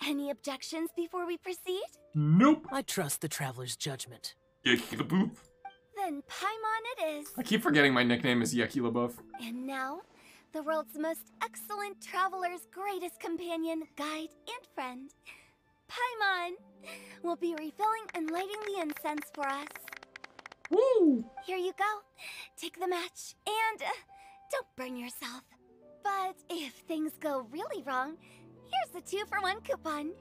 Any objections before we proceed? Nope. I trust the traveler's judgment. Yeki the Boop. Then Paimon it is. I keep forgetting my nickname is Yeki LaBeouf. And now, the world's most excellent traveler's greatest companion, guide, and friend, Paimon, will be refilling and lighting the incense for us. Woo! Here you go. Take the match, and don't burn yourself. But if things go really wrong, here's the 2-for-1 coupon.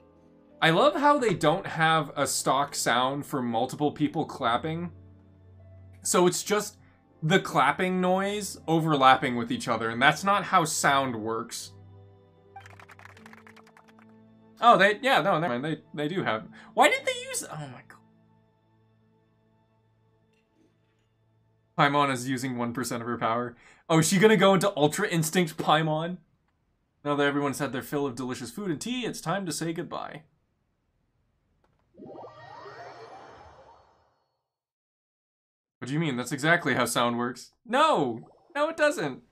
I love how they don't have a stock sound for multiple people clapping. So it's just the clapping noise overlapping with each other, and that's not how sound works. Oh, never mind, they do have... Why did they use... Oh my god. Paimon is using 1% of her power. Oh, is she gonna go into Ultra Instinct Paimon? Now that everyone's had their fill of delicious food and tea, it's time to say goodbye. What do you mean? That's exactly how sound works. No! No, it doesn't.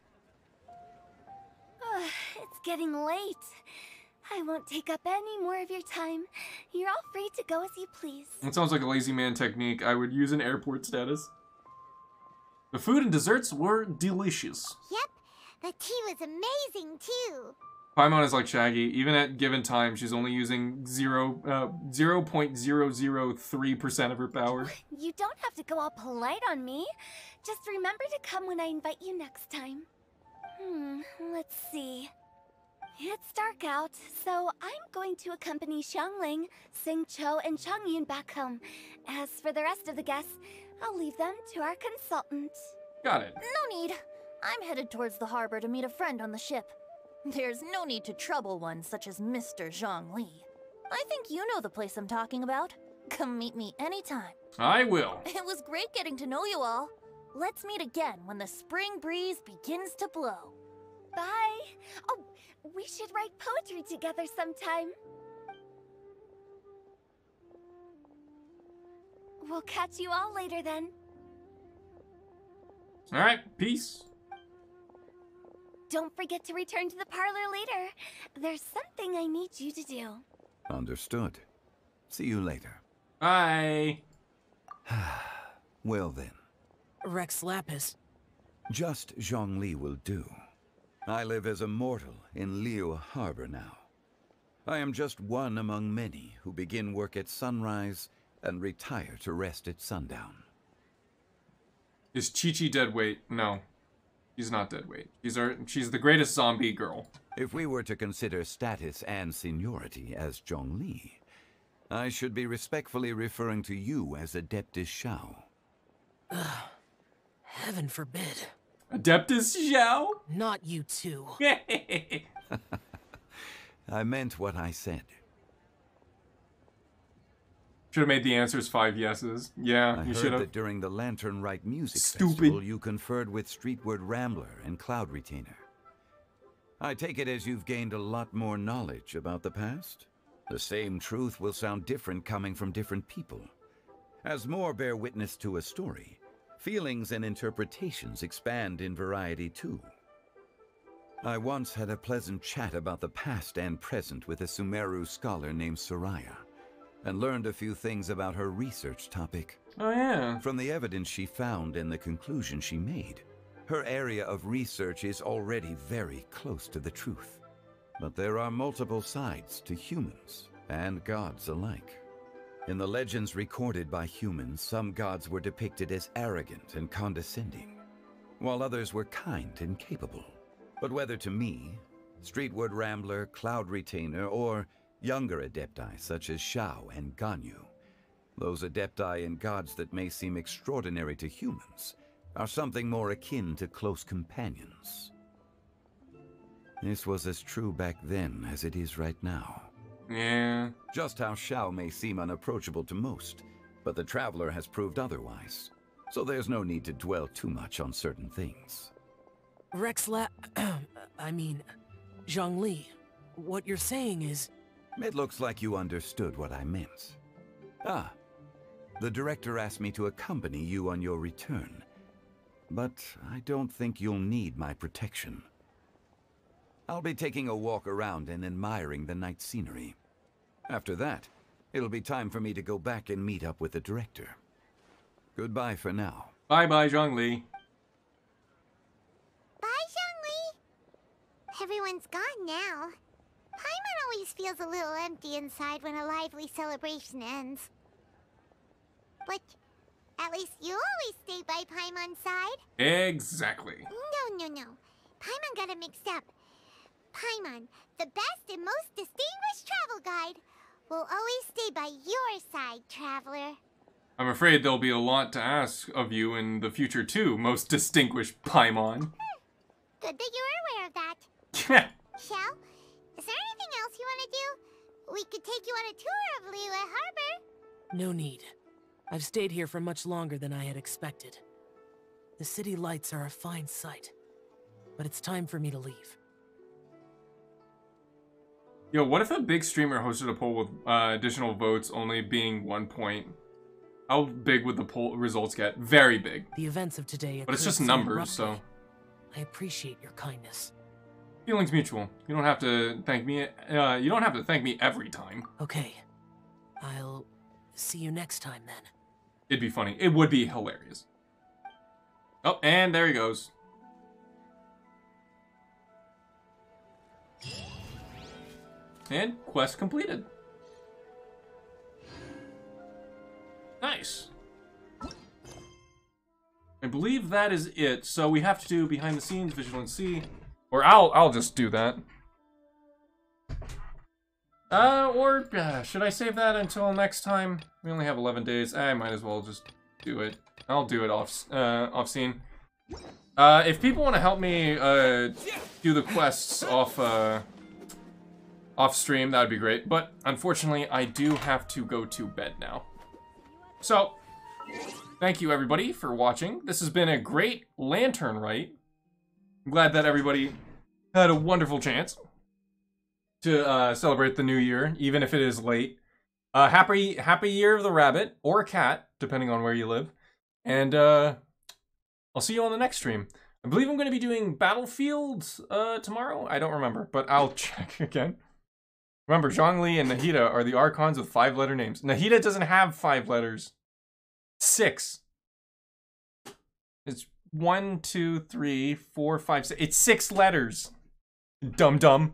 It's getting late. I won't take up any more of your time. You're all free to go as you please. It sounds like a lazy man technique. I would use an airport status. The food and desserts were delicious. Yep, the tea was amazing too. Paimon is like Shaggy. Even at given time, she's only using 0.003% of her power. You don't have to go all polite on me. Just remember to come when I invite you next time. Let's see. It's dark out, so I'm going to accompany Xiangling, Xingqiu, and Changyun back home. As for the rest of the guests, I'll leave them to our consultant. Got it. No need. I'm headed towards the harbor to meet a friend on the ship. There's no need to trouble one such as Mr. Zhongli. I think you know the place I'm talking about. Come meet me anytime. I will. It was great getting to know you all. Let's meet again when the spring breeze begins to blow. Bye. Oh, we should write poetry together sometime. We'll catch you all later then. Alright, peace. Don't forget to return to the parlor later. There's something I need you to do. Understood. See you later. Bye. Well then. Rex Lapis. Just Zhongli will do. I live as a mortal in Liyue Harbor now. I am just one among many who begin work at sunrise and retire to rest at sundown. Is Chi-Chi dead weight? No. She's not dead weight. She's the greatest zombie girl. If we were to consider status and seniority as Zhongli, I should be respectfully referring to you as Adeptus Shao. Heaven forbid. Adeptus Xiao? Not you two. I meant what I said. Should have made the answers 5 yeses. Yeah, I you should heard have. that during the Lantern Rite Music Stupid. Festival, you conferred with Streetward Rambler and Cloud Retainer. I take it as you've gained a lot more knowledge about the past? The same truth will sound different coming from different people. As more bear witness to a story, feelings and interpretations expand in variety too. I once had a pleasant chat about the past and present with a Sumeru scholar named Soraya, and learned a few things about her research topic. Oh yeah. From the evidence she found and the conclusion she made, her area of research is already very close to the truth. But there are multiple sides to humans and gods alike. In the legends recorded by humans, some gods were depicted as arrogant and condescending, while others were kind and capable. But whether to me, Streetward Rambler, Cloud Retainer, or younger adepti such as Shao and Ganyu, those adepti and gods that may seem extraordinary to humans are something more akin to close companions. This was as true back then as it is right now. Yeah. Just how Shao may seem unapproachable to most, but the Traveler has proved otherwise, so there's no need to dwell too much on certain things. Zhongli, what you're saying is... It looks like you understood what I meant. Ah, the director asked me to accompany you on your return, but I don't think you'll need my protection. I'll be taking a walk around and admiring the night scenery. After that, it'll be time for me to go back and meet up with the director. Goodbye for now. Bye-bye, Zhongli. Bye, Zhongli. Everyone's gone now. Paimon always feels a little empty inside when a lively celebration ends. But at least you always stay by Paimon's side. Exactly. No. Paimon got it mixed up. Paimon, the best and most distinguished travel guide, will always stay by your side, traveler. I'm afraid there'll be a lot to ask of you in the future too, most distinguished Paimon. Good that you're aware of that. Shell, is there anything else you want to do? We could take you on a tour of Liyue Harbor. No need. I've stayed here for much longer than I had expected. The city lights are a fine sight, but it's time for me to leave. Yo, what if a big streamer hosted a poll with additional votes only being 1 point? How big would the poll results get? Very big. The events of today, but it's just numbers, so. I appreciate your kindness. Feelings mutual. You don't have to thank me. You don't have to thank me every time. Okay, I'll see you next time then. It'd be funny. It would be hilarious. Oh, and there he goes. And quest completed. Nice. I believe that is it. So we have to do behind the scenes, Vigilance C. Or I'll just do that. Should I save that until next time? We only have 11 days. I might as well just do it. I'll do it off scene. If people want to help me do the quests off stream, that would be great. But unfortunately, I do have to go to bed now. So, thank you everybody for watching. This has been a great Lantern Rite. I'm glad that everybody had a wonderful chance to celebrate the new year, even if it is late. Happy Year of the Rabbit, or Cat, depending on where you live. And I'll see you on the next stream. I believe I'm going to be doing Battlefield tomorrow. I don't remember, but I'll check again. Remember, Zhongli and Nahida are the Archons with 5-letter names. Nahida doesn't have 5 letters. 6. It's 1, 2, 3, 4, 5, 6. It's 6 letters. Dum-dum.